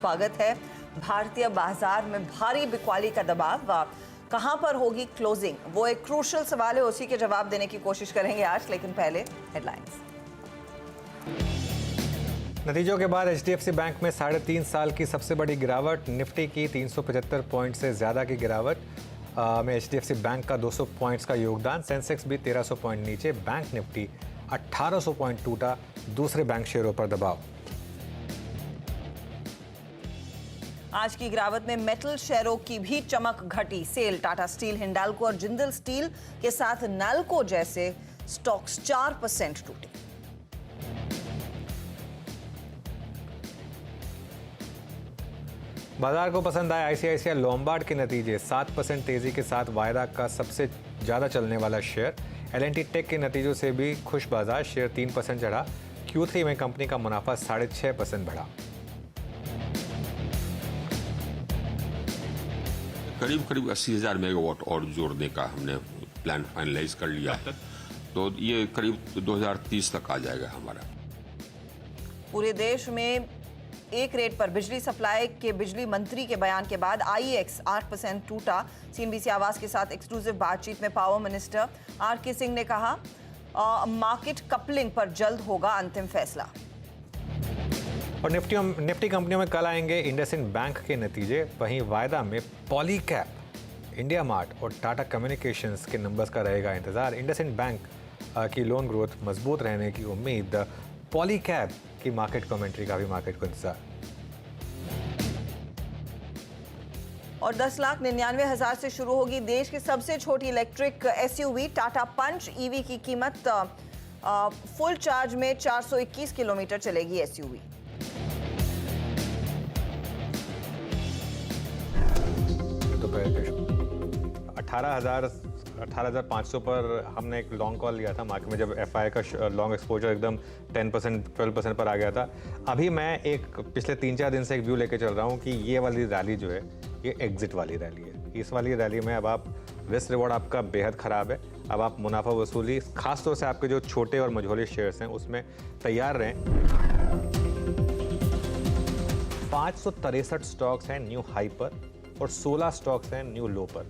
स्वागत है। भारतीय बाजार में भारी बिकवाली का दबाव, कहां पर होगी क्लोजिंग, वो एक क्रूशल सवाल है। उसी के जवाब देने की कोशिश करेंगे आज, लेकिन पहले हेडलाइंस। नतीजों के बाद एचडीएफसी बैंक में 3.5 साल की सबसे बड़ी गिरावट। निफ्टी की 375 पॉइंट से ज़्यादा की गिरावट में एचडीएफसी बैंक का 200 पॉइंट्स का योगदान। सेंसेक्स भी 1300 पॉइंट नीचे। बैंक निफ्टी 1800 पॉइंट टूटा। दूसरे बैंक शेयरों पर दबाव। आज की गिरावट में मेटल शेयरों की भी चमक घटी। सेल टाटा स्टील, हिंडाल्को और जिंदल स्टील के साथ नाल्को जैसे स्टॉक्स 4% टूटे। बाजार को पसंद आए आईसीआईसीआई लोम्बार्ड के नतीजे। 7% तेजी के साथ वायदा का सबसे ज़्यादा चलने वाला शेयर। एल&टी टेक के नतीजों से भी खुश बाजार। शेयर 3% चढ़ा। Q3 में कंपनी का मुनाफा 6.5% बढ़ा। करीब 80,000 मेगावाट और जोड़ने का हमने प्लान फाइनलाइज कर लिया है, तो ये करीब 2030 तक आ जाएगा हमारा। पूरे देश में एक रेट पर बिजली सप्लाई के बिजली मंत्री के बयान के बाद आईएक्स 8% टूटा। सीएनबीसी आवाज के साथ एक्सक्लूसिव बातचीत में पावर मिनिस्टर आर.के. सिंह ने कहा, मार्केट कपलिंग पर जल्द होगा अंतिम फैसला। और निफ्टी कंपनियों में कल आएंगे इंडसइंड बैंक के नतीजे। वहीं वायदा में पॉलीकैब, इंडिया मार्ट और टाटा कम्युनिकेशंस के नंबर्स का रहेगा इंतजार। इंडसइंड बैंक की लोन ग्रोथ मजबूत रहने की उम्मीद। पॉलीकैब की मार्केट कमेंट्री का भी मार्केट को इंतजार। और 10,99,000 से शुरू होगी देश की सबसे छोटी इलेक्ट्रिक एसयूवी टाटा पंच। ईवी की कीमत फुल चार्ज में 421 किलोमीटर चलेगी एसयूवी। तो 18,500 पर हमने एक लॉन्ग कॉल लिया था मार्केट में, जब एफआई का लॉन्ग एक्सपोजर एकदम 10% 12% पर आ गया था। अभी मैं पिछले 3-4 दिन से एक व्यू लेके चल रहा हूँ कि ये वाली रैली जो है ये एग्जिट वाली रैली है। इस वाली रैली में अब आप रिस्क रिवॉर्ड आपका बेहद ख़राब है। अब आप मुनाफा वसूली, खासतौर से आपके जो छोटे और मझोले शेयर्स हैं उसमें तैयार रहें। 563 स्टॉक्स हैं न्यू हाई पर और 16 स्टॉक्स हैं न्यू लो पर।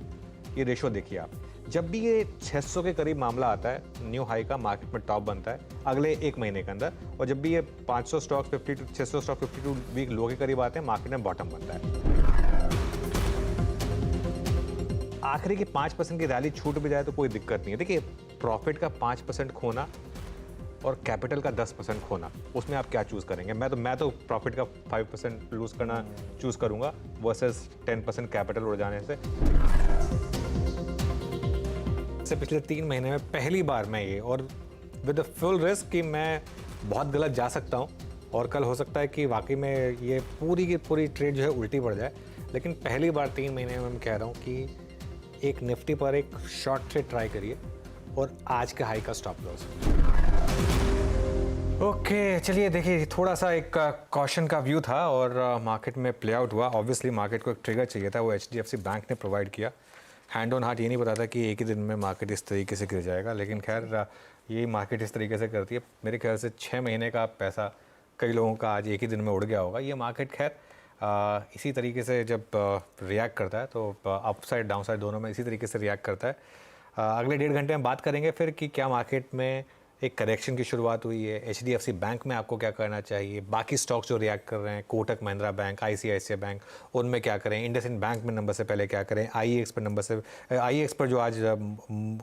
ये रेशो देखिए आप। जब भी ये 600 के करीब मामला आता है, न्यू हाई का मार्केट में टॉप बनता है अगले एक महीने के अंदर। और जब भी ये 500 स्टॉक्स 600 स्टॉक 52 वीक लो के करीब आते हैं, मार्केट में बॉटम बनता है। आखिरी की 5% की रैली छूट भी जाए तो कोई दिक्कत नहीं है। देखिए, प्रॉफिट का 5% खोना और कैपिटल का 10% खोना, उसमें आप क्या चूज़ करेंगे? मैं तो प्रॉफिट का 5% लूज़ करना चूज़ करूंगा वर्सेस 10% कैपिटल उड़ जाने से। पिछले 3 महीने में पहली बार मैं ये, और विद फुल रिस्क कि मैं बहुत गलत जा सकता हूँ और कल हो सकता है कि वाकई में ये पूरी की पूरी ट्रेड जो है उल्टी पड़ जाए, लेकिन पहली बार 3 महीने में मैं कह रहा हूँ कि एक निफ्टी पर एक शॉर्ट ट्रेड ट्राई करिए और आज के हाई का स्टॉप लॉस। ओके, चलिए देखिए, थोड़ा सा एक कॉशन का व्यू था और मार्केट में प्ले आउट हुआ। ऑब्वियसली मार्केट को एक ट्रिगर चाहिए था, वो एचडीएफसी बैंक ने प्रोवाइड किया। हैंड ऑन हार्ट ये नहीं पता था कि एक ही दिन में मार्केट इस तरीके से गिर जाएगा, लेकिन खैर ये मार्केट इस तरीके से करती है। मेरे ख्याल से 6 महीने का पैसा कई लोगों का आज एक ही दिन में उड़ गया होगा। ये मार्केट खैर इसी तरीके से जब रिएक्ट करता है तो अपसाइड डाउनसाइड दोनों में इसी तरीके से रिएक्ट करता है। अगले 1.5 घंटे में बात करेंगे फिर कि क्या मार्केट में एक करेक्शन की शुरुआत हुई है, एचडीएफसी बैंक में आपको क्या करना चाहिए, बाकी स्टॉक्स जो रिएक्ट कर रहे हैं, Kotak Mahindra bank, ICICI bank, उनमें क्या करें, इंडसइंड बैंक में नंबर से पहले क्या करें, आईएक्स पर जो आज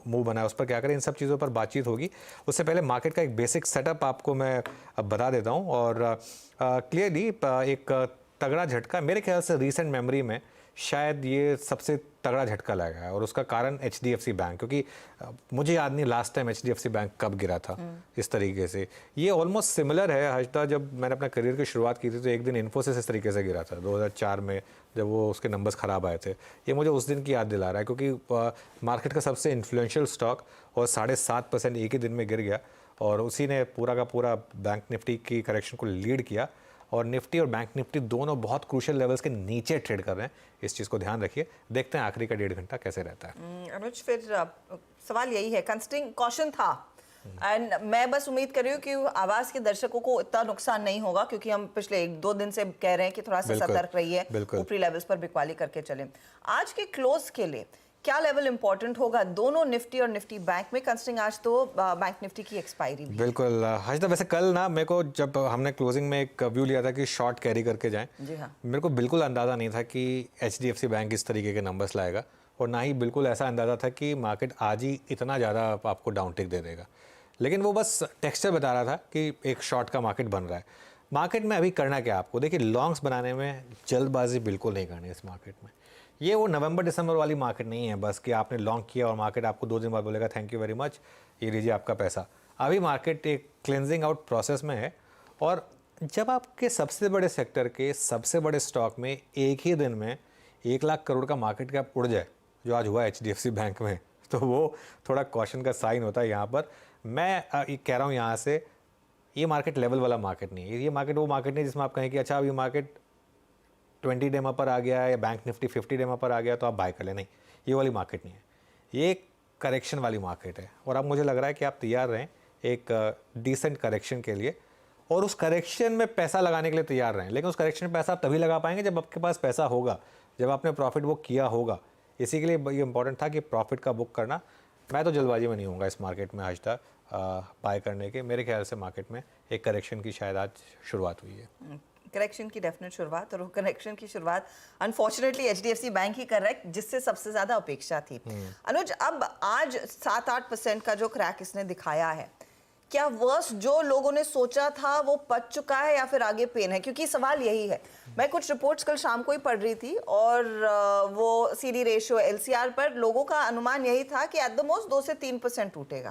मूव बना है उस पर क्या करें, इन सब चीज़ों पर बातचीत होगी। उससे पहले मार्केट का एक बेसिक सेटअप आपको मैं बता देता हूँ। और क्लियरली एक तगड़ा झटका मेरे ख्याल से रीसेंट मेमोरी में शायद ये सबसे तगड़ा झटका लगा है, और उसका कारण एचडीएफसी बैंक, क्योंकि मुझे याद नहीं लास्ट टाइम एचडीएफसी बैंक कब गिरा था इस तरीके से। ये ऑलमोस्ट सिमिलर है हजता, जब मैंने अपना करियर की शुरुआत की थी तो एक दिन इन्फोसिस इस तरीके से गिरा था 2004 में, जब वो उसके नंबर्स ख़राब आए थे। ये मुझे उस दिन की याद दिला रहा है, क्योंकि मार्केट का सबसे इन्फ्लुएंशियल स्टॉक और 7.5% एक ही दिन में गिर गया, और उसी ने पूरा का पूरा बैंक निफ्टी की करेक्शन को लीड किया। और निफ्टी और बैंक निफ्टी दोनों बहुत क्रूशियल लेवल्स के नीचे ट्रेड कर रहे हैं। इस चीज़ को ध्यान रखिए। देखते हैं आखिरी का 1.5 घंटा कैसे रहता है। अनुज, फिर सवाल यही है, कंसिडरिंग कॉशन था एंड मैं बस उम्मीद कर रही हूँ कि आवाज के दर्शकों को इतना नुकसान नहीं होगा, क्योंकि हम पिछले 1-2 दिन से कह रहे हैं कि थोड़ा सा सतर्क रहिए, ऊपरी लेवल्स पर बिकवाली करके चलें। आज के क्लोज के लिए क्या लेवल इंपॉर्टेंट होगा दोनों निफ्टी और निफ्टी बैंक में, कंसिडरिंग आज तो बैंक निफ्टी की एक्सपाइरी भी? बिल्कुल हर्षदा, वैसे कल ना मेरे को जब हमने क्लोजिंग में एक व्यू लिया था कि शॉर्ट कैरी करके जाएं, जी हाँ, मेरे को बिल्कुल अंदाज़ा नहीं था कि HDFC बैंक इस तरीके के नंबर्स लाएगा, और ना ही बिल्कुल ऐसा अंदाज़ा था कि मार्केट आज ही इतना ज़्यादा आपको डाउन टिक दे देगा। लेकिन वो बस टेक्सचर बता रहा था कि एक शॉर्ट का मार्केट बन रहा है। मार्केट में अभी करना क्या आपको, देखिए लॉन्ग्स बनाने में जल्दबाजी बिल्कुल नहीं करनी इस मार्केट में। ये वो नवंबर दिसंबर वाली मार्केट नहीं है बस कि आपने लॉन्ग किया और मार्केट आपको 2 दिन बाद बोलेगा थैंक यू वेरी मच, ये लीजिए आपका पैसा। अभी मार्केट एक क्लेंजिंग आउट प्रोसेस में है, और जब आपके सबसे बड़े सेक्टर के सबसे बड़े स्टॉक में एक ही दिन में 1 लाख करोड़ का मार्केट कैप उड़ जाए, जो आज हुआ HDFC बैंक में, तो वो थोड़ा कॉशन का साइन होता है यहाँ पर। मैं कह रहा हूँ यहाँ से, ये मार्केट लेवल वाला मार्केट नहीं है। ये मार्केट वो मार्केट नहीं जिसमें आप कहें कि अच्छा अब ये मार्केट 20 डे पर आ गया है या बैंक निफ्टी 50 डे पर आ गया तो आप बाय कर लें, नहीं, ये वाली मार्केट नहीं है। ये एक करेक्शन वाली मार्केट है, और अब मुझे लग रहा है कि आप तैयार रहें एक डिसेंट करेक्शन के लिए, और उस करेक्शन में पैसा लगाने के लिए तैयार रहें। लेकिन उस करेक्शन में पैसा आप तभी लगा पाएंगे जब आपके पास पैसा होगा, जब आपने प्रॉफिट बुक किया होगा। इसी के लिए ये इंपॉर्टेंट था कि प्रॉफिट का बुक करना। मैं तो जल्दबाजी में नहीं हूँगा इस मार्केट में आज तक बाय करने के। मेरे ख्याल से मार्केट में एक करेक्शन की शायद आज शुरुआत हुई है, करेक्शन की डेफिनेट शुरुआत, और वो करेक्शन की शुरुआत अनफॉर्चुनेटली HDFC बैंक ही कर रहा है, जिससे सबसे ज्यादा अपेक्षा थी। अनुज, अब आज 7-8% का जो क्रैक इसने दिखाया है, क्या वर्स्ट जो लोगों ने सोचा था वो पच चुका है या फिर आगे पेन है? क्योंकि सवाल यही है। मैं कुछ रिपोर्ट्स कल शाम को ही पढ़ रही थी, और वो CD रेशियो LCR पर लोगों का अनुमान यही था कि एट द मोस्ट 2 से 3% टूटेगा।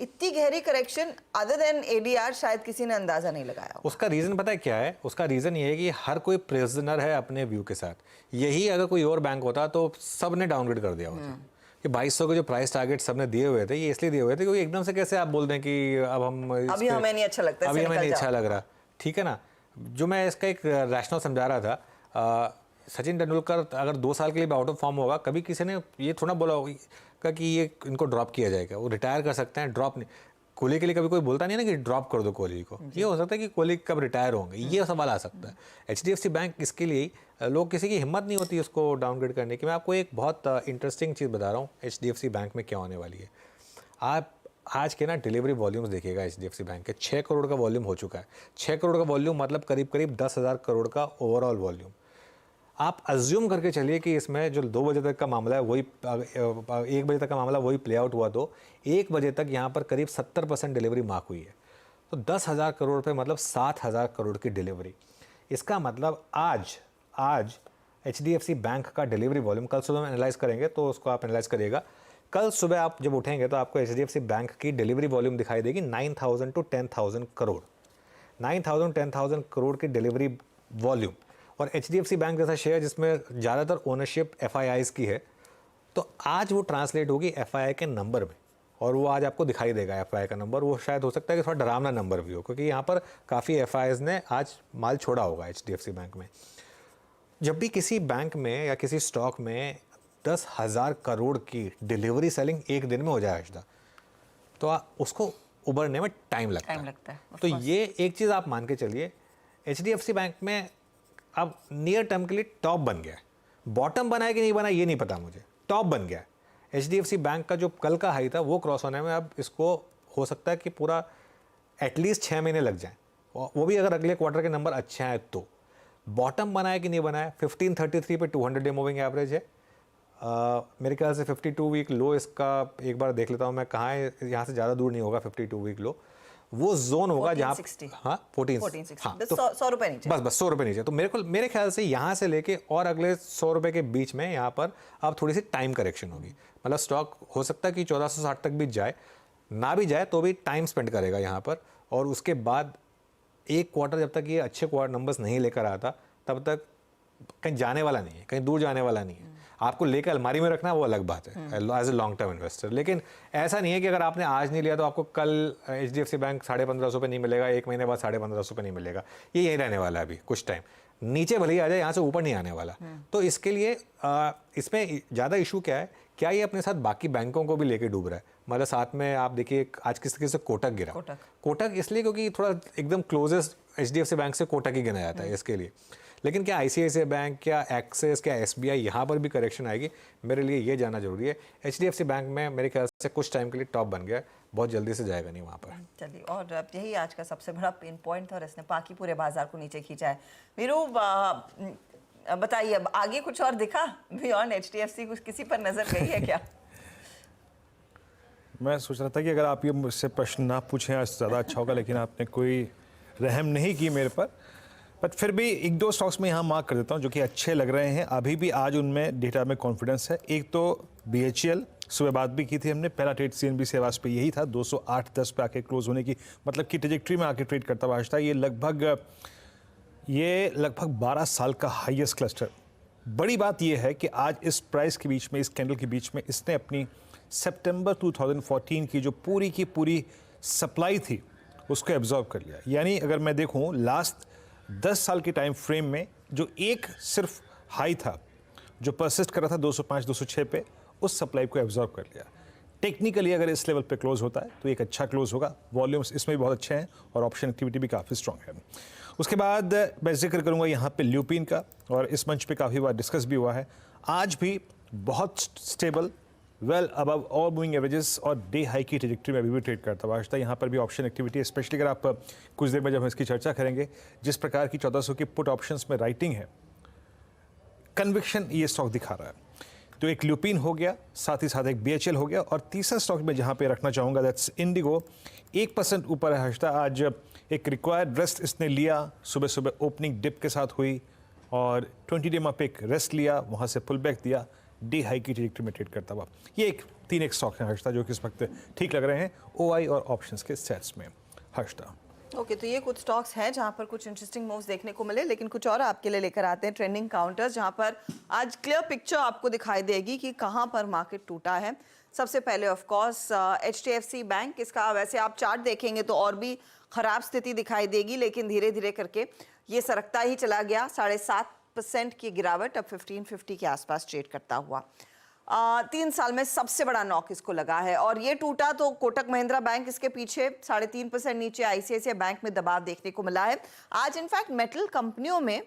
इतनी गहरी करेक्शन अदर देन ADR शायद किसी ने अंदाजा नहीं लगाया होगा। उसका रीज़न पता है क्या है? उसका रीज़न ये है कि हर कोई प्रिजनर है अपने व्यू के साथ। यही अगर कोई और बैंक होता तो सब ने डाउनग्रेड कर दिया होता। कि 2200 के जो प्राइस टारगेट सबने दिए हुए थे, ये इसलिए दिए हुए थे क्योंकि एकदम से कैसे आप बोल दें कि अब हम अभी हमें नहीं अच्छा लगता, अभी हमें नहीं अच्छा लग रहा, ठीक है ना। जो मैं इसका एक रैशनल समझा रहा था, सचिन तेंदुलकर अगर 2 साल के लिए आउट ऑफ फॉर्म होगा, कभी किसी ने ये थोड़ा बोला होगा कि ये इनको ड्रॉप किया जाएगा, वो रिटायर कर सकते हैं, ड्रॉप नहीं। कोहली के लिए कभी कोई बोलता नहीं है ना कि ड्रॉप कर दो कोहली को। ये हो सकता है कि कोहली कब रिटायर होंगे, ये सवाल आ सकता है। HDFC बैंक इसके लिए लोग, किसी की हिम्मत नहीं होती उसको डाउनग्रेड करने की। मैं आपको एक बहुत इंटरेस्टिंग चीज़ बता रहा हूँ HDFC बैंक में क्या होने वाली है। आप आज के ना डिलीवरी वॉल्यूम्स देखिएगा HDFC बैंक के, 6 करोड़ का वॉल्यूम हो चुका है। 6 करोड़ का वॉल्यूम मतलब करीब करीब 10,000 करोड़ का ओवरऑल वॉल्यूम। आप अज्यूम करके चलिए कि इसमें जो 2 बजे तक का मामला है वही 1 बजे तक का मामला वही प्ले आउट हुआ, तो 1 बजे तक यहाँ पर करीब 70% डिलीवरी मार्क हुई है। तो 10,000 करोड़ पे मतलब 7,000 करोड़ की डिलीवरी। इसका मतलब आज HDFC बैंक का डिलीवरी वॉल्यूम, कल सुबह में एनालाइज करेंगे तो उसको आप एनालाइज करिएगा। कल सुबह आप जब उठेंगे तो आपको HDFC बैंक की डिलीवरी वॉल्यूम दिखाई देगी 9,000 to 10,000 करोड़। 9,000-10,000 करोड़ की डिलीवरी वॉल्यूम। और HDFC बैंक जैसा शेयर जिसमें ज़्यादातर ओनरशिप FIIs की है, तो आज वो ट्रांसलेट होगी FII के नंबर में, और वो आज आपको दिखाई देगा FII का नंबर। वो शायद हो सकता है कि थोड़ा डरावना नंबर भी हो, क्योंकि यहाँ पर काफ़ी FIIs ने आज माल छोड़ा होगा HDFC बैंक में। जब भी किसी बैंक में या किसी स्टॉक में 10,000 करोड़ की डिलीवरी सेलिंग एक दिन में हो जाए अर्षदा, तो उसको उभरने में टाइम लगता है। तो ये एक चीज़ आप मान के चलिए, HDFC बैंक में अब नियर टर्म के लिए टॉप बन गया है। बॉटम बना है कि नहीं बना ये नहीं पता मुझे, टॉप बन गया है। HDFC बैंक का जो कल का हाई था वो क्रॉस होने में अब इसको हो सकता है कि पूरा एटलीस्ट 6 महीने लग जाएं, वो भी अगर अगले क्वार्टर के नंबर अच्छे हैं तो। बॉटम बना है कि नहीं बना है, 1533 पे 200 डे मूविंग एवरेज है। मेरे ख्याल से 52 वीक लो इसका एक बार देख लेता हूँ मैं, कहाँ है, यहाँ से ज़्यादा दूर नहीं होगा 52 वीक लो। वो जोन होगा जहाँ 1460, हाँ 1460, हाँ, तो 100 रुपए नीचे, बस 100 रुपये नीचे। तो मेरे ख्याल से यहाँ से लेके और अगले 100 रुपये के बीच में यहाँ पर अब थोड़ी सी टाइम करेक्शन होगी। मतलब स्टॉक हो सकता है कि 1460 तक भी जाए, ना भी जाए तो भी टाइम स्पेंड करेगा यहाँ पर। और उसके बाद एक क्वार्टर जब तक ये अच्छे क्वार्टर नंबर्स नहीं लेकर आता तब तक कहीं जाने वाला नहीं है, कहीं दूर जाने वाला नहीं है। आपको लेकर अलमारी में रखना वो अलग बात है as a long term investor. लेकिन ऐसा नहीं है कि अगर आपने आज नहीं लिया तो आपको कल HDFC बैंक 1550 पे नहीं मिलेगा, 1 महीने बाद 1550 पे नहीं मिलेगा। ये यही रहने वाला है अभी कुछ टाइम, नीचे भले ही आ जाए, यहाँ से ऊपर नहीं आने वाला। तो इसके लिए इसमें ज़्यादा इशू क्या है क्या ये अपने साथ बाकी बैंकों को भी लेके डूब रहा है? मतलब साथ में आप देखिए आज किस तरीके से कोटक गिरा। कोटक इसलिए क्योंकि थोड़ा एकदम क्लोजेस्ट एचडीएफसी बैंक से कोटक ही गिना जाता है इसके लिए। लेकिन क्या आईसीआईसीआई बैंक, क्या एक्सिस, क्या एसबीआई, यहाँ पर भी करेक्शन आएगी? मेरे लिए ये जानना जरूरी है। एचडीएफसी बैंक में मेरे ख्याल से कुछ टाइम के लिए टॉप बन गया, बहुत जल्दी से जाएगा नहीं वहाँ पर। चलिए, और अब यही आज का सबसे बड़ा पेन पॉइंट था और इसने बाकी पूरे बाजार को नीचे खींचा है। वीरू, बताइए, अब आगे कुछ और दिखा बियॉन्ड एचडीएफसी? कुछ किसी पर नजर गई है क्या? मैं सोच रहा था कि अगर आप ये मुझसे प्रश्न ना पूछें आज ज़्यादा अच्छा होगा, लेकिन आपने कोई रहम नहीं की मेरे पर। बट फिर भी एक दो स्टॉक्स में यहाँ मार्क कर देता हूँ जो कि अच्छे लग रहे हैं, अभी भी आज उनमें डेटा में कॉन्फिडेंस है। एक तो BHEL, सुबह बात भी की थी हमने, पहला ट्रेड CNBC आवास पे यही था, 208.10 पे आके क्लोज होने की मतलब की ट्रेजेक्ट्री में आके ट्रेड करता हुआ आज था। ये लगभग 12 साल का हाईएस्ट क्लस्टर। बड़ी बात यह है कि आज इस प्राइस के बीच में, इस कैंडल के बीच में, इसने अपनी सितंबर 2014 की जो पूरी की पूरी सप्लाई थी उसको एब्जॉर्ब कर लिया। यानी अगर मैं देखूं लास्ट 10 साल के टाइम फ्रेम में जो एक सिर्फ हाई था जो परसिस्ट कर रहा था 205-206 पे, उस सप्लाई को एब्जॉर्ब कर लिया। टेक्निकली अगर इस लेवल पे क्लोज होता है तो एक अच्छा क्लोज होगा। वॉल्यूम्स इसमें भी बहुत अच्छे हैं और ऑप्शन एक्टिविटी भी काफ़ी स्ट्रॉन्ग है। उसके बाद मैं जिक्र करूंगा यहाँ पे ल्यूपिन का, और इस मंच पे काफ़ी बार डिस्कस भी हुआ है। आज भी बहुत stable, well above all moving averages और डे हाई की ट्रेजेक्ट्री में अभी भी ट्रेड करता हुआ आज था। यहाँ पर भी ऑप्शन एक्टिविटी, स्पेशली अगर आप कुछ देर में जब हम इसकी चर्चा करेंगे, जिस प्रकार की 1400 की पुट ऑप्शंस में राइटिंग है, कन्विक्शन ये स्टॉक दिखा रहा है। तो एक ल्यूपिन हो गया, साथ ही साथ एक BHEL हो गया, और तीसरा स्टॉक में जहाँ पे रखना चाहूँगा दैट्स इंडिगो। 1% ऊपर है हर्षदा। आज एक रिक्वायर्ड रेस्ट इसने लिया, सुबह सुबह ओपनिंग डिप के साथ हुई और 20 डे में पे एक रेस्ट लिया, वहाँ से पुल बैक दिया, डे हाई की ट्रेजेक्ट्री में ट्रेड करता हुआ। ये एक 3 स्टॉक हैं हर्षदा जो कि इस वक्त ठीक लग रहे हैं OI और ऑप्शंस के सेट्स में हर्षदा। ओके, तो ये कुछ स्टॉक्स हैं जहां पर कुछ इंटरेस्टिंग मूव्स देखने को मिले, लेकिन कुछ और आपके लिए लेकर आते हैं ट्रेंडिंग काउंटर्स, जहां पर आज क्लियर पिक्चर आपको दिखाई देगी कि कहां पर मार्केट टूटा है। सबसे पहले ऑफ कोर्स HDFC बैंक, इसका वैसे आप चार्ट देखेंगे तो और भी खराब स्थिति दिखाई देगी, लेकिन धीरे धीरे करके ये सरकता ही चला गया। 7.5% की गिरावट, अब 1550 के आसपास ट्रेड करता हुआ। 3 साल में सबसे बड़ा नॉक इसको लगा है, और ये टूटा तो कोटक महिंद्रा बैंक इसके पीछे 3.5% नीचे। आईसीआईसीआई बैंक में दबाव देखने को मिला है। आज इनफैक्ट मेटल कंपनियों में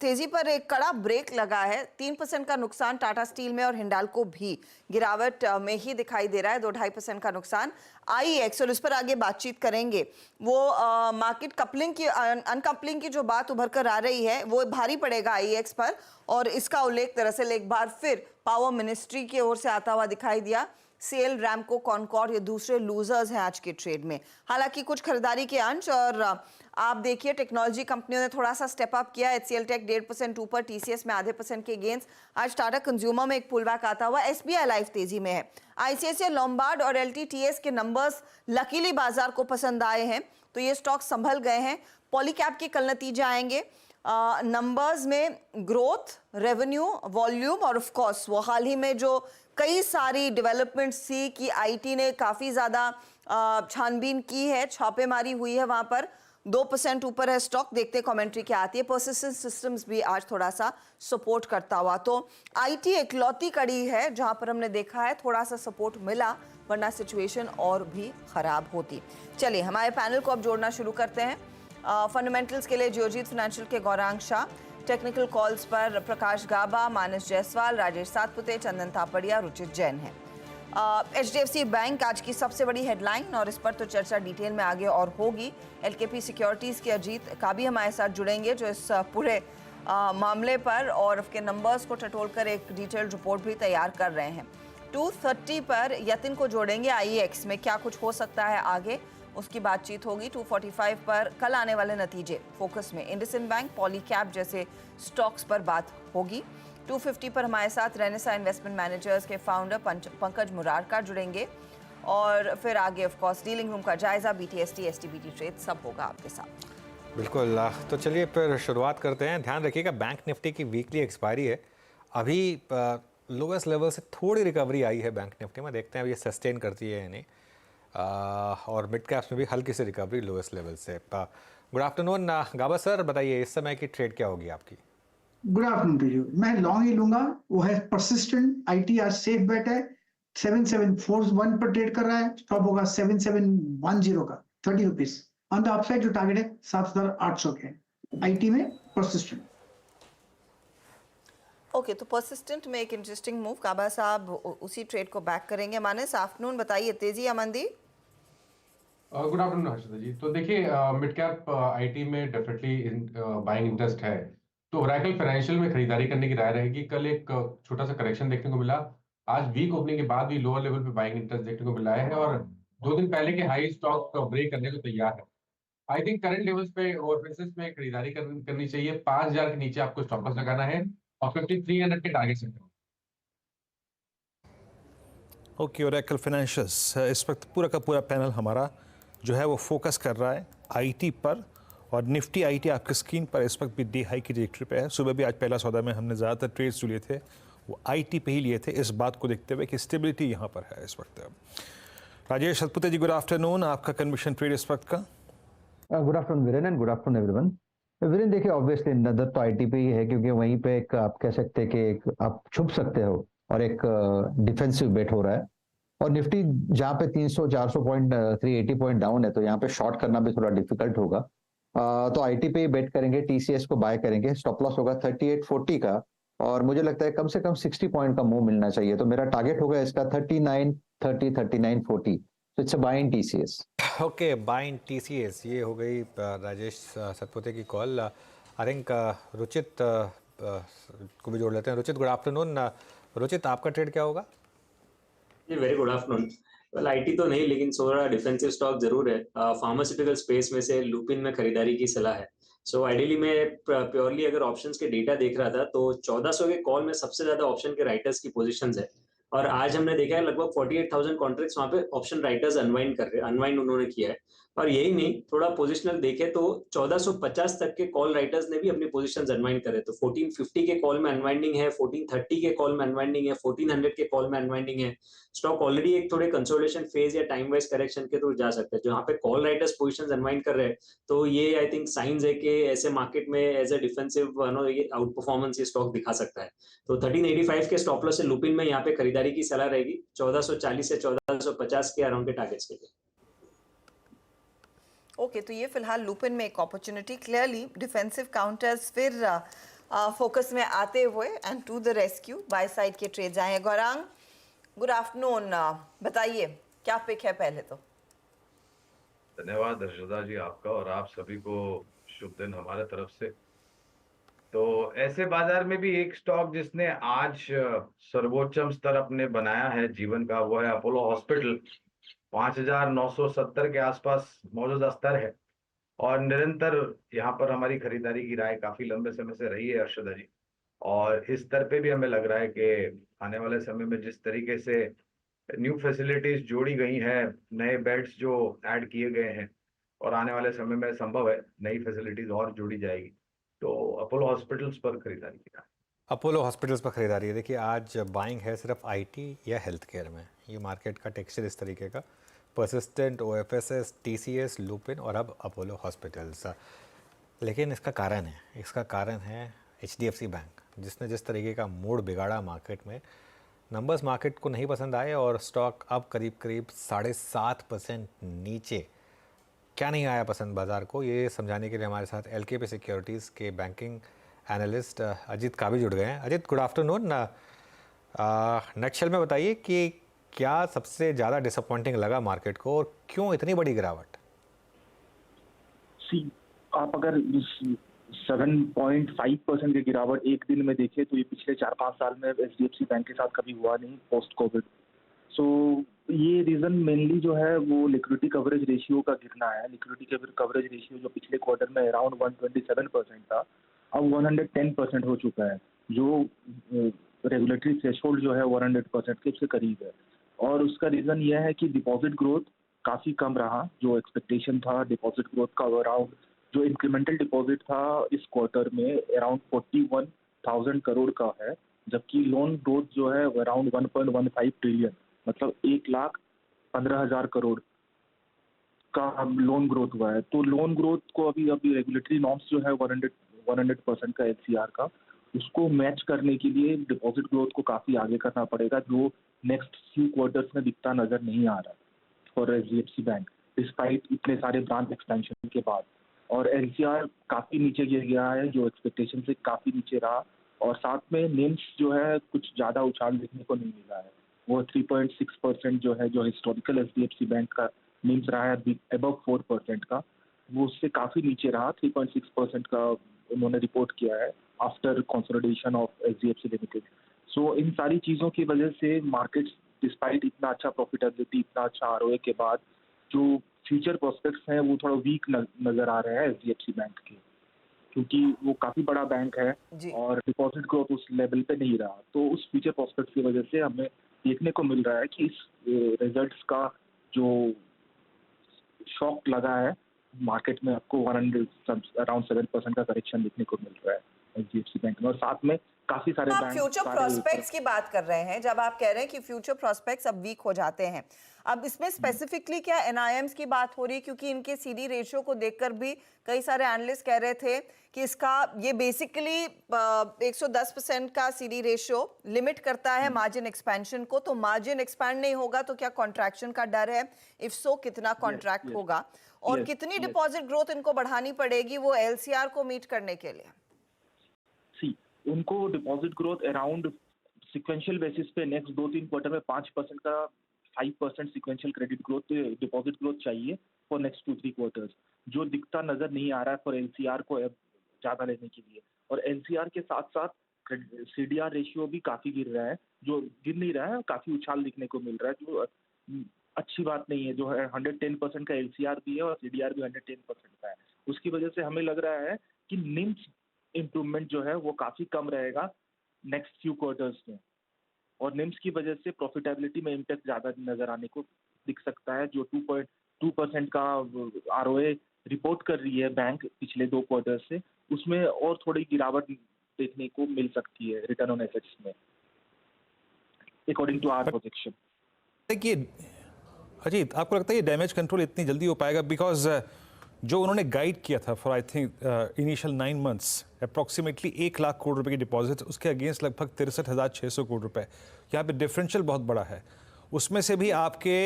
तेजी पर एक कड़ा ब्रेक लगा है। 3% का नुकसान टाटा स्टील में और हिंडाल्को भी गिरावट में ही दिखाई दे रहा है। 2-2.5% का नुकसान IEX, और इस पर आगे बातचीत करेंगे। वो मार्केट कपलिंग की, अनकपलिंग की जो बात उभर कर आ रही है वो भारी पड़ेगा IEX पर, और इसका उल्लेख दरअसल एक बार फिर पावर मिनिस्ट्री की ओर से आता हुआ दिखाई दिया। सेल, रैमको, कॉनकॉर्ड ये दूसरे लूजर्स हैं आज के ट्रेड में। हालांकि कुछ खरीदारी के अंश, और आप देखिए टेक्नोलॉजी कंपनियों ने थोड़ा सा स्टेप अप किया। HCL टेक 1.5% ऊपर, TCS में 0.5% के गेंस। आज टाटा कंज्यूमर में एक पुलबैक आता हुआ। SBI लाइफ तेजी में है। ICICI लोम्बार्ड और LTTS के नंबर्स लकीली बाजार को पसंद आए हैं, तो ये स्टॉक संभल गए हैं। पॉलीकैब के कल नतीजे आएंगे। नंबर्स में ग्रोथ, रेवेन्यू, वॉल्यूम, और ऑफ कोर्स वो हाल ही में जो कई सारी डेवलपमेंट्स थी कि IT ने काफ़ी ज़्यादा छानबीन की है, छापेमारी हुई है, वहाँ पर 2% ऊपर है स्टॉक। देखते कमेंट्री क्या आती है। पर्सिस्टेंट सिस्टम्स भी आज थोड़ा सा सपोर्ट करता हुआ। तो IT इकलौती कड़ी है जहाँ पर हमने देखा है थोड़ा सा सपोर्ट मिला, वरना सिचुएशन और भी खराब होती। चलिए हमारे पैनल को अब जोड़ना शुरू करते हैं। फंडामेंटल्स के लिए जियोजीत फाइनेंशियल के गौरांग शाह, टेक्निकल कॉल्स पर प्रकाश गाबा, मानस जायसवाल, राजेश सातपुते, चंदन थापड़िया, रुचित जैन है। HDFC बैंक आज की सबसे बड़ी हेडलाइन, और इस पर तो चर्चा डिटेल में आगे और होगी। LKP सिक्योरिटीज़ के अजीत का भी हमारे साथ जुड़ेंगे जो इस पूरे मामले पर और उसके नंबर्स को टटोल कर एक डिटेल्ड रिपोर्ट भी तैयार कर रहे हैं। 230 पर यतिन को जोड़ेंगे। IEX में क्या कुछ हो सकता है आगे, उसकी बातचीत होगी। 245 पर कल आने वाले नतीजे फोकस में। इंडसइंड बैंक, पॉलीकैब जैसे स्टॉक्स पर बात होगी। 250 पर हमारे साथ रेनेसा इन्वेस्टमेंट मैनेजर्स के फाउंडर पंकज मुरारका जुड़ेंगे, और फिर आगे ऑफ कोर्स डीलिंग रूम का जायजा, BTST, STBT ट्रेड सब होगा आपके साथ। बिल्कुल, तो चलिए फिर शुरुआत करते हैं। ध्यान रखिएगा बैंक निफ्टी की वीकली एक्सपायरी है। अभी लोवेस्ट लेवल से थोड़ी रिकवरी आई है बैंक निफ्टी में, देखते हैं अब ये सस्टेन करती है या नहीं। और मिड कैप्स में भी हल्की सी रिकवरी लोवेस्ट लेवल से। गुड आफ्टरनून गाबा सर, बताइए इस समय की ट्रेड क्या होगी आपकी? Good afternoon to you. मैं लॉन्ग ही लूंगा, वो है परसिस्टेंट आईटीआर सेफ बेट है, 7741 पर ट्रेड कर रहा है, स्टॉप होगा 7710 का 30 रुपीज। ऑन द अपसाइड जो टारगेट है 7800 के आईटी में परसिस्टेंट। ओके, तो परसिस्टेंट में एक इंटरेस्टिंग मूव, काबा साहब उसी ट्रेड को बैक करेंगे। मानस, आफ्टरनून, बताइए तेजी या मंदी? गुड आफ्टरनून हर्षिता जी। तो देखिए, मिड कैप आईटी में डेफिनेटली बाइंग इंटरेस्ट है, तो ओरेकल फाइनेंशियल में खरीदारी करने की राय रहेगी। कल एक छोटा सा करेक्शन देखने को मिला, आज वीक ओपनिंग के बाद भी लोअर लेवल पे बाइंग इंटरेस्ट देखने को मिला है और 2 दिन पहले के हाई स्टॉक ब्रेक करने को तैयार है। आई थिंक करंट लेवल्स पे ओवरफेसेस में खरीदारी करनी चाहिए। 5000 के नीचे आपको स्टॉप लॉस लगाना है और 5300 के टारगेट सेट करना है। ओके, ओरेकल फाइनेंशियल्स, इस वक्त पूरा का पूरा पैनल हमारा जो है वो फोकस कर रहा है आईटी पर, और निफ्टी आईटी आपकी स्क्रीन पर इस वक्त भी डे हाई की ट्रैजेक्टरी पे है। सुबह भी आज पहला सौदा में हमने ज़्यादातर ट्रेड्स जो लिए थे वो आईटी पे ही लिए थे, इस बात को देखते हुए कि स्टेबिलिटी यहाँ पर है इस वक्त। राजेश सतपुते जी, गुड आफ्टरनून, आपका कन्विक्शन ट्रेड इस वक्त का? Good afternoon Viren and good afternoon everyone. Viren देखिए, ऑब्वियसली नजर तो आईटी पे ही है, क्योंकि वहीं पे एक आप कह सकते हैं कि एक आप छुप सकते हो और एक डिफेंसिव बेट हो रहा है। और निफ्टी जहाँ पे 300-400 पॉइंट 380 पॉइंट डाउन है, तो यहाँ पे शॉर्ट करना भी थोड़ा डिफिकल्ट होगा। तो आईटी पे ही बेट करेंगे, टीसीएस को बाय करेंगे। स्टॉप लॉस होगा 3840 का, और मुझे लगता है कम से कम 60 पॉइंट का मूव मिलना चाहिए। तो मेरा टारगेट होगा इसका 3930 3940। तो it's a buy in TCS. Okay, buy in TCS, ये हो गई राजेश सतपुते की कॉल। आई थिंक रुचित को भी जोड़ लेते हैं। Ruchit, good afternoon. रुचित, आपका ट्रेड क्या होगा? जी very good afternoon. Well IT तो नहीं, लेकिन थोड़ा डिफेंसिव स्टॉक जरूर है। फार्मास्यूटिकल स्पेस में से लुपिन में खरीदारी की सलाह है। सो आइडियली मैं प्योरली अगर ऑप्शंस के डेटा देख रहा था तो 1400 के कॉल में सबसे ज्यादा ऑप्शन के राइटर्स की पोजीशंस है, और आज हमने देखा है लगभग 48,000 कॉन्ट्रैक्ट्स वहां पे ऑप्शन राइटर्स अनवाइंड उन्होंने किया है। और यही नहीं, थोड़ा पोजिशनल देखे तो 1450 तक के कॉल राइटर्स ने भी अपनी पोजीशंस अनवाइंड करे। तो 1450 के कॉल में अनवाइंडिंग है, 1430 के कॉल में अनवाइंडिंग है, 1400 के कॉल में अनवाइंडिंग है। स्टॉक ऑलरेडी एक थोड़े कंसोलिडेशन फेज या टाइम वाइज करेक्शन के थ्रू जा सकते हैं। जहां पे कॉल राइटर्स पोजीशंस अनवाइंड कर रहे हैं, तो ये आई थिंक साइंस है कि ऐसे मार्केट में एज ए डिफेंसिव ये आउट परफॉर्मेंस ये स्टॉक दिखा सकता है। तो 1385 के स्टॉप लॉस से लुपिन में यहाँ पे खरीदारी की सलाह रहेगी 1440 से 1450 के अराउंड के टारगेट्स के लिए। ओके, तो ये फिलहाल लुपिन में एक अपॉर्चुनिटी, क्लियरली डिफेंसिव काउंटर्स फिर फोकस में आते हुए and to the rescue buy side के ट्रेड्स आए हैं। गौरांग, गुड आफ्टरनून, बताइए क्या पिक है पहले तो? धन्यवाद हर्षदा जी आपका, और आप सभी को शुभ दिन हमारे तरफ से। तो ऐसे बाजार में भी एक स्टॉक जिसने आज सर्वोच्चम स्तर अपने बनाया है जीवन का, वो है अपोलो हॉस्पिटल। 5970 के आसपास मौजूदा स्तर है, और निरंतर यहाँ पर हमारी खरीदारी की राय काफी लंबे समय से रही है हर्षदा जी। और इस स्तर पे भी हमें लग रहा है कि आने वाले समय में जिस तरीके से न्यू फैसिलिटीज जोड़ी गई हैं, नए बेड्स जो ऐड किए गए हैं, और आने वाले समय में संभव है नई फैसिलिटीज और जोड़ी जाएगी, तो अपोलो हॉस्पिटल्स पर खरीदारी की जाए। अपोलो हॉस्पिटल्स पर खरीदारी है। देखिए, आज बाइंग है सिर्फ आईटी या हेल्थ केयर में। ये मार्केट का टेक्सचर इस तरीके का, परसिस्टेंट, ओएफएसएस, टीसीएस, लुपिन और अब अपोलो हॉस्पिटल्स। लेकिन इसका कारण है एचडीएफसी बैंक, जिसने जिस तरीके का मूड बिगाड़ा मार्केट में। नंबर्स मार्केट को नहीं पसंद आए और स्टॉक अब करीब 7.5% नीचे। क्या नहीं आया पसंद बाजार को, ये समझाने के लिए हमारे साथ एलकेपी सिक्योरिटीज़ के बैंकिंग एनालिस्ट अजीत काबी जुड़ गए हैं। Ajit, good afternoon. नटशेल में बताइए कि क्या सबसे ज़्यादा डिसअपॉइंटिंग लगा मार्केट को और क्यों इतनी बड़ी गिरावट? आप अगर 7.5% की गिरावट एक दिन में देखें तो ये पिछले 4-5 साल में एचडीएफसी बैंक के साथ कभी हुआ नहीं पोस्ट कोविड। सो ये रीजन मेनली जो है वो लिक्विडिटी कवरेज रेशियो का गिरना है। लिक्विडिटी कवरेज रेशियो जो पिछले क्वार्टर में अराउंड 127% था, अब 110% हो चुका है, जो रेगुलेटरी थ्रेशोल्ड जो है 100% के उससे करीब है। और उसका रीजन यह है कि डिपॉजिट ग्रोथ काफी कम रहा। जो एक्सपेक्टेशन था डिपॉजिट ग्रोथ का, अराउंड जो इंक्रीमेंटल डिपॉजिट था इस क्वार्टर में अराउंड 41,000 करोड़ का है, जबकि लोन ग्रोथ जो है अराउंड 1.15 ट्रिलियन, मतलब 1,15,000 करोड़ का लोन ग्रोथ हुआ है। तो लोन ग्रोथ को अभी रेगुलेटरी नॉर्म्स जो है 100% का एलसीआर का, उसको मैच करने के लिए डिपॉजिट ग्रोथ को काफी आगे करना पड़ेगा, जो नेक्स्ट फ्यू क्वार्टर्स में दिखता नजर नहीं आ रहा फॉर एचडीएफसी बैंक डिस्पाइट इतने सारे ब्रांच एक्सपेंशन के बाद। और एलसीआर काफी नीचे गिर गया है, जो एक्सपेक्टेशन से काफी नीचे रहा, और साथ में निम्स जो है कुछ ज्यादा उछाल देखने को नहीं मिला है। वो 3.6% जो है, जो हिस्टोरिकल एचडीएफसी बैंक का निम्स रहा है अबव 4% का, वो उससे काफी नीचे रहा। 3.6% का उन्होंने रिपोर्ट किया है after consolidation of HDFC limited. So इन सारी चीजों की वजह से मार्केट्स डिस्पाइट इतना अच्छा प्रॉफिटेबिलिटी, इतना अच्छा आरओए के बाद, जो फ्यूचर प्रोस्पेक्ट्स हैं वो थोड़ा वीक नजर आ रहे हैं एचडीएफसी बैंक के, क्योंकि वो काफी बड़ा बैंक है जी। और डिपॉजिट ग्रोथ उस लेवल पे नहीं रहा। तो उस फ्यूचर प्रोस्पेक्ट्स की वजह से हमें देखने को मिल रहा है कि इस रिजल्ट्स का जो शॉक लगा है मार्केट में, आपको अराउंड 7% का करेक्शन देखने को मिल रहा है एचडीएफसी बैंक में। और साथ में काफी सारे आप बैंक फ्यूचर प्रोस्पेक्ट्स की बात कर रहे हैं, जब आप कह रहे हैं कि फ्यूचर प्रोस्पेक्ट्स अब वीक हो जाते हैं, अब इसमें स्पेसिफिकली क्या एनआईएम्स की बात हो रही है? क्योंकि इनके सीडी रेशियो को देखकर भी कई सारे एनालिस्ट कह रहे थे कि इसका ये बेसिकली 110% का सीडी रेशियो लिमिट करता है मार्जिन एक्सपेंशन को, तो मार्जिन एक्सपैंड नहीं होगा तो क्या कॉन्ट्रैक्शन का डर है? इफ सो कितना कॉन्ट्रैक्ट होगा और कितनी डिपॉजिट ग्रोथ इनको बढ़ानी पड़ेगी वो एलसीआर को मीट करने के लिए? उनको deposit growth around sequential basis पे नेक्स्ट 2-3 क्वार्टर में 5% का 5% sequential credit growth, deposit growth चाहिए फॉर नेक्स्ट 2-3 क्वार्टर्स, जो दिखता नजर नहीं आ रहा है फॉर एलसीआर को ज्यादा लेने के लिए। और एलसीआर के साथ साथ सीडीआर रेशियो भी काफी गिर रहा है, जो गिर नहीं रहा है, काफी उछाल दिखने को मिल रहा है, जो अच्छी बात नहीं है। जो है 110% का एलसीआर भी है और सीडीआर भी 110% का है। उसकी वजह से हमें लग रहा है कि निम्स इम्प्रूवमेंट जो है वो काफी कम रहेगा नेक्स्ट फ्यू क्वार्टर्स में, और निम्स की वजह से प्रॉफिटेबिलिटी में इम्पैक्ट ज्यादा नजर आने को दिख सकता है। जो 2.2% का आरओए रिपोर्ट कर रही है बैंक पिछले 2 क्वार्टर से, उसमें और थोड़ी गिरावट देखने को मिल सकती है रिटर्न ऑन एसेट्स में, अकॉर्डिंग टू आवर प्रोजेक्शन। देखिए अजीत, आपको लगता है ये डैमेज कंट्रोल इतनी जल्दी हो पाएगा? बिकॉज जो उन्होंने गाइड किया था for I think initial 9 months approximately 1 lakh crore रुपए की डिपॉजिट, उसके अगेंस्ट लगभग 63,600 करोड़ रुपए। यहाँ पे डिफरेंशियल बहुत बड़ा है। उसमें से भी आपके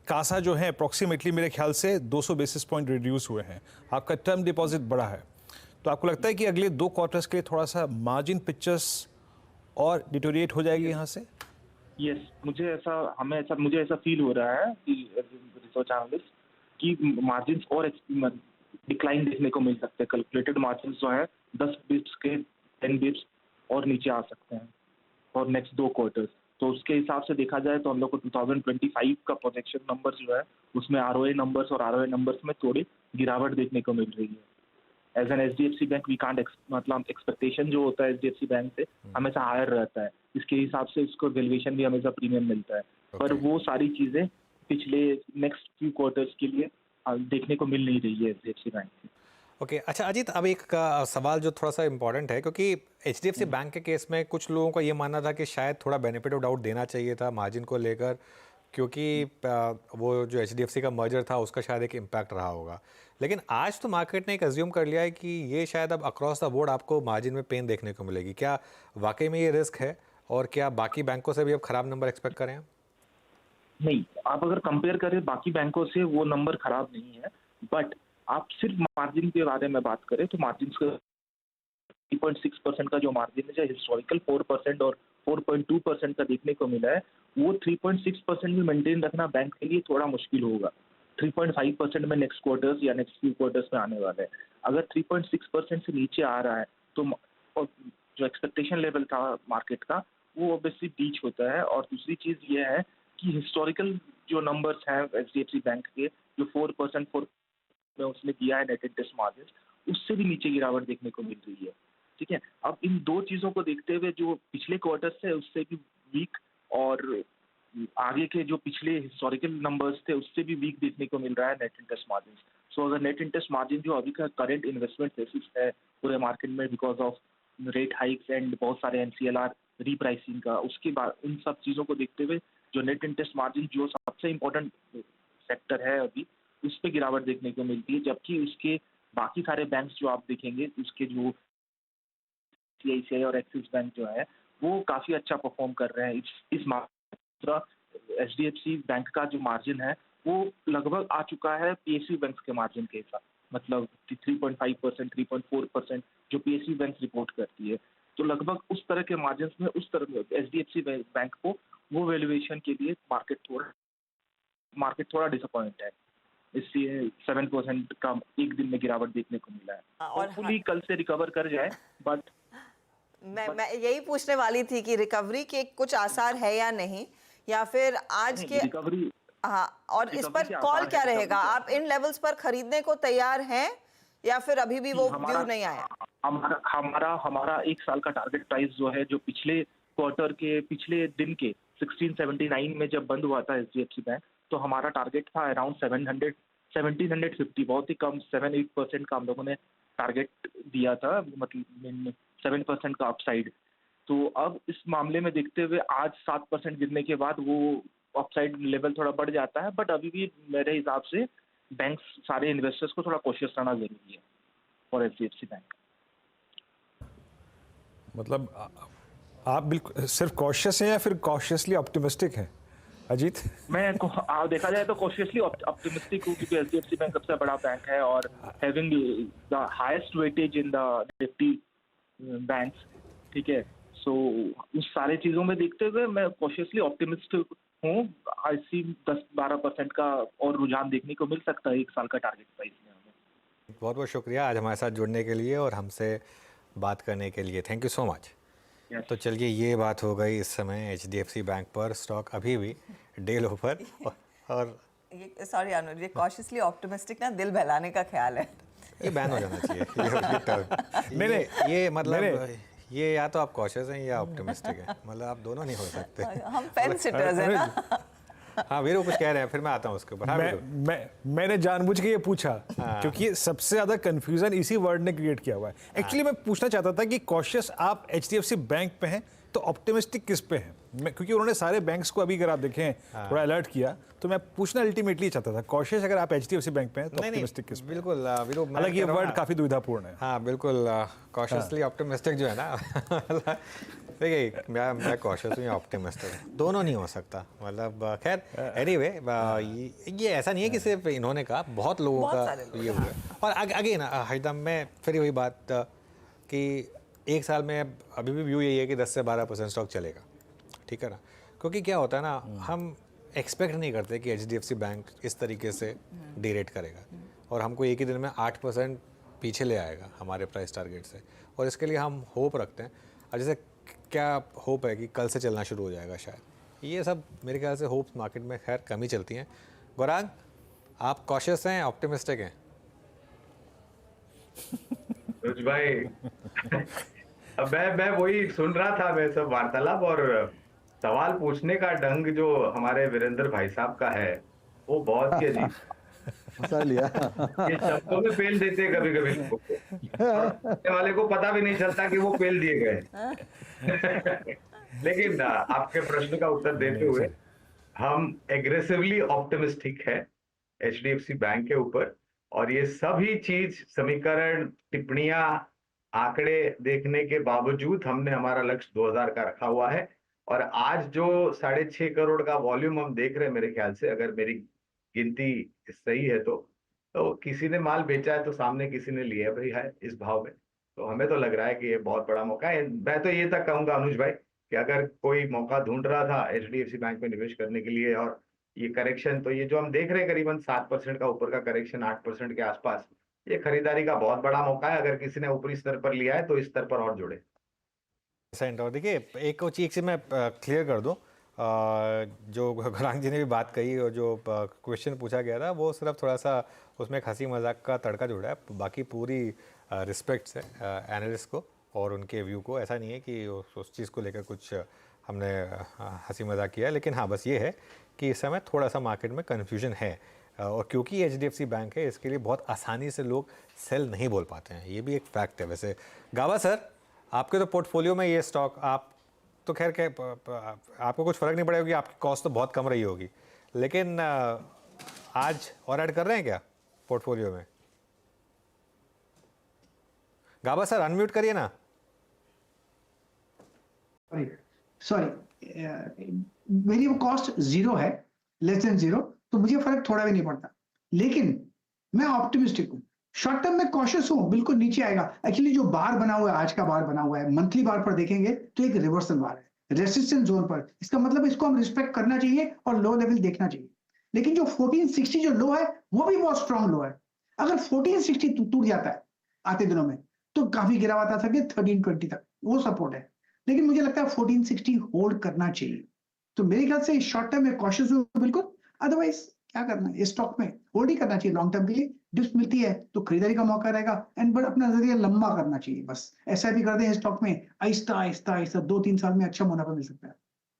कासा जो है अप्रॉक्सीमेटली मेरे ख्याल से 200 बेसिस पॉइंट रिड्यूस हुए हैं, आपका टर्म डिपॉजिट बड़ा है। तो आपको लगता है कि अगले 2 क्वार्टर्स के लिए थोड़ा सा मार्जिन पिक्चर्स और डिटोरिएट हो जाएगी यहाँ से? यस, मुझे ऐसा फील हो रहा है कि रिसर्च एनालिस्ट की मार्जिन्स और डिक्लाइन देखने को मिल सकते हैं। कैलकुलेटेड मार्जिन्स जो है 10 बिप्स के 10 बिप्स और नीचे आ सकते हैं और नेक्स्ट 2 क्वार्टर्स। तो उसके हिसाब से देखा जाए तो हम लोग को 2025 का प्रोजेक्शन नंबर जो है उसमें आरओए नंबर्स और आरओए नंबर्स में थोड़ी गिरावट देखने को मिल रही है। As an HDFC bank we can't मतलब एक्सपेक्टेशन जो होता है एचडीएफसी बैंक से हमेशा हायर रहता है, इसके हिसाब से उसको वैल्यूएशन भी हमेशा प्रीमियम मिलता है। पर वो सारी चीजें पिछले नेक्स्ट फ्यू क्वार्टर्स के लिए देखने को मिल नहीं रही है एचडीएफसी बैंक की। ओके, अच्छा अजीत, अब एक सवाल जो थोड़ा सा इम्पॉर्टेंट है, क्योंकि एचडीएफसी बैंक के केस में कुछ लोगों का ये मानना था कि शायद थोड़ा बेनिफिट ऑफ डाउट देना चाहिए था मार्जिन को लेकर, क्योंकि वो जो एचडीएफसी का मर्जर था उसका शायद एक इम्पैक्ट रहा होगा। लेकिन आज तो मार्केट ने एक अज्यूम कर लिया है कि ये शायद अब अक्रॉस द बोर्ड आपको मार्जिन में पेन देखने को मिलेगी। क्या वाकई में ये रिस्क है, और क्या बाकी बैंकों से भी अब खराब नंबर एक्सपेक्ट करें? नहीं, आप अगर कंपेयर करें बाकी बैंकों से वो नंबर खराब नहीं है, बट आप सिर्फ मार्जिन के बारे में बात करें तो मार्जिन का 3.6% का जो मार्जिन है, हिस्टोरिकल 4% और 4.2% का देखने को मिला है, वो 3.6% भी मेंटेन रखना बैंक के लिए थोड़ा मुश्किल होगा। 3.5% में नेक्स्ट क्वार्टर्स या नेक्स्ट फ्यू क्वार्टर्स में आने वाला है। अगर 3.6% से नीचे आ रहा है तो जो एक्सपेक्टेशन लेवल था मार्केट का वो ऑब्वियसली बीच होता है। और दूसरी चीज ये है कि हिस्टोरिकल जो नंबर्स हैं एचडीएफसी बैंक के, जो 4% में उसने दिया है नेट इंटरेस्ट मार्जिन, उससे भी नीचे गिरावट देखने को मिल रही है। ठीक है, अब इन 2 चीजों को देखते हुए जो पिछले क्वार्टर से उससे भी वीक और आगे के जो पिछले हिस्टोरिकल नंबर्स थे उससे भी वीक देखने को मिल रहा है नेट इंटरेस्ट मार्जिन। सो अगर नेट इंटरेस्ट मार्जिन जो अभी का करंट इन्वेस्टमेंट बेसिस है पूरे मार्केट में because of rate hikes and बहुत सारे एनसीएलआर रीप्राइसिंग का, उसके बाद उन सब चीजों को देखते हुए जो नेट इंटरेस्ट मार्जिन जो सबसे इम्पोर्टेंट सेक्टर है अभी, उस पर गिरावट देखने को मिलती है। जबकि उसके बाकी सारे बैंक्स जो आप देखेंगे उसके जो ICICI और एक्सिस बैंक जो है वो काफी अच्छा परफॉर्म कर रहे हैं इस HDFC बैंक का जो मार्जिन है वो लगभग आ चुका है PSU बैंक के मार्जिन के साथ, मतलब 3.5%, 3.4% जो PSU बैंक रिपोर्ट करती है। तो लगभग उस तरह के मार्जिन में उस तरह HDFC बैंक को वो वैल्यूएशन के लिए मार्केट थोड़ा डिसअपॉइंट है, इसलिए 7% का एक दिन में गिरावट देखने को मिला है। और होपफुली कल से रिकवर कर जाए, बट मैं यही पूछने वाली थी कि रिकवरी के कुछ आसार है या नहीं, या फिर आज के रिकवरी, हाँ, और इस पर रिकवरी के कॉल आसार क्या है, रहेगा? रिकवरी आप इन लेवल्स पर खरीदने को तैयार हैं या फिर अभी भी वो व्यू नहीं आया? हमारा एक साल का टारगेट प्राइस जो है, जो पिछले क्वार्टर के पिछले दिन के 1679 में जब बंद हुआ था HDFC बैंक, तो हमारा टारगेट था अराउंड 1750, बहुत ही कम 7-8% का हम लोगों ने टारगेट दिया था, मतलब 7% का अपसाइड। तो अब इस मामले में देखते हुए आज 7% गिरने के बाद वो अपसाइड लेवल थोड़ा बढ़ जाता है, बट अभी भी मेरे हिसाब से बैंक सारे इन्वेस्टर्स को थोड़ा कॉशियस रहना जरूरी है फॉर HDFC बैंक। मतलब आप बिल्कुल सिर्फ कॉशियस हैं या फिर कॉशियसली ऑप्टिमिस्टिक हैं अजीत? देखा जाए तो कॉशियसली ऑप्टिमिस्टिक हूँ, क्योंकि HDFC बैंक सबसे बड़ा बैंक है और having the highest weightage in the Nifty banks, ठीक है। सो उस सारे चीजों में देखते हुए मैं कॉशियसली ऑप्टिमिस्टिक हूँ। आई सी 10-12% का और रुझान देखने को मिल सकता है एक साल का टारगेट प्राइस में हमें। बहुत बहुत शुक्रिया आज हमारे साथ जुड़ने के लिए और हमसे बात करने के लिए, थैंक यू सो मच। तो चलिए, ये बात हो गई इस समय HDFC बैंक पर। स्टॉक अभी भी डे लो पर और ये सॉरी अनुज, ये कॉशियसली ऑप्टिमिस्टिक ना दिल बहलाने का ख्याल है, ये बैन हो जाना चाहिए ये टर्म। ये मतलब ये या तो आप कॉशियस हैं या ऑप्टिमिस्टिक हैं, मतलब आप दोनों नहीं हो सकते। हम फेंस सिटर्स हैं ना। हाँ, वीरू कुछ कह रहे हैं, फिर मैं आता हूँ उसके ऊपर। हाँ, मैंने जानबूझ के ये पूछा क्योंकि सबसे ज्यादा कंफ्यूजन इसी वर्ड ने क्रिएट किया हुआ है। एक्चुअली मैं पूछना चाहता था कि कॉशियस आप HDFC बैंक पे हैं तो ऑप्टिमिस्टिक किस पे हैं? क्योंकि उन्होंने सारे बैंक्स को अभी अगर आप देखें थोड़ा अलर्ट किया, तो मैं पूछना अल्टीमेटली चाहता था कॉशियस अगर आप HDFC बैंक पे हैं तो ऑप्टिमिस्टिक किस पे? बिल्कुल वीरू, हालांकि ये वर्ड काफी दुविधापूर्ण है। हाँ बिल्कुल, कॉशियसली ऑप्टिमिस्टिक जो है ना, देखिए मैं कॉशियस हूँ या ऑप्टिमिस्टिक, दोनों नहीं हो सकता। मतलब खैर एनीवे, ये ऐसा नहीं है कि सिर्फ इन्होंने कहा, बहुत लोगों का ये हुआ। और अगेन हरदम में फिर वही बात कि एक साल में अभी भी व्यू यही है कि 10 से 12% स्टॉक चलेगा, ठीक है ना। क्योंकि क्या होता है ना, हम एक्सपेक्ट नहीं करते कि HDFC बैंक इस तरीके से डीरेट करेगा और हमको एक ही दिन में 8% पीछे ले आएगा हमारे प्राइस टारगेट से, और इसके लिए हम होप रखते हैं। और जैसे क्या होप है कि कल से चलना शुरू हो जाएगा शायद, ये सब मेरे ख्याल से होप्स मार्केट में खैर कम ही चलती हैं। गौरांग, आप कॉशियस हैं, ऑप्टिमिस्टिक हैं? भाई अब मैं वही सुन रहा था, मैं सब वार्तालाप और सवाल पूछने का ढंग जो हमारे वीरेंद्र भाई साहब का है वो बहुत ही अजीब लिया। ये शब्दों में पेल देते हैं कभी कभी लोगों को, वाले को पता भी नहीं चलता कि वो पेल दिए गए। लेकिन आपके प्रश्न का उत्तर देते हुए हम एग्रेसिवली ऑप्टिमिस्टिक है HDFC बैंक के ऊपर, और ये सभी चीज समीकरण, टिप्पणियां, आंकड़े देखने के बावजूद हमने हमारा लक्ष्य 2000 का रखा हुआ है। और आज जो 6.5 करोड़ का वॉल्यूम हम देख रहे हैं, मेरे ख्याल से अगर मेरी गिनती सही है तो किसी ने माल बेचा है तो सामने किसी ने लिया भी है इस भाव में। तो हमें तो लग रहा है कि ये बहुत बड़ा मौका है। मैं तो ये तक कहूंगा अनुज भाई कि अगर कोई मौका ढूंढ रहा था HDFC बैंक में निवेश करने के लिए, और ये करेक्शन तो ये जो हम देख रहे हैं करीबन 7% का ऊपर का करेक्शन, 8% के आसपास, ये खरीदारी का बहुत बड़ा मौका है। अगर किसी ने ऊपरी स्तर पर लिया है तो इस स्तर पर और जुड़े। और देखिए, एक चीज से मैं क्लियर कर दूं, जो गौरांग जी ने भी बात कही और जो क्वेश्चन पूछा गया था वो सिर्फ थोड़ा सा उसमें एक हंसी मजाक का तड़का जुड़ा है। बाकी पूरी रिस्पेक्ट है एनालिस्ट को और उनके व्यू को। ऐसा नहीं है कि उस चीज़ को लेकर कुछ हमने हंसी मजाक किया है, लेकिन हाँ बस ये है कि इस समय थोड़ा सा मार्केट में कन्फ्यूजन है, और क्योंकि HDFC बैंक है इसके लिए बहुत आसानी से लोग सेल नहीं बोल पाते हैं, ये भी एक फैक्ट है। वैसे गावा सर, आपके तो पोर्टफोलियो में ये स्टॉक, आप तो खैर आपको कुछ फ़र्क नहीं पड़ेगा क्योंकि आपकी कॉस्ट तो बहुत कम रही होगी, लेकिन आज और ऐड कर रहे हैं क्या पोर्टफोलियो में? गाबा सर अनम्यूट करिए ना। सॉरी वेरिएबल कॉस्ट जीरो है, लेस देन जीरो, तो मुझे फर्क थोड़ा भी नहीं पड़ता। लेकिन मैं ऑप्टिमिस्टिक हूँ, शॉर्ट टर्म में कॉशियस हूँ, बिल्कुल नीचे आएगा। एक्चुअली जो बार बना हुआ है, आज का बार बना हुआ है, मंथली बार पर देखेंगे तो एक रिवर्सल बार है रेसिस्टेंस जोन पर। इसका मतलब इसको हम रिस्पेक्ट करना चाहिए और लो लेवल देखना चाहिए। लेकिन जो 1460 जो लो है वो भी बहुत स्ट्रांग लो है। अगर 1460 टूट जाता है आते दिनों में तो काफी गिरावट आ सकती है 1320 तक, वो सपोर्ट है। लेकिन मुझे लगता है 1460 होल्ड करना चाहिए। तो मेरे ख्याल से शॉर्ट टर्म में कॉशियस हूँ बिल्कुल, अदरवाइज क्या करना है, स्टॉक में होल्ड ही करना चाहिए। लॉन्ग टर्म के लिए डिप्स मिलती है तो खरीदारी का मौका रहेगा, एंड बट अपना नजरिया लंबा करना चाहिए। बस एसआईपी कर दें स्टॉक में, आहिस्ता आहिस्ता आहिस्ता 2-3 साल में अच्छा मुनाफा मिल सकता है।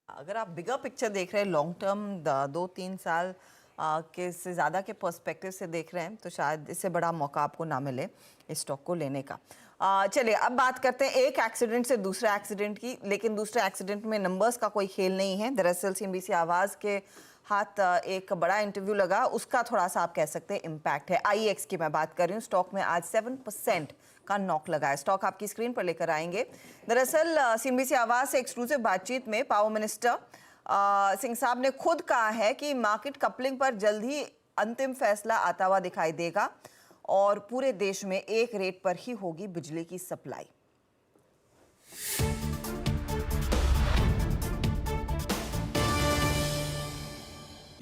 अगर आप बिगर पिक्चर देख रहे हैं, लॉन्ग टर्म 2-3 साल के से ज़्यादा के पर्सपेक्टिव से देख रहे हैं, तो शायद इससे बड़ा मौका आपको ना मिले इस स्टॉक को लेने का। चलिए अब बात करते हैं एक एक्सीडेंट से दूसरे एक्सीडेंट की, लेकिन दूसरे एक्सीडेंट में नंबर्स का कोई खेल नहीं है। दरअसल सीएनबीसी आवाज़ के हाथ एक बड़ा इंटरव्यू लगा, उसका थोड़ा सा आप कह सकते हैं इम्पैक्ट है। आईएक्स की मैं बात कर रही हूँ, स्टॉक में आज 7% का नॉक लगा है। स्टॉक आपकी स्क्रीन पर लेकर आएंगे। दरअसल सीएनबीसी आवाज़ से एक्सक्लूसिव बातचीत में पावर मिनिस्टर सिंह साहब ने खुद कहा है कि मार्केट कपलिंग पर जल्द ही अंतिम फैसला आता हुआ दिखाई देगा और पूरे देश में एक रेट पर ही होगी बिजली की सप्लाई।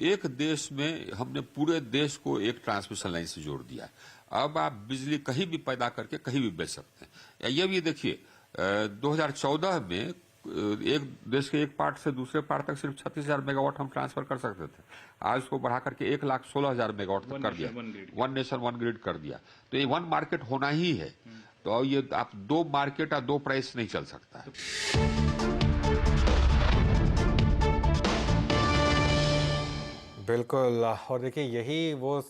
एक देश में हमने पूरे देश को एक ट्रांसमिशन लाइन से जोड़ दिया है। अब आप बिजली कहीं भी पैदा करके कहीं भी बेच सकते हैं। ये भी देखिए 2014 में एक देश के एक पार्ट से दूसरे पार्ट तक सिर्फ 36,000 मेगावाट हम ट्रांसफर कर सकते थे। आज उसको बढ़ा करके 1,16,000 मेगावाट तक कर दिया, वन नेशन वन ग्रिड कर दिया। तो ये वन मार्केट होना ही है। तो ये आप दो मार्केट और दो प्राइस नहीं चल सकता है। बिल्कुल, और देखिए यही वो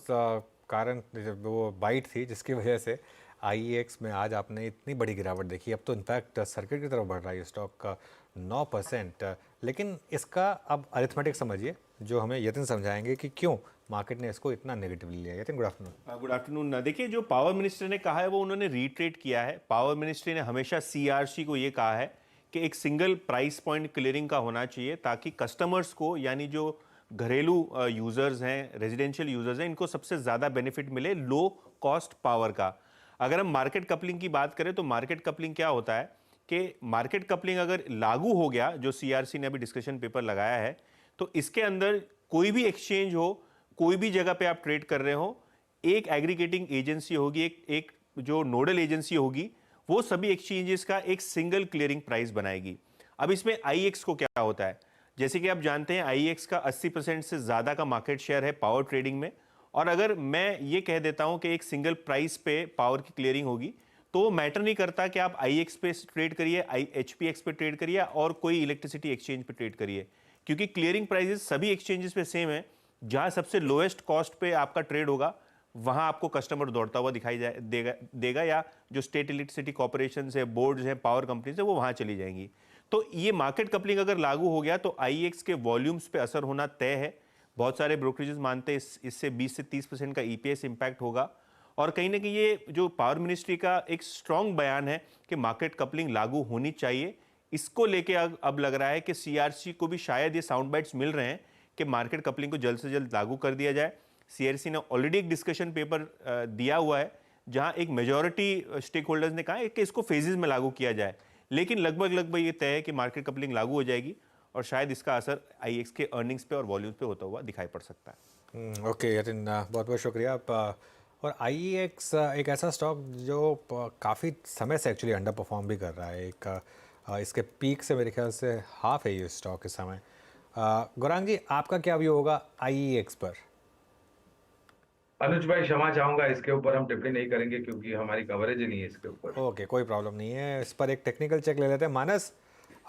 कारण, वो बाइट थी जिसकी वजह से आईएक्स में आज आपने इतनी बड़ी गिरावट देखी। अब तो इनफैक्ट सर्किट की तरफ बढ़ रहा है स्टॉक का 9%। लेकिन इसका अब अरिथमेटिक समझिए, जो हमें यतिन समझाएंगे कि क्यों मार्केट ने इसको इतना नेगेटिवली लिया। Yatin, good afternoon. Good afternoon. देखिए, जो पावर मिनिस्टर ने कहा है वो उन्होंने रीट्रेट किया है। पावर मिनिस्ट्री ने हमेशा सीआरसी को ये कहा है कि एक सिंगल प्राइस पॉइंट क्लियरिंग का होना चाहिए, ताकि कस्टमर्स को, यानी जो घरेलू यूजर्स हैं, रेजिडेंशियल यूजर्स हैं, इनको सबसे ज़्यादा बेनिफिट मिले लो कॉस्ट पावर का। अगर हम मार्केट कपलिंग की बात करें तो मार्केट कपलिंग क्या होता है कि मार्केट कपलिंग अगर लागू हो गया, जो सीआरसी ने अभी डिस्कशन पेपर लगाया है, तो इसके अंदर कोई भी एक्सचेंज हो, कोई भी जगह पे आप ट्रेड कर रहे हो, एक एग्रीगेटिंग एजेंसी होगी, एक जो नोडल एजेंसी होगी, वो सभी एक्सचेंजेस का एक सिंगल क्लियरिंग प्राइस बनाएगी। अब इसमें आईएक्स को क्या होता है, जैसे कि आप जानते हैं आईएक्स का 80% से ज़्यादा का मार्केट शेयर है पावर ट्रेडिंग में। और अगर मैं ये कह देता हूं कि एक सिंगल प्राइस पे पावर की क्लियरिंग होगी, तो मैटर नहीं करता कि आप आईएक्स पे ट्रेड करिए, एचपीएक्स पे ट्रेड करिए और कोई इलेक्ट्रिसिटी एक्सचेंज पे ट्रेड करिए, क्योंकि क्लियरिंग प्राइसेस सभी एक्सचेंजेस पे सेम है। जहां सबसे लोएस्ट कॉस्ट पे आपका ट्रेड होगा, वहां आपको कस्टमर दौड़ता हुआ दिखाई देगा, या जो स्टेट इलेक्ट्रिसिटी कॉर्पोरेशन है, बोर्ड्स हैं, पावर कंपनीज है, वो वहां चली जाएंगी। तो ये मार्केट कपलिंग अगर लागू हो गया तो आईएक्स के वॉल्यूम्स पे असर होना तय है। बहुत सारे ब्रोकरेजेस मानते हैं इससे 20 से 30% का ईपीएस इंपैक्ट होगा। और कहीं ना कहीं ये जो पावर मिनिस्ट्री का एक स्ट्रॉन्ग बयान है कि मार्केट कपलिंग लागू होनी चाहिए, इसको लेके अब लग रहा है कि सीआरसी को भी शायद ये साउंड बाइट्स मिल रहे हैं कि मार्केट कपलिंग को जल्द से जल्द लागू कर दिया जाए। सीआरसी ने ऑलरेडी एक डिस्कशन पेपर दिया हुआ है, जहां एक मेजॉरिटी स्टेक होल्डर्स ने कहा है कि इसको फेजेस में लागू किया जाए, लेकिन लगभग ये तय है कि मार्केट कपलिंग लागू हो जाएगी और शायद इसका असर आईएक्स के अर्निंग्स पे और वॉल्यूम्स पे होता हुआ दिखाई पड़ सकता है। ओके यतिन, बहुत बहुत शुक्रिया आप। और आईएक्स एक ऐसा स्टॉक जो काफ़ी समय से एक्चुअली अंडर परफॉर्म भी कर रहा है। इसके पीक से मेरे ख्याल से हाफ है ये स्टॉक इस समय। गौरांग जी, आपका क्या व्यू होगा आईएक्स पर? अनुज भाई, क्षमा चाहूंगा, इसके ऊपर हम टिप्पणी नहीं करेंगे क्योंकि हमारी कवरेज ही नहीं है इसके ऊपर। ओके, कोई प्रॉब्लम नहीं है। इस पर एक टेक्निकल चेक ले लेते हैं। मानस,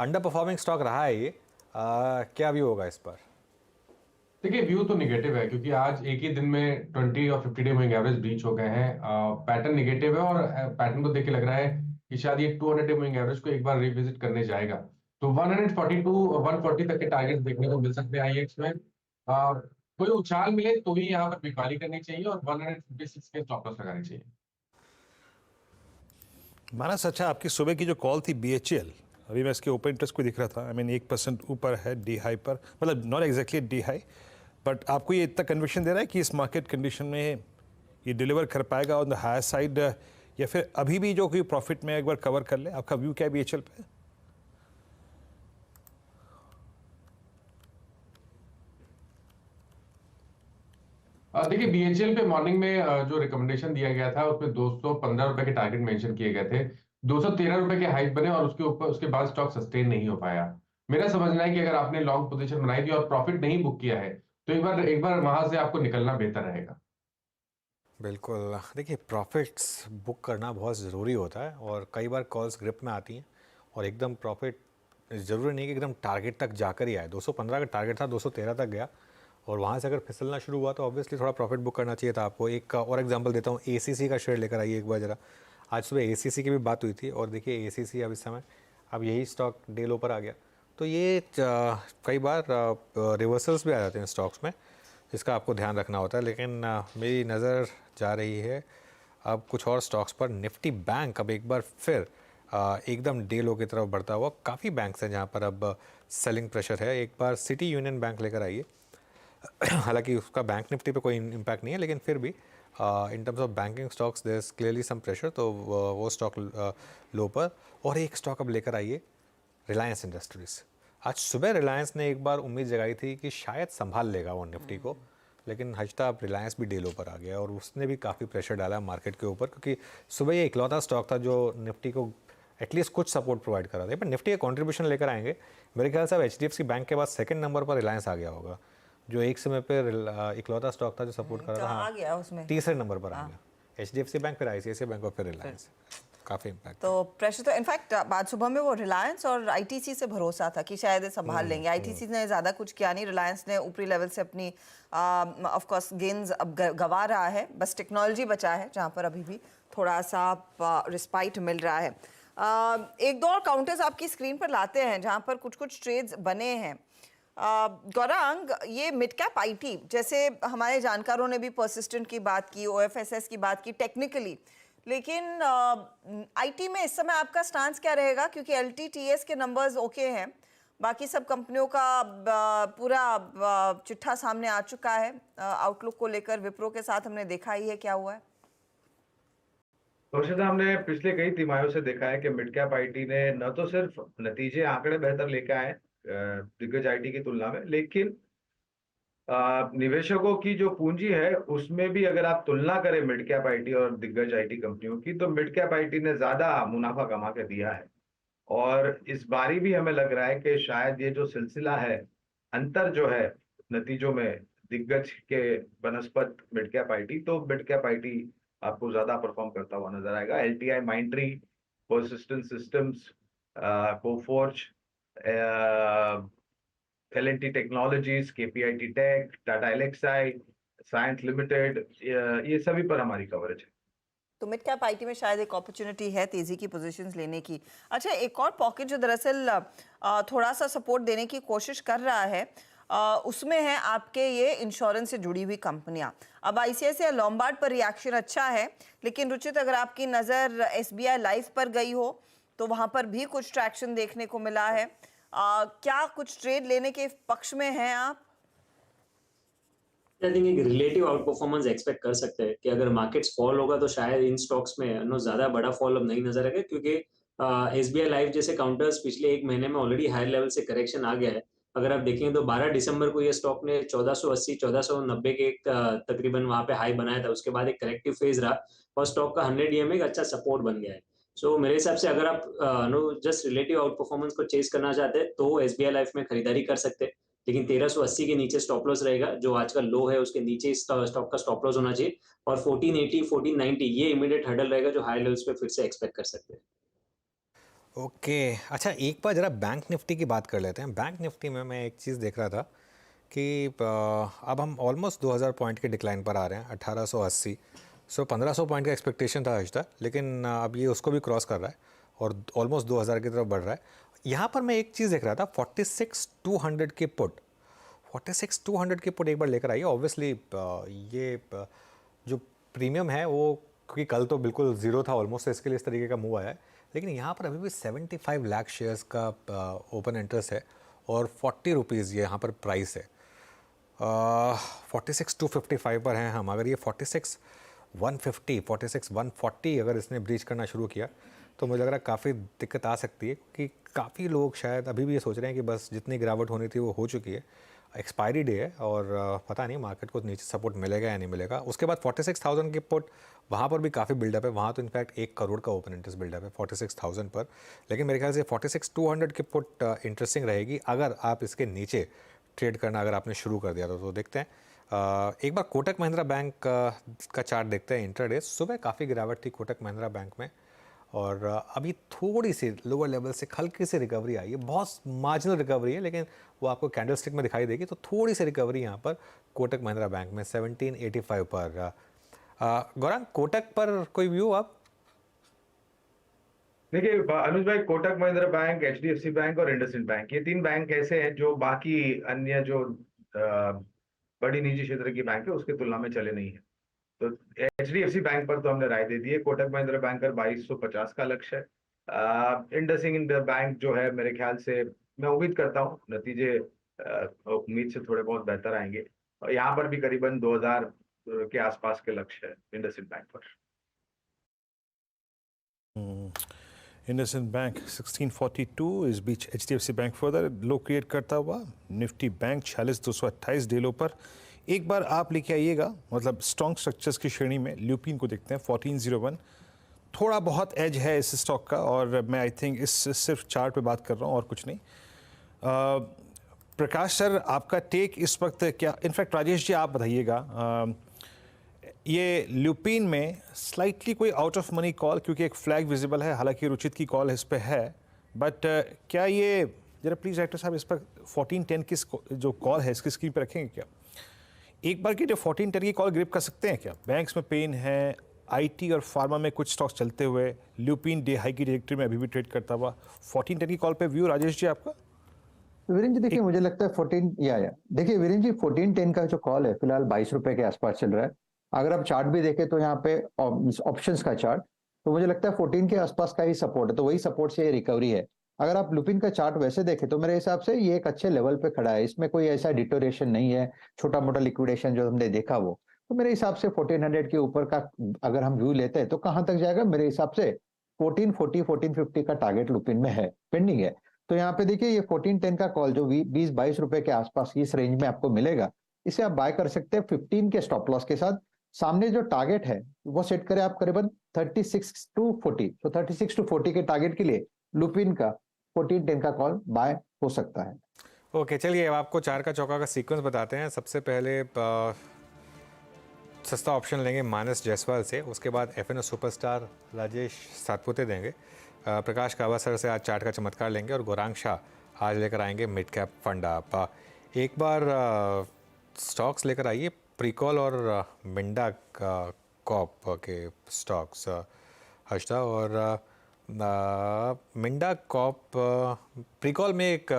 अंडर परफॉर्मिंग स्टॉक रहा है ये, क्या व्यू होगा इस पर? देखिए, व्यू तो निगेटिव है क्योंकि आज एक ही दिन में 20 और 50 डे मूविंग एवरेज ब्रीच हो गए हैं। पैटर्न निगेटिव है और पैटर्न को देख के लग रहा है कि शायद ये 200 डे मूविंग एवरेज को एक बार रिविजिट करने जाएगा। तो 140 टू 140 तक के टारगेट देखने को मिल सकते हैं आईएक्स में। कोई उछाल मिले तो ही यहाँ पर बिकवाली करनी चाहिए और 156 के स्टॉप लॉस लगानी चाहिए। मानस, अच्छा, आपकी सुबह की जो कॉल थी बीएचईएल, अभी मैं इसके ओपन इंटरेस्ट को दिख रहा था, आई मीन 1% ऊपर है डी हाई पर, मतलब not exactly D high, but आपको ये इतना कन्विक्शन दे रहा है कि इस मार्केट कंडीशन में ये डिलीवर कर पाएगा ऑन द हायर साइड, या फिर अभी भी जो कोई प्रॉफिट में एक बार कवर कर ले? आपका व्यू क्या है BHL पे? देखिए BHL पे मॉर्निंग में जो रिकमेंडेशन दिया गया था उसमें 215 रुपए के टारगेट मेंशन किए गए थे, 213 रुपए के हाइक बने और उसके बाद स्टॉक सस्टेन नहीं हो पाया। मेरा समझना है कि अगर आपने लॉन्ग पोजीशन बनाई थी और प्रॉफिट नहीं बुक किया है तो एक बार वहां से आपको निकलना बेहतर रहेगा। बिल्कुल, देखिए प्रॉफिट्स बुक करना बहुत ज़रूरी होता है और कई बार कॉल्स ग्रिप में आती हैं और एकदम प्रॉफिट ज़रूरी नहीं कि एकदम टारगेट तक जाकर ही आए। 215 का टारगेट था, 213 तक गया और वहाँ से अगर फिसलना शुरू हुआ तो ऑब्वियसली थोड़ा प्रॉफिट बुक करना चाहिए था आपको। एक और एग्जांपल देता हूँ, ACC का शेयर लेकर आइए एक बार ज़रा। आज सुबह ACC की भी बात हुई थी और देखिए ACC अब इस समय अब यही स्टॉक डे लो पर आ गया। तो ये कई बार रिवर्सल्स भी आ जाते हैं स्टॉक्स में, जिसका आपको ध्यान रखना होता है। लेकिन मेरी नज़र जा रही है अब कुछ और स्टॉक्स पर। निफ्टी बैंक अब एक बार फिर एकदम डे लो की तरफ बढ़ता हुआ। काफ़ी बैंक्स हैं जहाँ पर अब सेलिंग प्रेशर है। एक बार सिटी यूनियन बैंक लेकर आइए। हालांकि उसका बैंक निफ्टी पे कोई इम्पैक्ट नहीं है, लेकिन फिर भी in terms of banking stocks there is clearly some pressure, तो वो स्टॉक लो पर। और एक स्टॉक अब लेकर आइए, रिलायंस इंडस्ट्रीज़। आज सुबह रिलायंस ने एक बार उम्मीद जगाई थी कि शायद संभाल लेगा वो निफ्टी को, लेकिन हजता अब रिलायंस भी डे लो पर आ गया और उसने भी काफ़ी प्रेशर डाला मार्केट के ऊपर, क्योंकि सुबह ये इकलौता स्टॉक था जो निफ्टी को एटलीस्ट कुछ सपोर्ट प्रोवाइड करा था। पर निफ्टी का कॉन्ट्रीब्यूशन लेकर आएंगे मेरे ख्याल से अब HDFC बैंक के बाद सेकंड नंबर पर रिलायंस आ गया होगा, जो एक समय पर इकलौता स्टॉक था जो सपोर्ट कर रहा था। आ गया उसमें तीसरे नंबर पर आ गया HDFC बैंक, फिर ICICI बैंक और फिर रिलायंस। काफ़ी इम्पैक्ट। तो प्रेशर तो इनफैक्ट आज सुबह में वो रिलायंस और ITC से भरोसा था कि शायद ये संभाल लेंगे। ITC ने ज़्यादा कुछ किया नहीं, रिलायंस ने ऊपरी लेवल से अपनी ऑफ कोर्स गेन्स अब गवा रहा है, बस टेक्नोलॉजी बचा है जहाँ पर अभी भी थोड़ा सा रिस्पाइट मिल रहा है। एक दो और काउंटर्स आपकी स्क्रीन पर लाते हैं जहाँ पर कुछ कुछ ट्रेड्स बने हैं। गौरांग, ये मिड कैप IT, जैसे हमारे जानकारों ने भी परसिस्टेंट की बात की, OFSS की बात की टेक्निकली, लेकिन IT में इस समय आपका स्टांस क्या रहेगा? क्योंकि LTTS के नंबर्स ओके हैं, बाकी सब कंपनियों का पूरा चिट्ठा सामने आ चुका है। आउटलुक को लेकर विप्रो के साथ हमने देखा ही है क्या हुआ है। तो हमने पिछले कई तिमाहियों से देखा है कि मिड कैप IT ने न तो सिर्फ नतीजे आंकड़े बेहतर लेके आए दिग्गज IT की तुलना में, लेकिन निवेशकों की जो पूंजी है उसमें भी अगर आप तुलना करें मिड कैप IT और दिग्गज IT कंपनियों की, तो मिड कैप IT ने ज्यादा मुनाफा कमा के दिया है। और इस बारी भी हमें लग रहा है कि शायद ये जो सिलसिला है, अंतर जो है नतीजों में दिग्गज के बनस्पत मिड कैप IT, तो मिड कैप IT आपको ज्यादा परफॉर्म करता हुआ नजर आएगा। LTI, Mindtree, Persistent Systems, Coforge, L&T Technologies, KPIT Tech, Tata Elxsi, Cyient limited, ये सभी पर हमारी कवरेज है। तो मिड कैप IT में शायद एक अपॉर्चुनिटी है तेजी की पोजीशंस लेने की। अच्छा, एक और पॉकेट जो दरअसल थोड़ा सा सपोर्ट देने की कोशिश कर रहा है, उसमें है आपके ये इंश्योरेंस से जुड़ी हुई कंपनियां। अब ICICI लॉम्बार्ड पर रिएक्शन अच्छा है, लेकिन रुचित अगर आपकी नज़र SBI लाइफ पर गई हो तो वहां पर भी कुछ ट्रैक्शन देखने को मिला है। क्या कुछ ट्रेड लेने के पक्ष में हैं आप? आई थिंक एक रिलेटिव आउट परफॉर्मेंस एक्सपेक्ट कर सकते हैं कि अगर मार्केट्स फॉल होगा तो शायद इन स्टॉक्स में ज्यादा बड़ा फॉल अब नहीं नजर आएगा, क्योंकि SBI लाइफ जैसे काउंटर्स पिछले एक महीने में ऑलरेडी हायर लेवल से करेक्शन आ गया है। अगर आप देखेंगे तो 12 दिसंबर को ये स्टॉक ने 1480 1490 के एक तकरीबन वहां पे हाई बनाया था, उसके बाद एक करेक्टिव फेज रहा और स्टॉक का 100 EM एक अच्छा सपोर्ट बन गया है। सो मेरे हिसाब से अगर आप जस्ट रिलेटिव आउट परफॉर्मेंस को चेस करना चाहते हैं तो SBI लाइफ में खरीदारी कर सकते हैं, लेकिन 1380 के नीचे स्टॉप लॉस रहेगा, जो आज का लो है उसके नीचे स्टॉक का स्टॉप लॉस होना चाहिए, और 1480 1490 ये इमीडिएट हर्डल रहेगा जो हाई लेवल्स पे फिर से एक्सपेक्ट कर सकते हैं। ओके, अच्छा एक बार ज़रा बैंक निफ्टी की बात कर लेते हैं। बैंक निफ्टी में मैं एक चीज़ देख रहा था कि अब हम ऑलमोस्ट 2000 पॉइंट के डिक्लाइन पर आ रहे हैं, 1880। सो 1500 पॉइंट का एक्सपेक्टेशन था आज तक, लेकिन अब ये उसको भी क्रॉस कर रहा है और ऑलमोस्ट 2000 की तरफ बढ़ रहा है। यहाँ पर मैं एक चीज़ देख रहा था, 46200 के पुट, 46200 के पुट एक बार लेकर आइए। ऑब्वियसली ये जो प्रीमियम है वो, क्योंकि कल तो बिल्कुल ज़ीरो था ऑलमोस्ट, इसके लिए इस तरीके का मूव आया है। लेकिन यहाँ पर अभी भी 75 लाख शेयर्स का ओपन इंटरेस्ट है और 40 रुपीज़ ये यहाँ पर प्राइस है। 46,255 पर हैं हम। अगर ये 46,150, 46,140 अगर इसने ब्रीच करना शुरू किया तो मुझे लग रहा है काफ़ी दिक्कत आ सकती है, कि काफ़ी लोग शायद अभी भी ये सोच रहे हैं कि बस जितनी गिरावट होनी थी वो हो चुकी है, एक्सपायरी डे है और पता नहीं मार्केट को नीचे सपोर्ट मिलेगा या नहीं मिलेगा। उसके बाद 46,000 की पुट, वहाँ पर भी काफ़ी बिल्डअप है, वहाँ तो इनफैक्ट 1 करोड़ का ओपन इंटरेस्ट बिल्डअप है 46,000 पर। लेकिन मेरे ख्याल से 46,200 की पुट इंटरेस्टिंग रहेगी अगर आप इसके नीचे ट्रेड करना अगर आपने शुरू कर दिया तो देखते हैं। एक बार कोटक महिंद्रा बैंक का चार्ट देखते हैं इंट्राडे। सुबह काफ़ी गिरावट थी कोटक महिंद्रा बैंक में और अभी थोड़ी सी लोअर लेवल से हल्की सी रिकवरी आई है, बहुत मार्जिनल रिकवरी है, लेकिन वो आपको कैंडलस्टिक में दिखाई देगी। तो थोड़ी सी रिकवरी यहाँ पर कोटक महिंद्रा बैंक में 1785 पर। गौरांग, कोटक पर कोई व्यू आप? देखिए अनुज भाई, Kotak Mahindra bank, HDFC bank और इंडसइंड बैंक, ये 3 बैंक ऐसे हैं जो बाकी अन्य जो बड़ी निजी क्षेत्र की बैंक है उसकी तुलना में चले नहीं है। तो एचडीएफसी बैंक पर तो हमने राय दे दी है। कोटक महिंद्रा बैंक पर 2250 का लक्ष्य है। इंडसइंड बैंक जो है मेरे ख्याल से, मैं उम्मीद करता हूँ नतीजे उम्मीद से थोड़े बहुत बेहतर आएंगे और यहाँ पर भी करीबन 2000 के आसपास के लक्ष्य है इंडसइंड बैंक पर। इंडसइंड बैंक 1642 इस बीच HDFC bank further low create करता हुआ। निफ्टी बैंक 46,228 डेलों पर। एक बार आप लेके आइएगा, मतलब स्ट्रॉन्ग स्ट्रक्चर्स की श्रेणी में ल्यूपिन को देखते हैं 1401। थोड़ा बहुत एज है इस स्टॉक का और मैं आई थिंक इस सिर्फ चार्ट पे बात कर रहा हूँ और कुछ नहीं। प्रकाश सर, आपका टेक इस वक्त क्या? इनफैक्ट राजेश जी आप बताइएगा, ये ल्यूपिन में स्लाइटली कोई आउट ऑफ मनी कॉल, क्योंकि एक फ्लैग विजिबल है, हालांकि रुचित की कॉल इस पे है, बट क्या ये जरा प्लीज डायरेक्टर साहब इस पर 1410 की जो कॉल है इसकी स्क्रीन पर रखेंगे क्या? एक बार की जो 1410 की कॉल ग्रिप कर सकते हैं क्या? बैंक्स में पेन है, आईटी और फार्मा में कुछ स्टॉक्स चलते हुए, ल्यूपिन डे हाई की डायरेक्टरी में अभी भी ट्रेड करता हुआ। 1410 की कॉल पे व्यू राजेश जी आपका? वीरेंद्र जी देखिए, मुझे लगता है 14 देखिए वीरेंद्र जी 1410 का जो कॉल है फिलहाल 22 रुपए के आसपास चल रहा है। अगर आप चार्ट भी देखें तो यहाँ पे ऑप्शंस का चार्ट, तो मुझे लगता है 14 के आसपास का ही सपोर्ट है, तो वही सपोर्ट से ये रिकवरी है। अगर आप लुपिन का चार्ट वैसे देखें तो मेरे हिसाब से ये एक अच्छे लेवल पे खड़ा है, इसमें कोई ऐसा डिटोरेशन नहीं है, छोटा मोटा लिक्विडेशन जो हमने देखा वो, तो मेरे हिसाब से 1400 के ऊपर का अगर हम व्यू लेते हैं तो कहां तक जाएगा? मेरे हिसाब से 1440 1450 का टारगेट लुपिन में है, पेंडिंग है। तो यहाँ पे देखिए ये 1410 का कॉल जो 20-22 रुपए के आसपास इस रेंज में आपको मिलेगा, इसे आप बाय कर सकते हैं 15 के स्टॉप लॉस के साथ। सामने जो टारगेट है वो सेट करें आप करीबन 36 टू 40, तो 36 टू 40 के टारगेट के लिए लुपिन का 1410 का कॉल बाय हो सकता है। ओके, चलिए अब आपको 4 का चौका का सीक्वेंस बताते हैं। सबसे पहले सस्ता ऑप्शन लेंगे मानस जायसवाल से, उसके बाद एफएनओ सुपरस्टार राजेश सातपुते देंगे, प्रकाश कावा सर से आज चार्ट का चमत्कार लेंगे और गौरांग शाह आज लेकर आएंगे मिड कैप फंड। आप एक बार स्टॉक्स लेकर आइए, प्रीकॉल और मिंडा कॉप के स्टॉक्स हर्षदा। और मिंडा कॉप प्रीकॉल में एक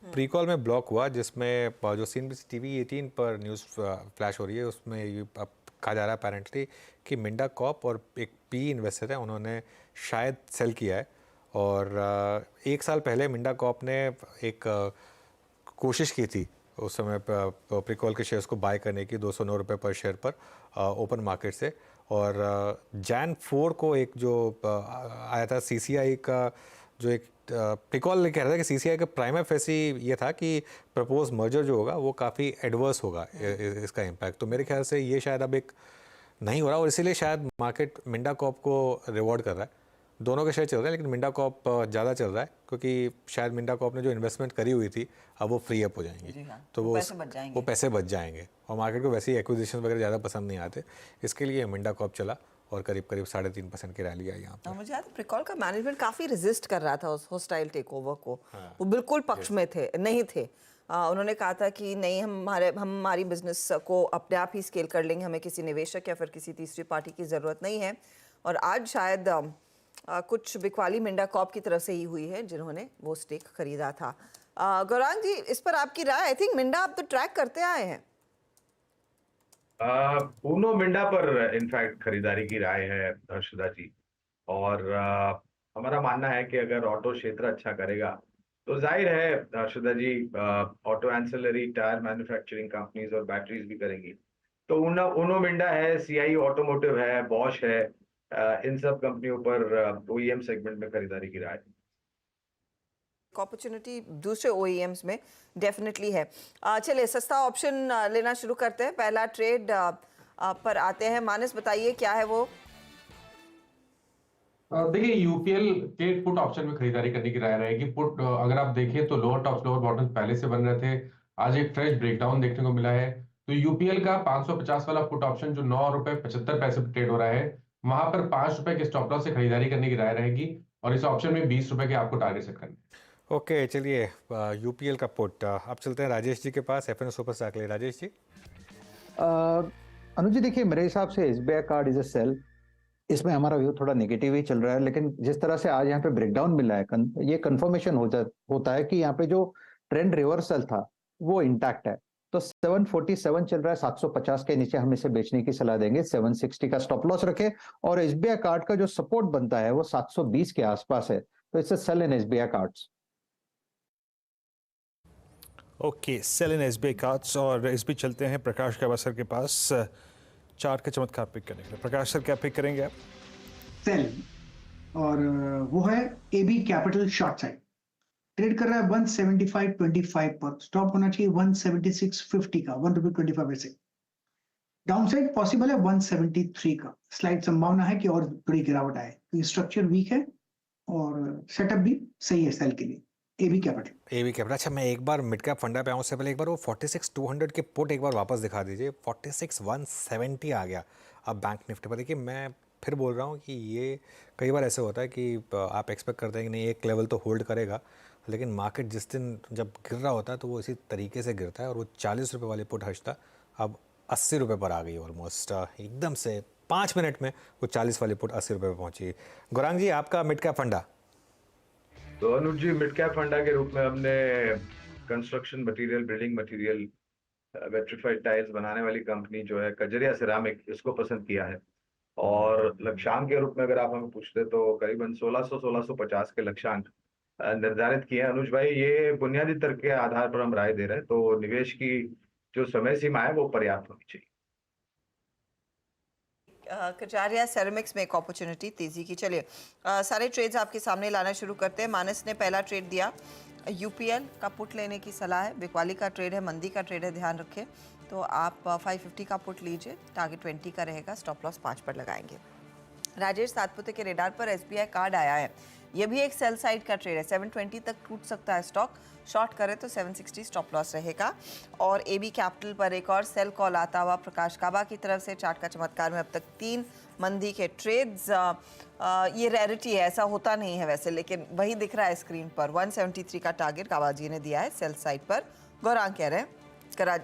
प्रीकॉल में ब्लॉक हुआ जिसमें जो CNBC TV 18 पर न्यूज़ फ्लैश हो रही है उसमें ये कहा जा रहा है अपेरेंटली कि मिंडा कॉप और एक PE इन्वेस्टर है उन्होंने शायद सेल किया है। और 1 साल पहले मिंडा कॉप ने एक कोशिश की थी उस समय प्रीकॉल के शेयर्स को बाय करने की 209 रुपये पर शेयर पर ओपन मार्केट से। और Jan 4 को एक जो आया था CCI का, जो एक प्रीकॉल कह रहा था कि CCI का प्राइमा फेसी ये था कि प्रपोज मर्जर जो होगा वो काफ़ी एडवर्स होगा इसका इम्पैक्ट। तो मेरे ख्याल से ये शायद अब एक नहीं हो रहा और इसीलिए शायद मार्केट मिंडा कॉप को रिवॉर्ड कर रहा है। दोनों के शेयर चल रहे हैं लेकिन मिंडा कॉप ज़्यादा चल रहा है क्योंकि शायद मिंडा कॉप ने जो इन्वेस्टमेंट करी हुई थी अब वो फ्री अप हो जाएंगी। तो वो पैसे बच जाएंगे और मार्केट को वैसे ही एक्विजिशन वगैरह ज़्यादा पसंद नहीं आते, इसके लिए मिंडा कॉप चला और करीब 3.5% की रैली आई यहाँ पर। मुझे याद है प्रीकॉल का मैनेजमेंट काफ़ी रेजिस्ट कर रहा था उस होस्टाइल टेक ओवर को। वो बिल्कुल पक्ष में नहीं थे। उन्होंने कहा था कि नहीं, हमारी बिजनेस को अपने आप ही स्केल कर लेंगे, हमें किसी निवेशक या फिर किसी तीसरी पार्टी की ज़रूरत नहीं है। और आज शायद कुछ बिकवाली मिंडा कॉप की तरफ से ही हुई है जिन्होंने वो स्टेक खरीदा था। गौरांग जी, इस पर आपकी राय? आई थिंक मिंडा आप तो ट्रैक करते आए हैं। उनो मिंडा पर इनफैक्ट खरीदारी की राय है हर्षदा जी। और हमारा मानना है कि अगर ऑटो क्षेत्र अच्छा करेगा तो जाहिर है Harshada ji, auto ancillary tyre manufacturing companies और बैटरीज भी करेंगी। तो उनो मिंडा है, सीआई ऑटोमोटिव है, बॉश है, इन सब कंपनियों पर ओईएम सेगमेंट में खरीदारी की राय। अपॉर्चुनिटी दूसरे ओईएम्स में डेफिनेटली है। चलिए सस्ता ऑप्शन लेना शुरू करते हैं। पहला ट्रेड पर आते हैं। मानस बताइए क्या है वो? देखिए यूपीएल के पुट ऑप्शन में खरीदारी करने की राय रहेगी। पुट अगर आप देखें तो लोअर टॉप्स लोअर बॉटम्स पहले से बन रहे थे, आज एक फ्रेश ब्रेकडाउन देखने को मिला है। तो यूपीएल का 550 वाला पुट ऑप्शन जो 9 रुपए 75 पैसे पर ट्रेड हो रहा है, वहां पर 5 रुपए के स्टॉप लॉस से खरीदारी करने की राय रहेगी और इस ऑप्शन में 20 रुपए के आपको टारगेट सेट करने। ओके चलिए, यूपीएल का पुट। अब चलते हैं राजेश जी के पास, एफएनओ सुपर स्टॉक के लिए। राजेश जी। अनुज जी देखिए, मेरे हिसाब से SBI card is a sell. इसमें हमारा व्यू थोड़ा नेगेटिव ही चल रहा है, लेकिन जिस तरह से आज यहाँ पे ब्रेकडाउन मिला है, ये कंफर्मेशन होता है कि यहाँ पे जो ट्रेंड रिवर्सल था वो इंटैक्ट है। तो 747 चल रहा है, 750 के नीचे हम इसे बेचने की सलाह देंगे। 760 का स्टॉप लॉस रखे और एसबीआई कार्ड का जो सपोर्ट बनता है वो 720 के आसपास है। तो इससे सेल इन एसबीआई कार्ड्स। ओके, सेल इन एसबीआई कार्ड्स। और इस भी चलते हैं प्रकाश कावासर के पास चार्ट का चमत्कार पिक करने के लिए। प्रकाश सर क्या पिक करेंगे आप? सेल, और वो है AB capital short side. Trade कर रहा है 175.25 पर, स्टॉप होना चाहिए 176.50 का, 1 रुपये 25 पैसे। डाउन साइड पॉसिबल है 173 का, स्लाइड संभावना है कि और बड़ी गिरावट आए। तो स्ट्रक्चर वीक है और सेटअप भी सही है सेल के लिए। AB capital. अच्छा, मैं एक बार मिड कैप फंडा पे आऊँ उससे पहले एक बार वो 46,200 के पुट एक बार वापस दिखा दीजिए। 46,170 आ गया अब बैंक निफ्टी पर। देखिए मैं फिर बोल रहा हूँ कि ये कई बार ऐसे होता है कि आप एक्सपेक्ट करते हैं कि नहीं एक लेवल तो होल्ड करेगा, लेकिन मार्केट जिस दिन जब गिर रहा होता है तो वो इसी तरीके से गिरता है। और वो 40 रुपये वाली पुट हर्षता अब 80 रुपये पर आ गई ऑलमोस्ट। एकदम से 5 मिनट में वो 40 वाली पुट 80 रुपये पर पहुँची। गौरांग जी, आपका मिड कैप फंडा? तो अनुज जी, मिड कैप फंडा के रूप में हमने construction material, building material, vitrified tiles बनाने वाली कंपनी जो है कजरिया सिरामिक, इसको पसंद किया है। और लक्ष्यांक के रूप में अगर आप हमें पूछते तो करीबन 1600-1650 के लक्ष्यांक निर्धारित किए हैं। अनुज भाई, ये बुनियादी तर्क के आधार पर हम राय दे रहे हैं, तो निवेश की जो समय सीमा है वो पर्याप्त होनी चाहिए। कजारिया सेरेमिक्स में एक अपॉर्चुनिटी तेजी की। चलिए सारे ट्रेड्स आपके सामने लाना शुरू करते हैं। मानस ने पहला ट्रेड दिया, यूपीएल का पुट लेने की सलाह है। बिकवाली का ट्रेड है, मंदी का ट्रेड है, ध्यान रखें। तो आप 550 का पुट लीजिए, टारगेट 20 का रहेगा, स्टॉप लॉस 5 पर लगाएंगे। राजेश सातपुते के रेडार पर एसबीआई कार्ड आया है, ये भी एक सेल साइड का ट्रेड है। 720 तक टूट सकता है स्टॉक, शॉर्ट करे तो 760 स्टॉप लॉस रहेगा। और एबी कैपिटल पर एक और सेल कॉल आता हुआ प्रकाश काबा की तरफ से। चार्ट का चमत्कार में अब तक 3 मंदी के ट्रेड्स। ये रेयरिटी है, ऐसा होता नहीं है वैसे, लेकिन वही दिख रहा है स्क्रीन पर। 173 का टारगेट काबा जी ने दिया है सेल साइड पर। गौरांग कह रहे हैं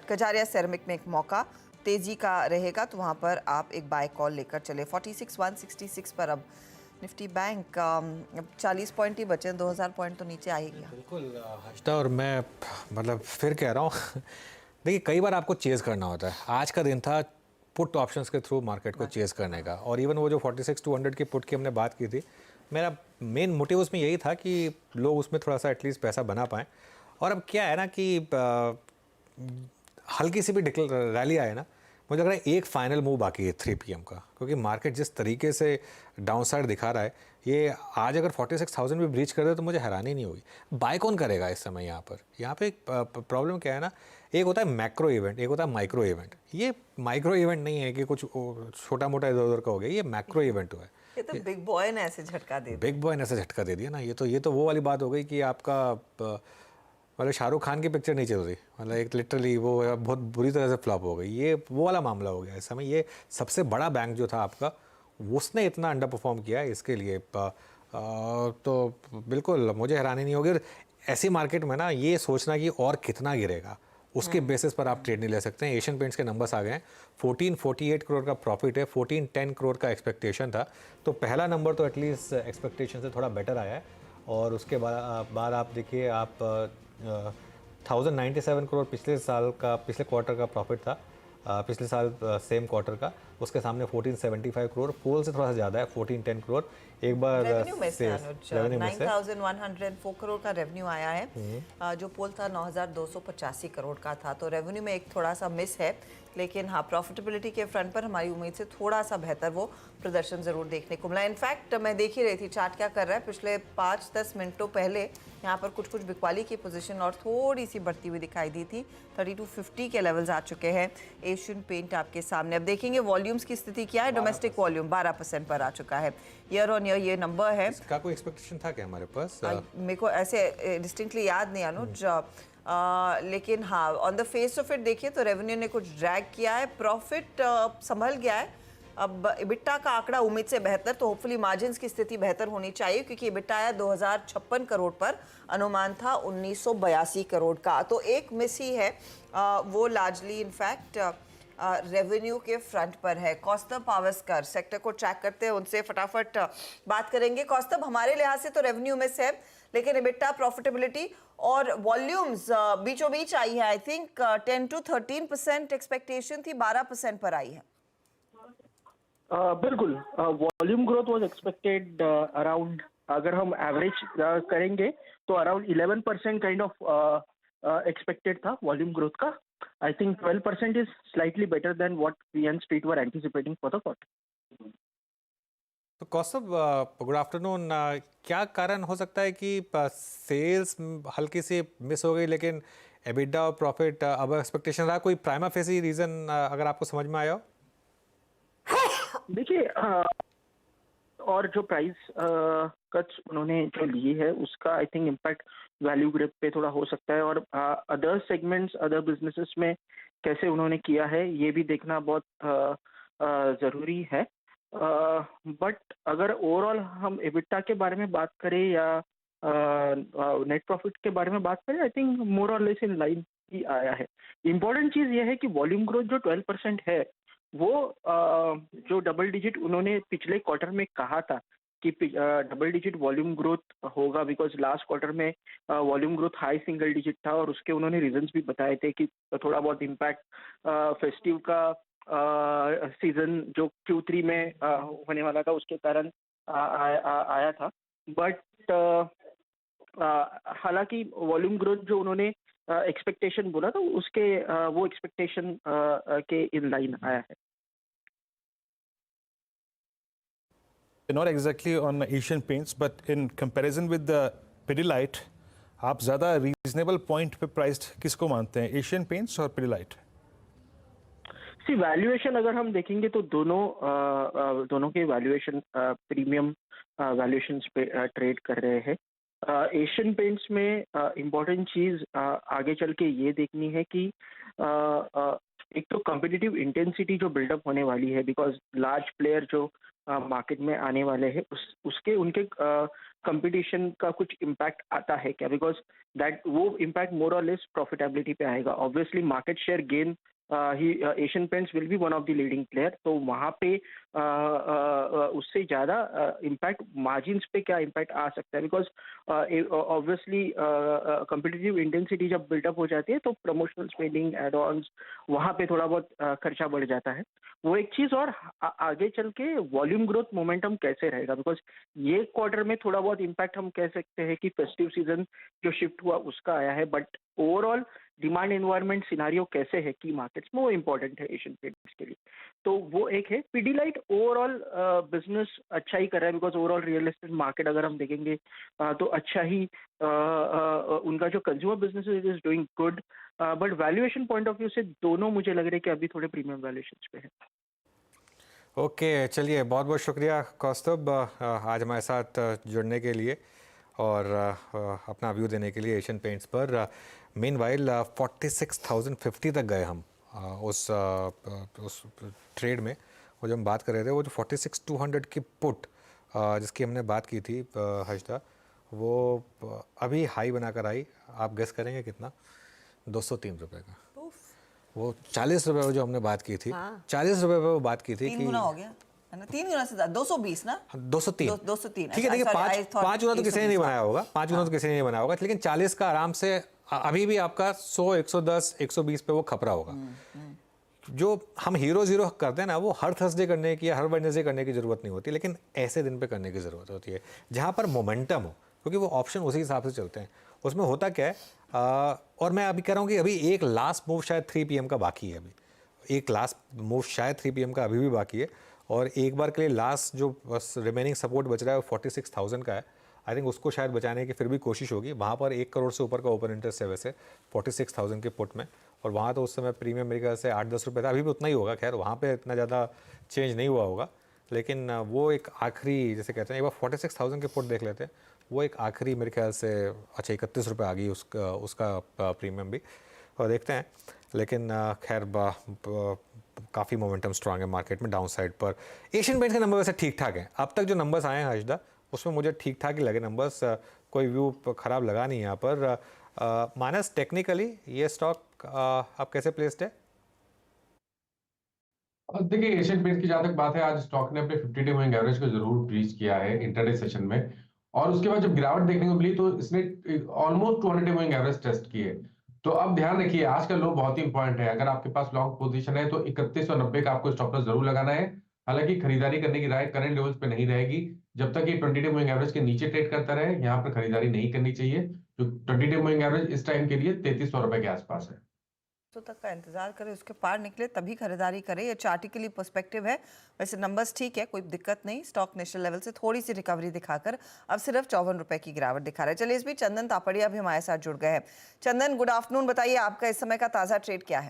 कजारिया सेरेमिक में एक मौका तेजी का रहेगा, तो वहाँ पर आप एक बाय कॉल लेकर चले। 46,166 पर अब निफ्टी बैंक, अब 40 पॉइंट ही बचे, 2000 पॉइंट तो नीचे आ ही गया। बिल्कुल हर्षदा, और मैं मतलब फिर कह रहा हूँ देखिए कई बार आपको चेज़ करना होता है। आज का दिन था पुट ऑप्शंस के थ्रू मार्केट को चेज़ करने का। और इवन वो जो 46,200 की पुट की हमने बात की थी, मेरा मेन मोटिव उसमें यही था कि लोग उसमें थोड़ा सा एटलीस्ट पैसा बना पाएँ। और अब क्या है ना कि हल्की सी भी रैली आए ना, मुझे लग रहा है एक फाइनल मूव बाकी है 3 PM का, क्योंकि मार्केट जिस तरीके से डाउन साइड दिखा रहा है, ये आज अगर 46,000 भी ब्रीच कर दे तो मुझे हैरानी नहीं होगी। बाय कौन करेगा इस समय यहाँ पर? यहाँ पे एक प्रॉब्लम क्या है ना, एक होता है मैक्रो इवेंट, एक होता है माइक्रो इवेंट। ये माइक्रो इवेंट नहीं है कि कुछ छोटा मोटा इधर उधर का हो गया, ये मैक्रो इवेंट हुआ है। ये तो बिग बॉय ने ऐसे झटका दे दिया। बिग बॉय ने ऐसे झटका दे दिया ना, ये तो वो वाली बात हो गई कि आपका मतलब शाहरुख खान की पिक्चर नहीं चल रही, मतलब एक लिटरली वो बहुत बुरी तरह से फ्लॉप हो गई। ये वो वाला मामला हो गया इस समय। ये सबसे बड़ा बैंक जो था आपका, उसने इतना अंडर परफॉर्म किया है, इसके लिए तो बिल्कुल मुझे हैरानी नहीं होगी। ऐसी मार्केट में ना ये सोचना कि और कितना गिरेगा, उसके बेसिस पर आप ट्रेड नहीं ले सकते हैं। एशियन पेंट्स के नंबर्स आ गए हैं, 1448 करोड़ का प्रॉफिट है, 1410 करोड़ का एक्सपेक्टेशन था। तो पहला नंबर तो एटलीस्ट एक्सपेक्टेशन से थोड़ा बेटर आया है। और उसके बाद आप देखिए, आप 1097 करोड़ पिछले क्वार्टर का प्रॉफिट था, पिछले साल सेम क्वार्टर का। उसके सामने 1475 करोड़, पोल से थोड़ा सा ज़्यादा है 1410 करोड़। एक बार रेवेन्यू में से sales, अनुज revenue में से 9,104 करोड़ का रेवेन्यू आया है, जो पोल था 9,285 करोड़ का था, तो रेवेन्यू में एक थोड़ा सा मिस है, लेकिन हाँ प्रॉफिटेबिलिटी के फ्रंट पर हमारी उम्मीद से थोड़ा सा बेहतर वो प्रदर्शन जरूर देखने को मिला। इनफैक्ट मैं देख ही रही थी चार्ट क्या कर रहा है, पिछले 5-10 मिनटों पहले यहाँ पर कुछ बिकवाली की पोजीशन और थोड़ी सी बढ़ती हुई दिखाई दी थी, 3250 के लेवल्स आ चुके हैं एशियन पेंट आपके सामने। अब देखेंगे वॉल्यूम्स की स्थिति क्या है। डोमेस्टिक वॉल्यूम 12% पर आ चुका है, ईयर ऑन ईयर ये नंबर है। इसका कोई एक्सपेक्टेशन था क्या हमारे पास? मेरे को ऐसे डिस्टिंक्टली याद नहीं अनुज, लेकिन हाँ on the face of it देखिए तो रेवेन्यू ने कुछ ड्रैग किया है, प्रॉफिट संभल गया है। अब इबिट्टा का आंकड़ा उम्मीद से बेहतर, तो होपफुली मार्जिन्स की स्थिति बेहतर होनी चाहिए, क्योंकि इबिट्टा आया 2056 करोड़ पर, अनुमान था 1982 करोड़ का, तो एक मिस ही है, वो लार्जली इनफैक्ट रेवेन्यू के फ्रंट पर है। कौस्तभ पावस्कर सेक्टर को ट्रैक करते हैं, उनसे फटाफट बात करेंगे। कौस्तभ, हमारे लिहाज से तो रेवेन्यू मिस है, लेकिन इबिट्टा, प्रॉफिटेबिलिटी और वॉल्यूम्स बीचों बीच आई है। आई थिंक 10 to 13% एक्सपेक्टेशन थी, 12% पर आई है। बिल्कुल, volume growth was expected around, अगर हम एवरेज करेंगे तो अराउंड 11% काइंड ऑफ एक्सपेक्टेड था वॉल्यूम ग्रोथ का। I think 12% is slightly better than what we and street were anticipating for the quarter. तो कौस्तभ, गुड आफ्टरनून। क्या कारण हो सकता है कि सेल्स हल्की सी मिस हो गई, लेकिन एबिटा और प्रॉफिट अब एक्सपेक्टेशन रहा? कोई प्राइमा फेसी रीजन अगर आपको समझ में आया हो? देखिए, और जो प्राइस कट्स उन्होंने जो लिए है उसका I think impact value grip पे थोड़ा हो सकता है, और अदर सेगमेंट्स, अदर बिजनेसेस में कैसे उन्होंने किया है ये भी देखना बहुत ज़रूरी है। बट अगर ओवरऑल हम एबिटा के बारे में बात करें या नेट प्रॉफिट के बारे में बात करें, आई थिंक मोर और लेस इन लाइन ही आया है। इम्पोर्टेंट चीज़ ये है कि वॉल्यूम ग्रोथ जो 12% है वो जो डबल डिजिट उन्होंने पिछले क्वार्टर में कहा था कि डबल डिजिट वॉल्यूम ग्रोथ होगा, बिकॉज लास्ट क्वार्टर में volume growth high single digit था, और उसके उन्होंने रीजंस भी बताए थे कि थोड़ा बहुत इम्पैक्ट फेस्टिव का सीजन जो Q3 में होने वाला था उसके कारण आया था। बट हालांकि वॉल्यूम ग्रोथ जो उन्होंने एक्सपेक्टेशन बोला था उसके वो एक्सपेक्टेशन के इन लाइन आया है। Not exactly on Asian Paints, but in comparison with the Pidilite, आप ज़्यादा रीजनेबल पॉइंट पे प्राइस्ड किसको मानते हैं, एशियन पेंट्स और Pidilite? सी वैल्यूएशन अगर हम देखेंगे तो दोनों के वैल्यूएशन प्रीमियम वैल्यूएशंस पे ट्रेड कर रहे हैं। एशियन पेंट्स में इम्पोर्टेंट चीज़ आगे चल के ये देखनी है कि एक तो कॉम्पिटिटिव इंटेंसिटी जो बिल्डअप होने वाली है, बिकॉज लार्ज प्लेयर जो मार्केट में आने वाले हैं उसके उनके कंपटीशन का कुछ इम्पैक्ट आता है क्या, बिकॉज दैट वो इम्पैक्ट मोर और लेस प्रॉफिटेबिलिटी पे आएगा। Obviously market share gain he Asian paints will be one of the leading player, तो वहाँ पे उससे ज़्यादा इम्पैक्ट मार्जिन्स पे क्या इम्पैक्ट आ सकता है, बिकॉज ऑब्वियसली कॉम्पिटिटिव इंटेंसिटी जब बिल्डअप हो जाती है तो प्रमोशनल स्पेंडिंग, एड ऑन्स, वहाँ पे थोड़ा बहुत खर्चा बढ़ जाता है, वो एक चीज़। और आगे चल के वॉल्यूम ग्रोथ मोमेंटम कैसे रहेगा, बिकॉज ये क्वार्टर में थोड़ा बहुत इम्पैक्ट हम कह सकते हैं कि फेस्टिव सीजन जो शिफ्ट हुआ उसका आया है, but overall demand environment scenario कैसे है की मार्केट्स में वो इम्पोर्टेंट है एशियन पेंट्स के लिए, तो वो एक है। पिडिलाइट ओवरऑल बिजनेस अच्छा ही कर रहा है, because overall real estate market अगर हम देखेंगे तो अच्छा ही उनका जो consumer business is doing good, but valuation point of view से दोनों मुझे लग रहा है कि अभी थोड़े प्रीमियम वैल्यूएशंस पे है। ओके, चलिए बहुत बहुत शुक्रिया कौस्तभ आज हमारे साथ जुड़ने के लिए और अपना व्यू देने के लिए एशियन पेंट्स पर। मीनवाइल 46,050 तक गए हम उस ट्रेड में, वो जो हम बात कर रहे थे वो जो 46,200 की पुट जिसकी हमने बात की थी हर्षदा, वो अभी हाई बनाकर आई। आप गेस करेंगे कितना? 203 रुपये का। वो 40 रुपये जो हमने बात की थी, 40 रुपये पे वो बात की थी, 3 गुना हो गया है ना, 3 गुना से ज्यादा, 220 ना, 203। 203। ठीक है, देखिए 5 गुना तो किसी ने नहीं बनाया होगा, 5 गुना तो किसी ने नहीं बनाया होगा, लेकिन 40 का आराम से अभी भी आपका 100, 110, 120 पे वो खपरा होगा, जो हम हीरो ज़ीरो करते हैं ना, वो हर थर्सडे करने की या हर वेडनेसडे करने की ज़रूरत नहीं होती, लेकिन ऐसे दिन पे करने की ज़रूरत होती है जहाँ पर मोमेंटम हो, क्योंकि वो ऑप्शन उसी हिसाब से चलते हैं। उसमें होता क्या है, और मैं अभी कह रहा हूँ कि अभी एक लास्ट मूव शायद 3 PM का बाकी है, अभी एक लास्ट मूव शायद 3 PM का अभी भी बाकी है, और एक बार के लिए लास्ट जो बस रिमेनिंग सपोर्ट बच रहा है वो 46,000 का है। आई थिंक उसको शायद बचाने की फिर भी कोशिश होगी। वहाँ पर 1 करोड़ से ऊपर का ओपन इंटरेस्ट है वैसे 46,000 के पुट में, और वहाँ तो उस समय प्रीमियम मेरे ख्याल से 8-10 रुपये था, अभी भी उतना ही होगा। खैर वहाँ पे इतना ज़्यादा चेंज नहीं हुआ होगा, लेकिन वो एक आखिरी, जैसे कहते हैं, एक बार 46,000 के पुट देख लेते हैं, वो एक आखिरी मेरे ख्याल से, अच्छा 31 रुपये आ गई उसका प्रीमियम भी, और देखते हैं। लेकिन खैर काफ़ी मोमेंटम स्ट्रांग है मार्केट में डाउन साइड पर। एशियन पेंट्स के नंबर वैसे ठीक ठाक हैं, अब तक जो नंबर्स आए हैं हर्षदा, उसमें मुझे ठीक ठाक ही लगे नंबर्स, कोई व्यू ख़राब लगा नहीं यहाँ पर। माइनस टेक्निकली ये स्टॉक आप कैसे प्लेस्ड है? देखिए, एशियन पेंट्स की जहां तक बात है, आज स्टॉक ने अपने 50 डे मूविंग एवरेज को जरूर ब्रीच किया है इंटरडे सेशन में, और उसके बाद जब गिरावट देखने को मिली तो इसने almost 200 day moving average test किए। तो अब ध्यान रखिए, आज का लो बहुत ही इंपॉर्टेंट है। अगर आपके पास लॉन्ग पोजीशन है तो 3190 का आपको स्टॉप लॉस जरूर लगाना है। हालांकि खरीदारी करने की राय करंट लेवल्स पे नहीं रहेगी, जब तक ये 20 डे मूविंग एवरेज के नीचे ट्रेड करता रहे, यहाँ पर खरीदारी नहीं करनी चाहिए। जो 20 डे मूविंग एवरेज इस टाइम के लिए 3300 रुपए के आसपास है। तो तक का इंतजार करें, उसके पार निकले तभी खरीदारी करें। ये चार्टिकली पर्सपेक्टिव है, वैसे नंबर्स ठीक है, कोई दिक्कत नहीं। स्टॉक नेशनल लेवल से थोड़ी सी रिकवरी दिखाकर अब सिर्फ 54 रुपए की गिरावट दिखा रहा है। चलिए, इस बीच चंदन तापड़िया भी हमारे साथ जुड़ गए हैं। चंदन, गुड आफ्टरनून, बताइए आपका इस समय का ताज़ा ट्रेड क्या है?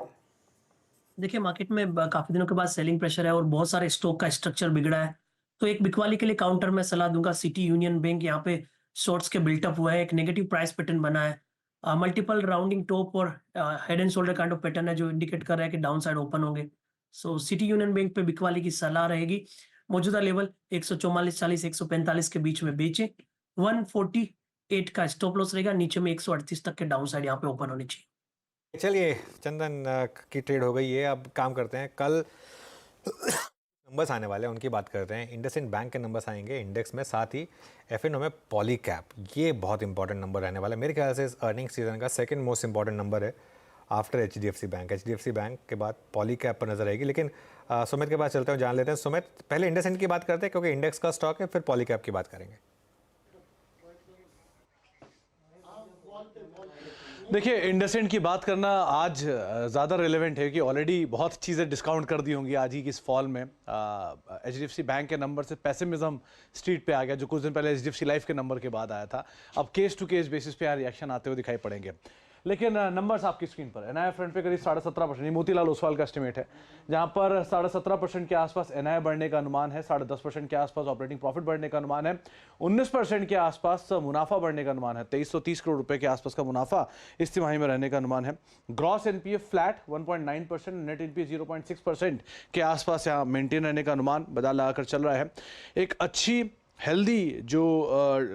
देखिए, मार्केट में काफी दिनों के बाद सेलिंग प्रेशर है और बहुत सारे स्टॉक का स्ट्रक्चर बिगड़ा है। तो एक बिकवाली के लिए काउंटर में सलाह दूंगा सिटी यूनियन बैंक, यहाँ पे शॉर्ट्स के बिल्टअप हुआ है, एक नेगेटिव प्राइस पैटर्न बना है, मल्टीपल राउंडिंग टॉप और head and shoulder kind of pattern है जो इंडिकेट कर रहा है कि डाउन साइड ओपन होंगे। सो सिटी यूनियन बैंक पे बिकवाली की सलाह रहेगी। मौजूदा लेवल 144.40 145 के बीच में बेचें। 148 का स्टॉप लॉस रहेगा, नीचे में 138 तक के डाउन साइड यहाँ पे ओपन होनी चाहिए। चलिए, चंदन की ट्रेड हो गई है, अब काम करते हैं। कल नंबर्स आने वाले हैं, उनकी बात करते हैं। इंडसइंड बैंक के नंबर्स आएंगे इंडेक्स में, साथ ही F&O में पॉलीकैप, ये बहुत इंपॉर्टेंट नंबर रहने वाला है। मेरे ख्याल से इस अर्निंग सीजन का सेकंड मोस्ट इंपॉर्टेंट नंबर है after HDFC bank. HDFC bank के बाद पॉलीकैप पर नजर आएगी। लेकिन सुमित के पास चलते हैं, जान लेते हैं। सुमित, पहले इंडसइंड की बात करते हैं क्योंकि इंडेक्स का स्टॉक है, फिर पॉलीकैप की बात करेंगे। देखिए, इंडसइंड की बात करना आज ज़्यादा रिलेवेंट है कि ऑलरेडी बहुत चीज़ें डिस्काउंट कर दी होंगी आज ही की इस फॉल में। HDFC बैंक के नंबर से पेसिमिज्म स्ट्रीट पे आ गया, जो कुछ दिन पहले HDFC लाइफ के नंबर के बाद आया था। अब केस टू केस बेसिस पे रिएक्शन आते हुए दिखाई पड़ेंगे। लेकिन नंबर्स आपकी स्क्रीन पर NII फ्रंट पे करीब 17.5%, मोतीलाल ओसवाल का एस्टिमेट है, जहां पर 17.5% के आसपास NII बढ़ने का अनुमान है, 10.5% के आसपास ऑपरेटिंग प्रॉफिट बढ़ने का अनुमान है, 19% के आसपास मुनाफा बढ़ने का अनुमान है, 2330 करोड़ रुपए के आसपास का मुनाफा इस तिमाही में रहने का अनुमान है। Gross NPA flat 1.9%, net NPA 0.6% के आसपास यहाँ मेंटेन रहने का अनुमान बाजार लगाकर चल रहा है। एक अच्छी हेल्दी जो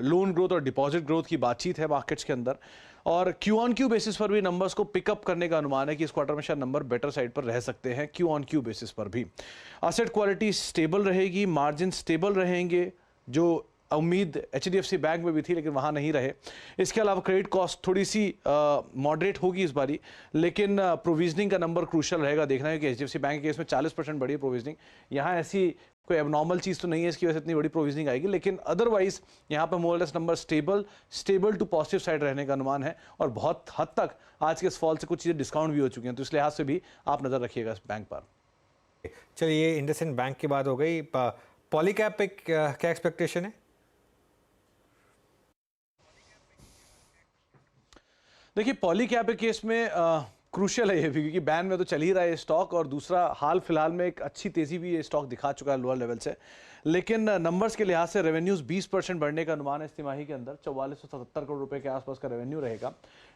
लोन ग्रोथ और डिपॉजिट ग्रोथ की बातचीत है मार्केट्स के अंदर, और क्यू ऑन क्यू बेसिस पर भी नंबर्स को पिकअप करने का अनुमान है कि इस क्वार्टर में शायद नंबर बेटर साइड पर रह सकते हैं क्यू ऑन क्यू बेसिस पर भी। एसेट क्वालिटी स्टेबल रहेगी, मार्जिन स्टेबल रहेंगे, जो उम्मीद HDFC बैंक में भी थी लेकिन वहाँ नहीं रहे। इसके अलावा क्रेडिट कॉस्ट थोड़ी सी मॉडरेट होगी इस बारी, लेकिन प्रोविजनिंग का नंबर क्रूशल रहेगा। देखना है कि HDFC बैंक के केस में 40% बढ़ी है प्रोविजनिंग। यहाँ ऐसी कोई एबनॉर्मल चीज़ तो नहीं है इसकी वजह से इतनी बड़ी प्रोविजनिंग आएगी, लेकिन अदरवाइज यहाँ पर more less number stable to positive side रहने का अनुमान है। और बहुत हद तक आज के इस फॉल से कुछ चीज़ें डिस्काउंट भी हो चुकी हैं, तो इस लिहाज से भी आप नज़र रखिएगा इस बैंक पर। चलिए, इंडसइंड बैंक की बात हो गई, पॉलीकैप पे क्या एक्सपेक्टेशन है? देखिए, पॉलीकैप के केस में क्रूशियल है ये भी, क्योंकि बैन में तो चल ही रहा है स्टॉक, और दूसरा हाल फिलहाल में एक अच्छी तेजी भी ये स्टॉक दिखा चुका है लोअर लेवल से। लेकिन नंबर्स के लिहाज से रेवेन्यूज 20% बढ़ने का अनुमान है इस तिमाही के अंदर। 4477 करोड़ रुपए के आसपास का रेवेन्यू रहेगा,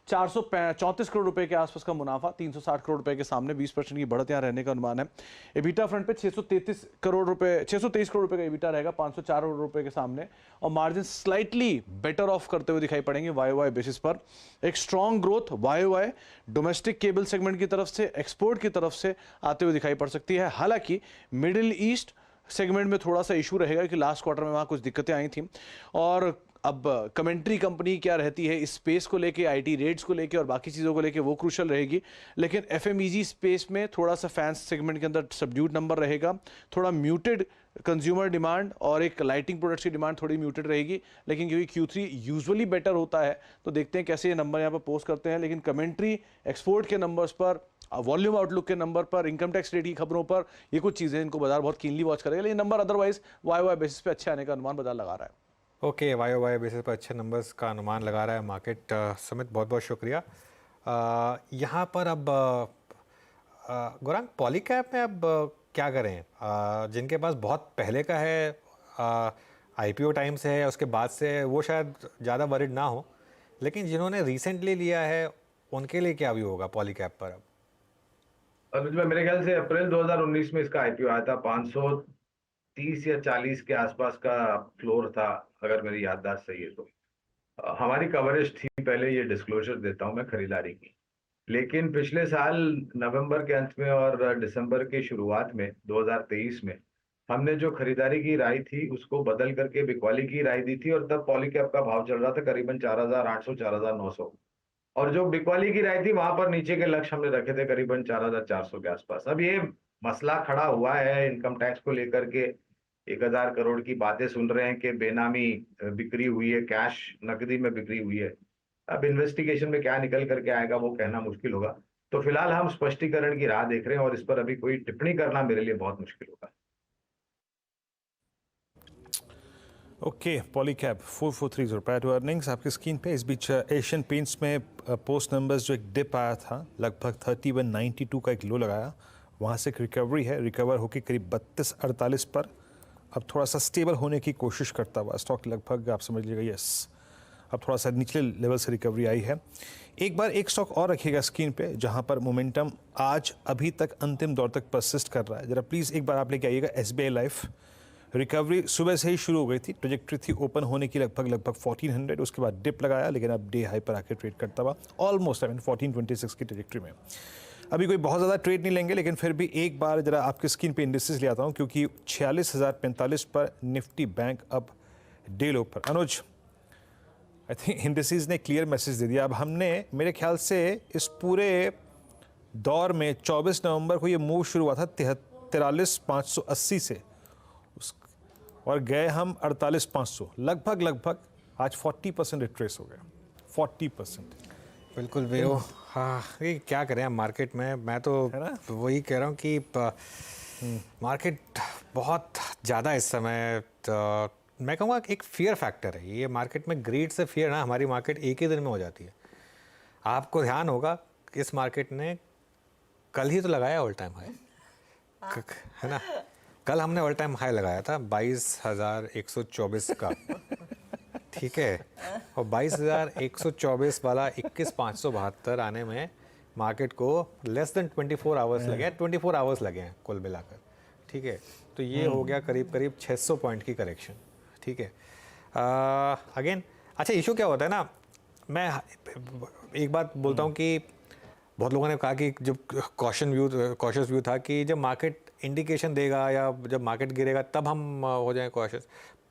434 करोड़ रुपए के आसपास का मुनाफा, 360 करोड़ रुपए के सामने 20% की बढ़त यहाँ रहने का अनुमान है। एबिटा फ्रंट पे 623 करोड़ रुपए का एबिटा रहेगा, 504 करोड़ रुपए के सामने, और मार्जिन स्लाइटली बेटर ऑफ करते हुए दिखाई पड़ेंगे YOY बेसिस पर। एक strong growth YOY domestic cable segment की तरफ से, एक्सपोर्ट की तरफ से आते हुए दिखाई पड़ सकती है। हालांकि मिडिल ईस्ट सेगमेंट में थोड़ा सा इशू रहेगा कि लास्ट क्वार्टर में वहाँ कुछ दिक्कतें आई थी, और अब कमेंट्री कंपनी क्या रहती है इस स्पेस को लेके, आईटी रेट्स को लेके और बाकी चीज़ों को लेके, वो क्रूशल रहेगी। लेकिन एफएमईजी स्पेस में थोड़ा सा फैंस सेगमेंट के अंदर सबड्यूट नंबर रहेगा, थोड़ा म्यूटेड कंज्यूमर डिमांड और एक लाइटिंग प्रोडक्ट्स की डिमांड थोड़ी म्यूटेड रहेगी। लेकिन क्योंकि Q3 यूजुअली बेटर होता है तो देखते हैं कैसे ये नंबर यहाँ पर पोस्ट करते हैं। लेकिन कमेंट्री, एक्सपोर्ट के नंबर्स पर, वॉल्यूम आउटलुक के नंबर पर, इनकम टैक्स रेट की खबरों पर, ये कुछ चीज़ें इनको बाजार बहुत कीनली वॉच करेगा। लेकिन नंबर अदरवाइज वाई बेसिस पे अच्छे आने का अनुमान बाजार लगा रहा है। ओके, वाई बेसिस पर अच्छे नंबर्स का अनुमान लगा रहा है मार्केट। सुमित, बहुत बहुत शुक्रिया। यहाँ पर अब गौरांग, पॉलीकैप में अब क्या करें? जिनके पास बहुत पहले का है, आईपीओ टाइम से है, उसके बाद से है, वो शायद ज़्यादा वरिड ना हो, लेकिन जिन्होंने रिसेंटली लिया है उनके लिए क्या व्यू होगा पॉलीकैप पर? अब अनुज भाई, मेरे ख्याल से अप्रैल 2019 में इसका आईपीओ आया था, 530 या 40 के आसपास का फ्लोर था, अगर मेरी याददाश्त सही है तो। हमारी कवरेज थी, पहले ये डिस्क्लोजर देता हूं मैं, खरीदारी की। लेकिन पिछले साल नवंबर के अंत में और दिसंबर की शुरुआत में 2023 में हमने जो खरीदारी की राय थी उसको बदल करके बिकवाली की राय दी थी, और तब पॉलीकैप का भाव चल रहा था करीबन 4,800 4,900, और जो बिकवाली की राय थी वहां पर नीचे के लक्ष्य हमने रखे थे करीबन 4,400 के आसपास। अब ये मसला खड़ा हुआ है इनकम टैक्स को लेकर के, 1,000 करोड़ की बातें सुन रहे हैं कि बेनामी बिक्री हुई है, कैश नकदी में बिक्री हुई है। अब इन्वेस्टिगेशन में क्या निकल करके आएगा वो कहना मुश्किल होगा। तो फिलहाल हम स्पष्टीकरण की राह देख रहे हैं और इस पर अभी कोई टिप्पणी करना मेरे लिए बहुत मुश्किल होगा। Okay, Polycab 4430 prior to earnings आपकी स्क्रीन पे। इस बीच एशियन पेंट्स में पोस्ट नंबर्स जो एक डिप आया था, लगभग 3192 का एक लो लगाया, वहाँ से एक रिकवरी है, रिकवर होकर करीब 3248 पर अब थोड़ा सा स्टेबल होने की कोशिश करता हुआ स्टॉक लगभग आप समझ लीजिएगा यस अब थोड़ा सा निचले लेवल से रिकवरी आई है। एक बार एक स्टॉक और रखिएगा स्क्रीन पे जहां पर मोमेंटम आज अभी तक अंतिम दौर तक परसिस्ट कर रहा है। जरा प्लीज़ एक बार आप लेके आइएगा SBI लाइफ। रिकवरी सुबह से ही शुरू हो गई थी, ट्रेजेक्ट्री थी ओपन होने की लगभग 1400, उसके बाद डिप लगाया, लेकिन अब डे हाई पर आके ट्रेड करता हुआ ऑलमोस्ट 1426 की ट्रेजेक्ट्री में। अभी कोई बहुत ज़्यादा ट्रेड नहीं लेंगे, लेकिन फिर भी एक बार जरा आपकी स्क्रीन पे इंडिसेस ले आता हूँ, क्योंकि 46,045 पर निफ्टी बैंक अब डे लो पर। अनुज, आई थिंक इंडिसेस ने क्लियर मैसेज दे दिया। अब हमने मेरे ख्याल से इस पूरे दौर में 24 नवंबर को ये मूव शुरू हुआ था 43,580 से, और गए हम 48,500, लगभग आज 40% रिट्रेस हो गया, 40%। बिल्कुल वेो। हाँ, ये क्या करें हम मार्केट में। मैं तो वही कह रहा हूँ कि मार्केट बहुत ज़्यादा इस समय मैं कहूँगा एक फियर फैक्टर है ये मार्केट में। ग्रीड से फियर ना, हमारी मार्केट एक ही दिन में हो जाती है। आपको ध्यान होगा कि इस मार्केट ने कल ही तो लगाया ऑल टाइम हाई, है ना? कल हमने ऑल टाइम हाई लगाया था 22,124 का, ठीक है, और 22,124 वाला 21,572 आने में मार्केट को लेस देन 24 आवर्स लगे हैं, 24 आवर्स लगे हैं कुल मिलाकर, ठीक है। तो ये हो गया करीब 600 पॉइंट की करेक्शन, ठीक है। अगेन अच्छा, इशू क्या होता है ना, मैं एक बात बोलता हूँ कि बहुत लोगों ने कहा कि जब कॉशियस व्यू था कि जब मार्केट इंडिकेशन देगा या जब मार्केट गिरेगा तब हम हो जाएं कॉशियस।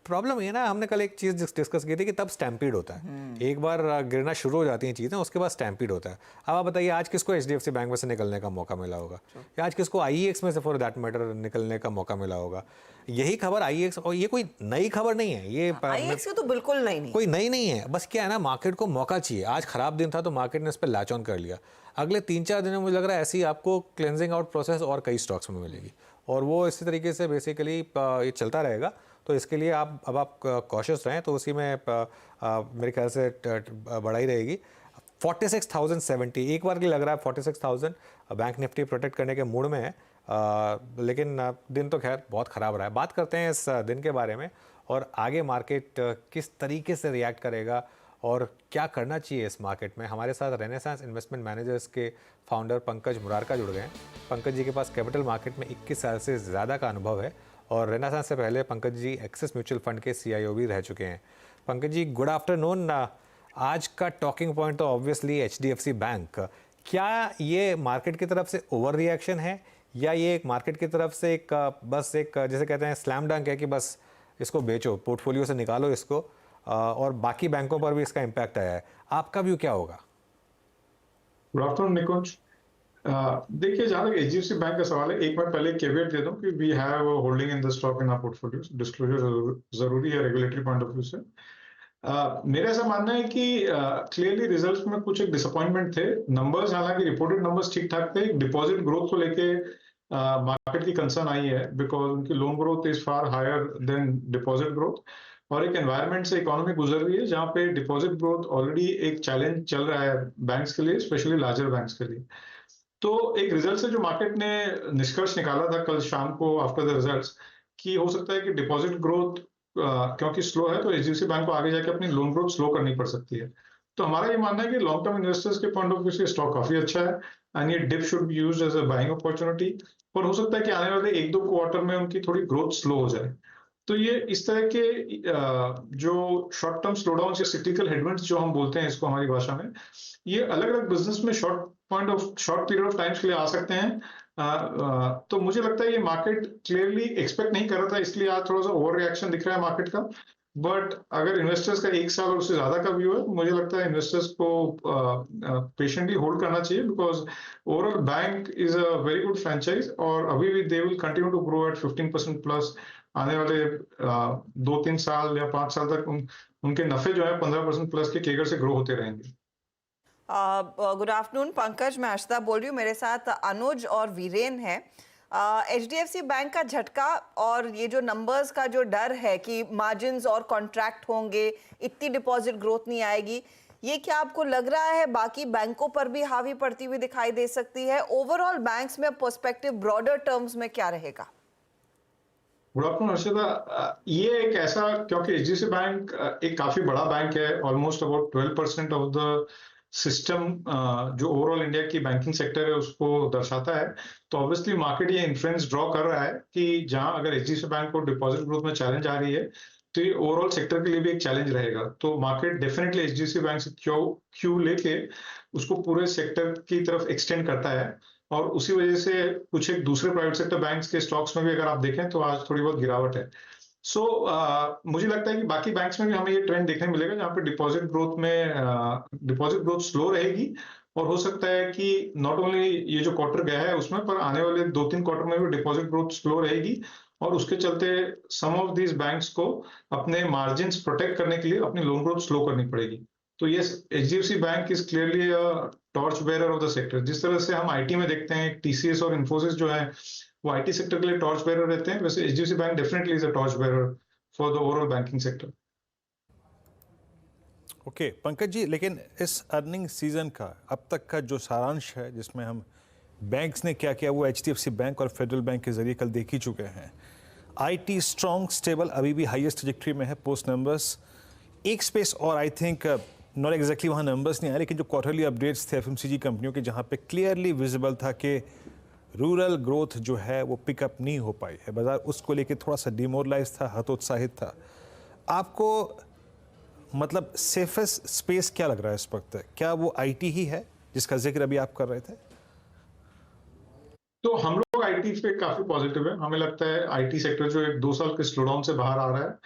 प्रॉब्लम ये ना, हमने कल एक चीज़ डिस्कस की थी कि तब स्टैम्पीड होता है, एक बार गिरना शुरू हो जाती हैं चीज़ें, उसके बाद स्टैम्पीड होता है। अब आप बताइए, आज किसको HDFC बैंक में से निकलने का मौका मिला होगा, या आज किसको IEX में से फॉर दैट मैटर निकलने का मौका मिला होगा? यही खबर IEX, और ये कोई नई खबर नहीं है, ये IEX की तो बिल्कुल नहीं, कोई नई नहीं है, बस क्या है ना, मार्केट को मौका चाहिए। आज खराब दिन था तो मार्केट ने इस पर लैच ऑन कर लिया। अगले 3-4 दिनों में मुझे लग रहा है ऐसी आपको क्लेंजिंग आउट प्रोसेस और कई स्टॉक्स में मिलेगी, और वो इसी तरीके से बेसिकली ये चलता रहेगा। तो इसके लिए आप कॉशियस रहें, तो उसी में मेरे ख्याल से बढ़ाई रहेगी। 46,070 एक बार के लग रहा है, 46,000 बैंक निफ्टी प्रोटेक्ट करने के मूड में है, लेकिन दिन तो खैर बहुत ख़राब रहा है। बात करते हैं इस दिन के बारे में और आगे मार्केट किस तरीके से रिएक्ट करेगा और क्या करना चाहिए इस मार्केट में। हमारे साथ रेनेसांस इन्वेस्टमेंट मैनेजर्स के फाउंडर पंकज मुरारका जुड़ गए हैं। पंकज जी के पास कैपिटल मार्केट में 21 साल से ज़्यादा का अनुभव है, और रेनेसांस से पहले Pankaj ji axis mutual fund के CIO भी रह चुके हैं। Pankaj ji, good afternoon. आज का टॉकिंग पॉइंट तो ऑब्वियसली HDFC बैंक। क्या ये मार्केट की तरफ से ओवर रिएक्शन है, या ये एक मार्केट की तरफ से एक बस एक जैसे कहते हैं स्लैम डंक है कि बस इसको बेचो, पोर्टफोलियो से निकालो इसको, और बाकी बैंकों पर भी इसका इम्पैक्ट आया है। आपका व्यू क्या होगा? गुड आफ्टरनून निकुंज। देखिए, जहां तक एचडीएफसी बैंक का सवाल है, एक बार पहले कैवेट दे दूं कि we have holding in the stock in our portfolios. Disclosure जरूरी है रेगुलेटरी पॉइंट ऑफ व्यू से। मेरा ऐसा मानना है कि क्लियरली रिजल्ट्स में कुछ एक डिसअपॉइंटमेंट थे। नंबर्स हालांकि रिपोर्टेड नंबर्स ठीक ठाक थे। डिपॉजिट ग्रोथ को लेके मार्केट की कंसर्न आई है बिकॉज उनकी loan growth is far higher than deposit growth, और एक एनवायरनमेंट से इकोनॉमी गुजर रही है जहां पे डिपॉजिट ग्रोथ ऑलरेडी एक चैलेंज चल रहा है बैंक्स के लिए, स्पेशली लार्जर बैंक्स के लिए। तो एक रिजल्ट से जो मार्केट ने निष्कर्ष निकाला था कल शाम को आफ्टर द रिजल्ट्स, कि हो सकता है कि डिपॉजिट ग्रोथ क्योंकि स्लो है तो एचडीएफसी बैंक को आगे जाके अपनी लोन ग्रोथ स्लो करनी पड़ सकती है। तो हमारा ये मानना है कि लॉन्ग टर्म इन्वेस्टर्स के पॉइंट ऑफ व्यू से स्टॉक काफी अच्छा है एंड ये dip should be used as a buying opportunity. पर हो सकता है कि आने वाले 1-2 क्वार्टर में उनकी थोड़ी ग्रोथ स्लो हो जाए। तो ये इस तरह के जो शॉर्ट टर्म स्लोडाउन या सिक्लिकल हेडविंड्स जो हम बोलते हैं इसको हमारी भाषा में, ये अलग अलग बिजनेस में शॉर्ट पीरियड ऑफ टाइम्स के लिए आ सकते हैं। तो मुझे लगता है ये मार्केट क्लियरली एक्सपेक्ट नहीं कर रहा था, इसलिए आज थोड़ा सा ओवर रिएक्शन दिख रहा है मार्केट का। बट अगर इन्वेस्टर्स का 1 साल और उससे ज्यादा का व्यू है तो मुझे लगता है इन्वेस्टर्स को पेशेंटली होल्ड करना चाहिए because overall bank is a very good franchise और अभी भी they will continue to grow at 15% plus. आने वाले 2-3 साल या 5 साल तक उनके नफे जो है 15% प्लस के केगर से ग्रो होते रहेंगे। गुड आफ्टरनून पंकज, मैं अर्षदा बोल रही हूँ। मेरे साथ अनुज और वीरेन है। एचडीएफसी बैंक का झटका और ये जो नंबर्स का जो डर है कि मार्जिन्स और कॉन्ट्रैक्ट होंगे, इतनी डिपॉजिट ग्रोथ नहीं आएगी, ये क्या आपको लग रहा है बाकी बैंकों पर भी हावी पड़ती हुई दिखाई दे सकती है? ओवरऑल बैंक्स में पर्सपेक्टिव ब्रॉडर टर्म्स में क्या रहेगा? Good afternoon Arshada. ये एक ऐसा, क्योंकि एचडीएफसी बैंक एक काफी बड़ा बैंक है, almost about 12% of the system जो ओवरऑल इंडिया की बैंकिंग सेक्टर है उसको दर्शाता है। तो ऑब्वियसली मार्केट ये इन्फ्लुएंस ड्रॉ कर रहा है कि जहां अगर एचडीएफसी बैंक को डिपॉजिट ग्रोथ में चैलेंज आ रही है तो ये ओवरऑल सेक्टर के लिए भी एक चैलेंज रहेगा। तो मार्केट डेफिनेटली एचडीएफसी बैंक से क्यू लेके उसको पूरे सेक्टर की तरफ एक्सटेंड करता है, और उसी वजह से कुछ एक दूसरे प्राइवेट सेक्टर बैंक्स के स्टॉक्स में भी अगर आप देखें तो आज थोड़ी बहुत गिरावट है। सो मुझे लगता है कि बाकी बैंक्स में भी हमें ये ट्रेंड देखने मिलेगा जहां पे डिपॉजिट ग्रोथ स्लो रहेगी, और हो सकता है कि नॉट ओनली ये जो क्वार्टर गया है उसमें, पर आने वाले 2-3 क्वार्टर में भी डिपॉजिट ग्रोथ स्लो रहेगी, और उसके चलते सम ऑफ दीज बैंक्स को अपने मार्जिन्स प्रोटेक्ट करने के लिए अपनी लोन ग्रोथ स्लो करनी पड़ेगी। तो ये HDFC bank is clearly a torch bearer of the sector. जिस तरह से हम आईटी में देखते हैं टीसीएस और इन्फोसिस जो है वो आईटी सेक्टर के लिए टॉर्च बेरर रहते हैं, वैसे HDFC bank definitely is a torch bearer for the overall banking sector. Okay Pankaj ji, लेकिन इस अर्निंग सीजन का अब तक का जो सारांश है जिसमें हम बैंक्स ने क्या किया वो एचडीएफसी बैंक और फेडरल बैंक के जरिए कल देख ही चुके हैं। आईटी स्ट्रॉन्ग स्टेबल अभी भी हाईएस्ट ट्रजेक्टरी में है पोस्ट नंबर्स। एक स्पेस और आई थिंक नॉट एग्जैक्टली वहाँ नंबर्स नहीं आए, लेकिन जो क्वार्टरली अपडेट्स थे एफएमसीजी कंपनियों के जहाँ पे क्लियरली विजिबल था कि रूरल ग्रोथ जो है वो पिकअप नहीं हो पाई है, बाजार उसको लेके थोड़ा सा डिमोरलाइज था, हतोत्साहित था। आपको मतलब सेफेस्ट स्पेस क्या लग रहा है इस वक्त? क्या वो आईटी ही है जिसका जिक्र अभी आप कर रहे थे? तो हम लोग आईटी पे काफी पॉजिटिव है। हमें लगता है आईटी सेक्टर जो 1-2 साल के स्लोडाउन से बाहर आ रहा है,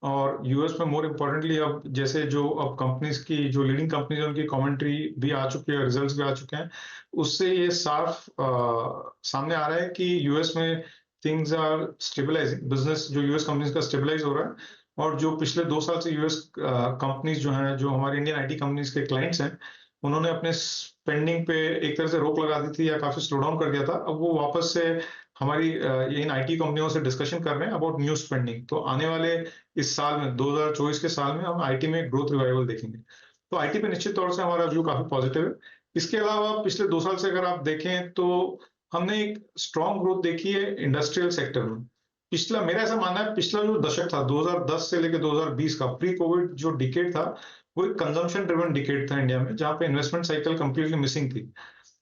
और यूएस में मोर इम्पोर्टेंटली अब जैसे जो अब कंपनीज की जो लीडिंग कंपनीज उनकी कमेंट्री भी आ चुकी है, रिजल्ट्स भी आ चुके हैं, उससे ये साफ सामने आ रहा है कि यूएस में थिंग्स आर स्टेबलाइजिंग। बिजनेस जो यूएस कंपनीज का स्टेबलाइज हो रहा है, और जो पिछले 2 साल से यूएस कंपनीज जो हैं, जो हमारी इंडियन आईटी कंपनीज के क्लाइंट्स हैं, उन्होंने अपने स्पेंडिंग पे एक तरह से रोक लगा दी थी या काफी स्लो डाउन कर दिया था। अब वो वापस से हमारी इन आईटी कंपनियों से डिस्कशन कर रहे हैं अबाउट न्यू स्पेंडिंग। तो आने वाले इस साल में 2024 के साल में हम आईटी में ग्रोथ रिवाइवल देखेंगे। तो आईटी पे निश्चित तौर से हमारा व्यू काफी पॉजिटिव है। इसके अलावा पिछले 2 साल से अगर आप देखें तो हमने एक स्ट्रॉन्ग ग्रोथ देखी है इंडस्ट्रियल सेक्टर में। पिछला, मेरा ऐसा मानना है, पिछला जो दशक था 2010 से लेकर 2020 का प्री कोविड जो डिकेड था, वो एक कंजम्पशन ड्रिवन डिकेड था इंडिया में, जहां पे इन्वेस्टमेंट साइकिल कंप्लीटली मिसिंग थी।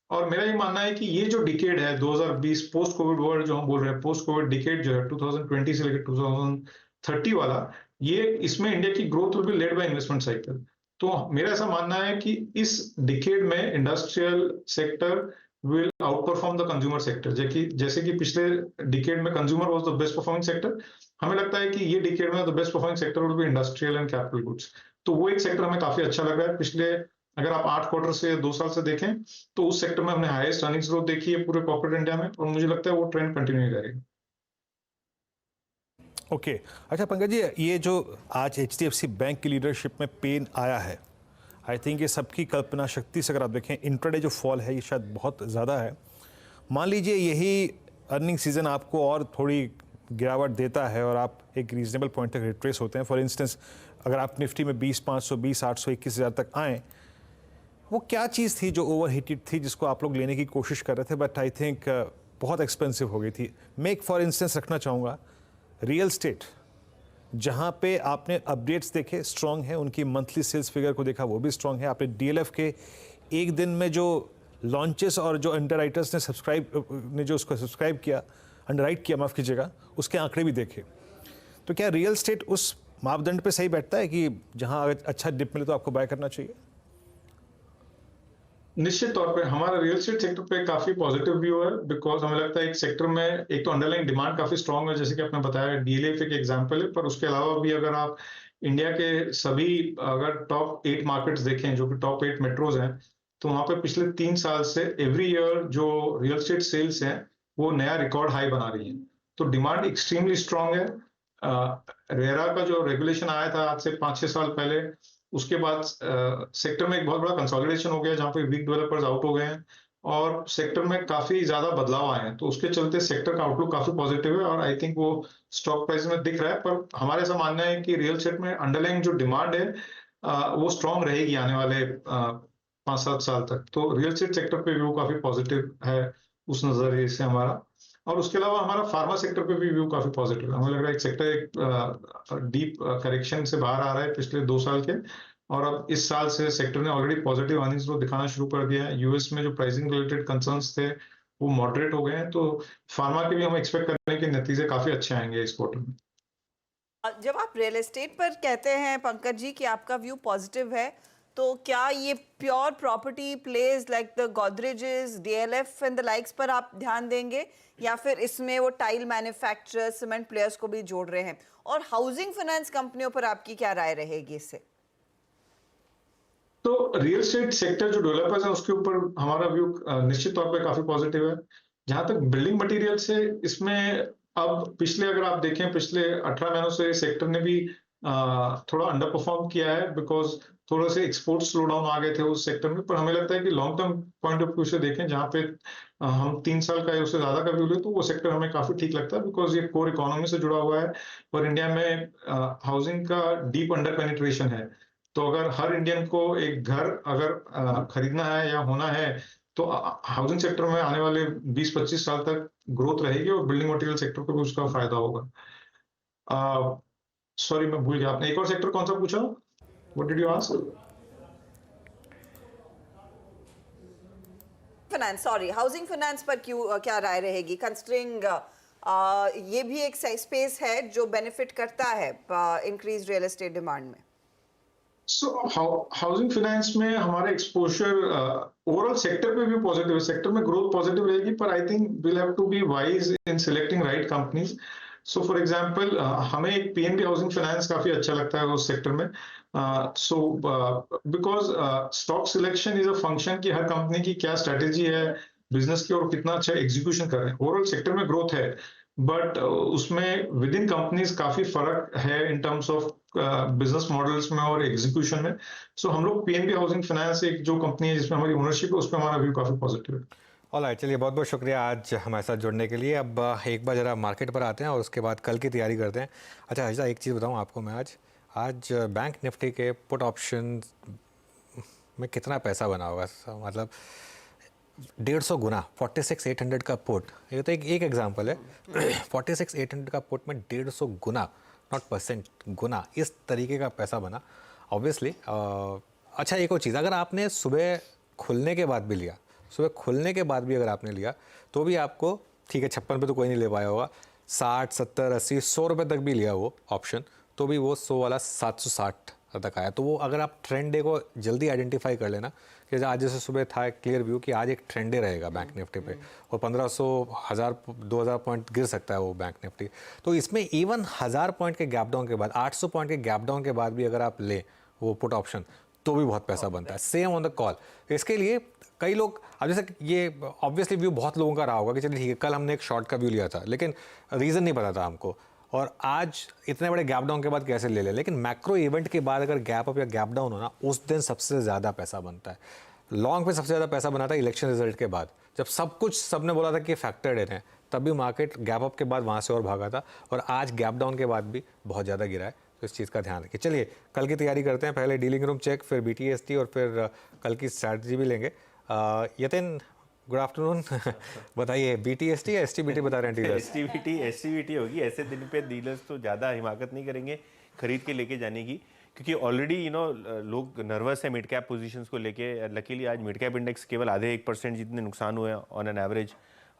और मेरा ये मानना है कि ये जो डिकेड है 2020 पोस्ट कोविड वर्ल्ड जो हम बोल रहे हैं, पोस्ट कोविड डिकेड जो है 2020 से लेकर 2030 वाला, ये इसमें इंडिया की growth will be led by investment cycle. तो मेरा ऐसा मानना है कि इस डिकेड में industrial sector will outperform the consumer sector. जैसे कि पिछले डिकेड में consumer was the best performing sector, हमें लगता है कि ये डिकेड में the best performing sector would be industrial and capital goods. तो वो एक सेक्टर हमें काफी अच्छा लग रहा है। पिछले अगर आप 8 क्वार्टर से 2 साल से देखें तो उस सेक्टर में हमने हाईएस्ट अर्निंग्स ग्रोथ देखी है पूरे कॉर्पोरेट इंडिया में, और मुझे लगता है वो ट्रेंड कंटिन्यू करेगा। ओके अच्छा पंकज जी, ये जो आज HDFC बैंक की लीडरशिप में पेन आया है, आई थिंक ये सबकी कल्पना शक्ति से अगर आप देखें इंट्राडे जो फॉल है ये शायद बहुत ज़्यादा है। मान लीजिए यही अर्निंग सीजन आपको और थोड़ी गिरावट देता है और आप एक रीजनेबल पॉइंट तक रिट्रेस होते हैं। फॉर इंस्टेंस अगर आप निफ्टी में 20,500, 20,800, 21,000 तक आएँ, वो क्या चीज़ थी जो ओवर हीटेड थी जिसको आप लोग लेने की कोशिश कर रहे थे बट आई थिंक बहुत एक्सपेंसिव हो गई थी? मैं एक फॉर इंस्टेंस रखना चाहूँगा रियल स्टेट, जहाँ पे आपने अपडेट्स देखे स्ट्रॉन्ग है, उनकी मंथली सेल्स फिगर को देखा वो भी स्ट्रॉन्ग है। आपने DLF के एक दिन में जो लॉन्चेस और जो अंडरराइटर्स ने जो उसको सब्सक्राइब किया, अंडरराइट किया माफ़ कीजिएगा, उसके आंकड़े भी देखे। तो क्या रियल स्टेट उस मापदंड पे सही बैठता है कि जहाँ अगर अच्छा डिप मिले तो आपको बाय करना चाहिए? निश्चित तौर पे हमारा रियल एस्टेट सेक्टर पे काफी पॉजिटिव व्यू है, बिकॉज हमें लगता है एक सेक्टर में एक तो अंडरलाइन डिमांड काफी स्ट्रांग है, जैसे कि आपने बताया DLF एक एग्जांपल है, पर उसके अलावा भी अगर आप इंडिया के सभी अगर टॉप 8 मार्केट्स देखें जो कि टॉप 8 मेट्रोज हैं, तो वहां पे पिछले 3 साल से एवरी ईयर जो रियल एस्टेट सेल्स हैं वो नया रिकॉर्ड हाई बना रही है। तो डिमांड एक्सट्रीमली स्ट्रांग है। रेरा का जो रेगुलेशन आया था आज से 5-6 साल पहले, उसके बाद सेक्टर में एक बहुत बड़ा कंसोलिडेशन हो गया जहां पे वीक डेवलपर्स आउट हो गए हैं और सेक्टर में काफी ज्यादा बदलाव आए हैं। तो उसके चलते सेक्टर का आउटलुक काफी पॉजिटिव है और आई थिंक वो स्टॉक प्राइस में दिख रहा है। पर हमारे ऐसा मानना है कि रियल एस्टेट में अंडरलाइन जो डिमांड है वो स्ट्रांग रहेगी आने वाले 5-7 साल तक। तो रियल एस्टेट सेक्टर पे व्यू काफी पॉजिटिव है उस नजरिए से हमारा। और उसके अलावा हमारा फार्मा सेक्टर पे भी व्यू काफी पॉजिटिव है। हमें लग रहा है एक सेक्टर एक डीप करेक्शन से बाहर आ रहा है पिछले 2 साल के, और अब इस साल से सेक्टर ने ऑलरेडी पॉजिटिव अर्निंग्स ग्रोथ दिखाना शुरू कर दिया है। यूएस में जो प्राइसिंग रिलेटेड कंसर्न्स थे वो मॉडरेट हो गए हैं, तो फार्मा के भी हम एक्सपेक्ट कर रहे हैं कि नतीजे काफी अच्छे आएंगे इस क्वार्टर में। जब आप रियल एस्टेट पर कहते हैं पंकज जी कि आपका व्यू पॉजिटिव है, तो क्या ये pure property pledge like the Godrejes, DLF and the likes पर आप ध्यान देंगे, या फिर इसमें वो टाइल मैन्युफैक्चरर्स, सीमेंट प्लेयर्स को भी जोड़ रहे हैं? और हाउसिंग फाइनेंस कंपनियों पर आपकी क्या राय रहेगी इससे? तो रियल एस्टेट सेक्टर जो डेवलपर्स है उसके ऊपर हमारा व्यू निश्चित तौर पे काफी पॉजिटिव है। जहां तक बिल्डिंग मटेरियल से, इसमें अब पिछले अगर आप देखें पिछले 18 महीनों से सेक्टर ने भी थोड़ा अंडर परफॉर्म किया है, बिकॉज थोड़ा से एक्सपोर्ट स्लो डाउन आ गए थे उस सेक्टर में। पर हमें लगता है कि long term point of view से देखें, जहाँ पे हम 3 साल का या उससे ज्यादा का व्यू ले, तो वो सेक्टर हमें काफी ठीक लगता है, बिकॉज ये कोर इकोनॉमी से जुड़ा हुआ है और इंडिया में हाउसिंग का डीप अंडर पेनिट्रेशन है। तो अगर हर इंडियन को एक घर अगर खरीदना है या होना है, तो हाउसिंग सेक्टर में आने वाले 20-25 साल तक ग्रोथ रहेगी और बिल्डिंग मटेरियल सेक्टर को भी उसका फायदा होगा। सॉरी मैं भूल गया, आपने एक और सेक्टर कौन सा पूछा? What did you ask? Finance, sorry, housing finance पर क्या राय रहेगी, कंसिडरिंग ये भी एक स्पेस है जो बेनिफिट करता है इंक्रीज रियल एस्टेट डिमांड में? सो हाउसिंग फाइनेंस में हमारा एक्सपोजर ओवरऑल सेक्टर पे भी पॉजिटिव है, सेक्टर में ग्रोथ पॉजिटिव रहेगी, पर I think will have to be wise in selecting right companies. So for example हमें एक PNB हाउसिंग फाइनेंस काफी अच्छा लगता है उस सेक्टर में। So because stock selection is a function कि हर कंपनी की क्या स्ट्रेटेजी है बिजनेस की और कितना अच्छा एग्जीक्यूशन कर रहे हैं। ओवरऑल सेक्टर में ग्रोथ है, बट उसमें विद इन कंपनीज काफी फर्क है इन टर्म्स ऑफ बिजनेस मॉडल्स में और एग्जीक्यूशन में। सो हम लोग PNB हाउसिंग फाइनेंस एक जो कंपनी है जिसमें हमारी ओनरशिप है, उस पर हमारा व्यू काफी पॉजिटिव है। ऑलराइट, चलिए बहुत बहुत शुक्रिया आज हमारे साथ जुड़ने के लिए। अब एक बार ज़रा मार्केट पर आते हैं और उसके बाद कल की तैयारी करते हैं। अच्छा हर्षदा, एक चीज़ बताऊं आपको मैं, आज बैंक निफ्टी के पुट ऑप्शन में कितना पैसा बना होगा, मतलब 150 गुना 46,800 का पुट, ये तो एक एग्जांपल है। 46,800 का पुट में 150 गुना, नॉट परसेंट, गुना, इस तरीके का पैसा बना ऑब्वियसली। अच्छा एक और चीज़, अगर आपने सुबह खुलने के बाद भी लिया, सुबह खुलने के बाद भी अगर आपने लिया तो भी आपको, ठीक है 56 पे तो कोई नहीं ले पाया होगा, 60, 70, 80, 100 रुपये तक भी लिया वो ऑप्शन, तो भी वो 100 वाला 760 तक आया। तो वो अगर आप ट्रेंड डे को जल्दी आइडेंटिफाई कर लेना कि आज जैसे सुबह था क्लियर व्यू कि आज एक ट्रेंडे रहेगा बैंक निफ्टी पे और 1500 1000 2000 पॉइंट गिर सकता है वो बैंक निफ्टी। तो इसमें इवन 1000 पॉइंट के गैप डाउन के बाद 800 पॉइंट के गैप डाउन के बाद भी अगर आप लें वो पुट ऑप्शन तो भी बहुत पैसा बनता है। Same on the call. इसके लिए कई लोग, अब जैसे ये ऑब्वियसली व्यू बहुत लोगों का रहा होगा कि चलिए ठीक है कल हमने एक शॉर्ट का व्यू लिया था लेकिन रीज़न नहीं पता था हमको और आज इतने बड़े गैप डाउन के बाद कैसे ले लें। लेकिन मैक्रो इवेंट के बाद अगर गैप अप या गैप डाउन होना उस दिन सबसे ज़्यादा पैसा बनता है। लॉन्ग पे सबसे ज़्यादा पैसा बना था इलेक्शन रिजल्ट के बाद, जब सब कुछ सबने बोला था कि फैक्टर्ड इन है, तब भी मार्केट गैप अप के बाद वहाँ से और भागा था और आज गैप डाउन के बाद भी बहुत ज़्यादा गिरा है। तो इस चीज़ का ध्यान रखिए। चलिए कल की तैयारी करते हैं, पहले डीलिंग रूम चेक, फिर BTST और फिर कल की स्ट्रैटेजी भी लेंगे। यतिन गुड आफ्टरनून बताइए BTST या STBT बता रहे हैं डीलर्स? STBT होगी। ऐसे दिन पे डीलर्स तो ज़्यादा हिमाकत नहीं करेंगे खरीद के लेके जाने की, क्योंकि ऑलरेडी लोग नर्वस है मिड कैप पोजीशंस को लेके। लकीली आज मिड कैप इंडेक्स केवल आधे 1% जितने नुकसान हुए हैं ऑन एन एवरेज।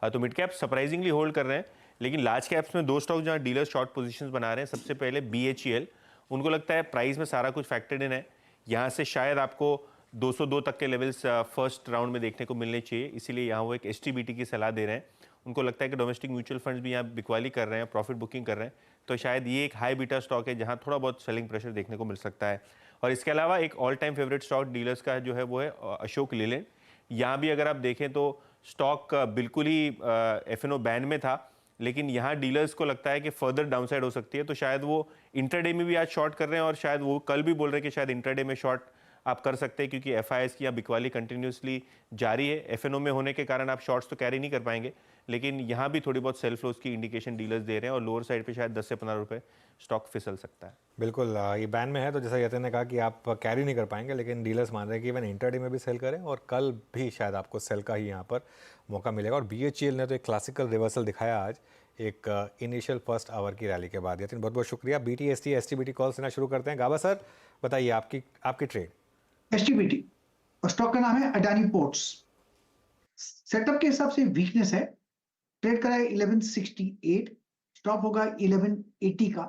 तो मिड कैप सरप्राइजिंगली होल्ड कर रहे हैं, लेकिन लार्ज कैप्स में दो स्टॉक जहाँ डीलर्स शॉर्ट पोजीशंस बना रहे हैं। सबसे पहले BHEL, उनको लगता है प्राइस में सारा कुछ फैक्टर्ड इन है, यहाँ से शायद आपको 202 तक के लेवल्स फर्स्ट राउंड में देखने को मिलने चाहिए, इसीलिए यहाँ वो एक STBT की सलाह दे रहे हैं। उनको लगता है कि डोमेस्टिक म्यूचुअल फंड्स भी यहाँ बिकवाली कर रहे हैं, प्रॉफिट बुकिंग कर रहे हैं, तो शायद ये एक हाई बीटा स्टॉक है जहाँ थोड़ा बहुत सेलिंग प्रेशर देखने को मिल सकता है। और इसके अलावा एक all time favourite stock dealers का जो है वो है अशोक लीलैंड। यहाँ भी अगर आप देखें तो स्टॉक बिल्कुल ही F&O बैन में था, लेकिन यहाँ डीलर्स को लगता है कि फर्दर डाउनसाइड हो सकती है, तो शायद वो इंटरडे में भी आज शॉर्ट कर रहे हैं और शायद वो कल भी बोल रहे हैं कि शायद इंटरडे में शॉर्ट आप कर सकते हैं, क्योंकि FIS की बिकवाली कंटिन्यूसली जारी है। F&O में होने के कारण आप शॉर्ट्स तो कैरी नहीं कर पाएंगे, लेकिन यहाँ भी थोड़ी बहुत सेल फ्लोज की इंडिकेशन डीलर्स दे रहे हैं और लोअर साइड पे शायद 10 से 15 रुपए स्टॉक फिसल सकता है। बिल्कुल, ये बैन में है, तो जैसा यतिन ने कहा कि आप कैरी नहीं कर पाएंगे, लेकिन डीलर्स मान रहे हैं कि इवन इंटरडे में भी सेल करें और कल भी शायद आपको सेल का ही यहाँ पर मौका मिलेगा। और BHEL ने तो एक क्लासिकल रिवर्सल दिखाया आज एक इनिशियल फर्स्ट आवर की रैली के बाद। यतिन बहुत बहुत शुक्रिया। BTST STBT कॉल लेना शुरू करते हैं। गाबा सर बताइए आपकी ट्रेड। STBT और स्टॉक का नाम है अडानी पोर्ट्स। सेटअप के हिसाब से वीकनेस है, ट्रेड करा है 1168, स्टॉप होगा 1180 का,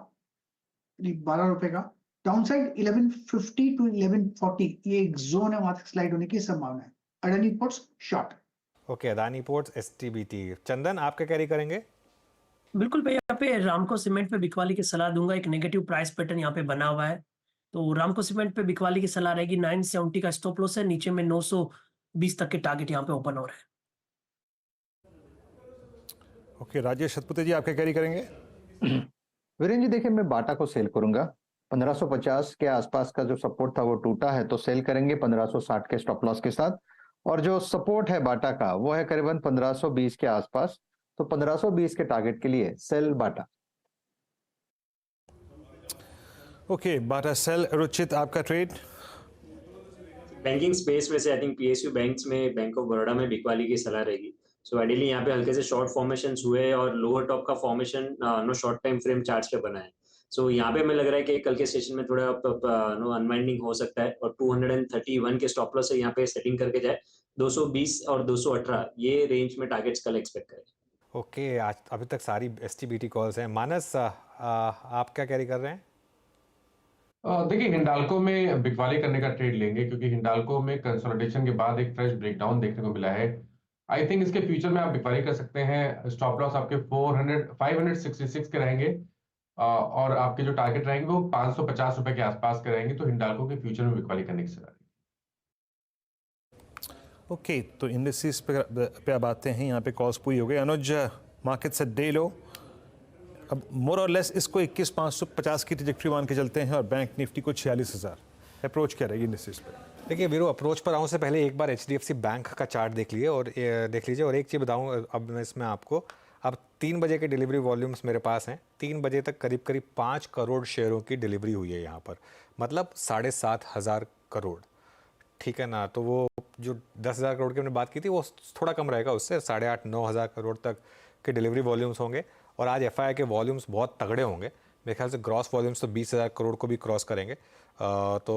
12 रुपए का। डाउन साइड 1150 टू 1140, ये एक जोन है, वहां तक स्लाइड होने की संभावना है। Adani ports short. Okay, Adani ports STBT। चंदन आप क्या कैरी करेंगे? बिल्कुल भैया, यहाँ पे रामको सीमेंट पे बिकवाली की सलाह दूंगा। एक नेगेटिव प्राइस पैटर्न यहाँ पे बना हुआ है, तो रामको सीमेंट पे बिकवाली की सलाह रहेगी। 970 का स्टॉप लॉस है, नीचे में 920 तक के टारगेट यहाँ पे ओपन हो रहे हैं। ओके, राजेश सतपुते जी आप क्या कैरी करेंगे? वीरेंद्र जी देखिए, मैं बाटा को सेल करूंगा। 1550 के आसपास का जो सपोर्ट था वो टूटा है, तो सेल करेंगे 1560 के स्टॉप लॉस के साथ। और जो सपोर्ट है बाटा का वो है करीबन 1520 के आसपास, तो 1520 के टारगेट के लिए सेल बाटा। ओके, बाटा सेल। रुचित आपका ट्रेड? बैंकिंग स्पेस में से आई थिंक PSU बैंक्स में बैंक ऑफ बड़ौदा में बिकवाली की सलाह रहेगी। सो आइडियली यहाँ पे हल्के से शॉर्ट फॉर्मेशन हुए और लोअर टॉप का formation no short time frame charts पे बना है। सो यहाँ पे हमें लग रहा है कि कल के सेशन में थोड़ा नो अनवाइंडिंग हो सकता है और 231 के स्टॉप लॉस से यहाँ पे सेटिंग करके जाए। 220 और 218 ये रेंज में टारगेट्स कल एक्सपेक्ट करें। ओके, आज अभी तक सारी STBT कॉल्स हैं। मानस आप क्या कैरी कर रहे हैं? देखिए, हिंडाल्को में बिकवाली करने का ट्रेड लेंगे, क्योंकि हिंडाल्को में कंसोलिडेशन के बाद एक फ्रेश ब्रेकडाउन देखने को मिला है। आई थिंक इसके फ्यूचर में आप बिकवाली कर सकते हैं। स्टॉप लॉस आपके 566 के रहेंगे और आपके जो टारगेट रहेंगे वो 550 रुपए के आसपास के रहेंगे, तो हिंडाल्को के फ्यूचर में बिकवाली करने की सलाह। ओके, तो इंडेक्सेस पे अब आते हैं। यहाँ पे कॉल्स पूरी हो गई। अनुज, मार्केट से डे लो, अब मोर और लेस इसको 21,550 की ट्रैजेक्टरी मान के चलते हैं और बैंक निफ्टी को 46,000। अप्रोच क्या रहेगी इंडेक्सेस पे? देखिए वीरू, अप्रोच पर आऊँ से पहले एक बार HDFC बैंक का चार्ट देख लीजिए और एक चीज़ बताऊँ अब मैं इसमें आपको। अब 3 बजे के डिलीवरी वॉल्यूम्स मेरे पास हैं। 3 बजे तक करीब 5 करोड़ शेयरों की डिलीवरी हुई है यहाँ पर, मतलब 7,500 करोड़, ठीक है ना। तो वो जो 10,000 करोड़ की हमने बात की थी वो थोड़ा कम रहेगा, उससे 8,500-9 हज़ार करोड़ तक के डिलीवरी वॉल्यूम्स होंगे। और आज FII के वॉल्यूम्स बहुत तगड़े होंगे, मेरे ख्याल से ग्रॉस वॉल्यूम्स तो 20,000 करोड़ को भी क्रॉस करेंगे। तो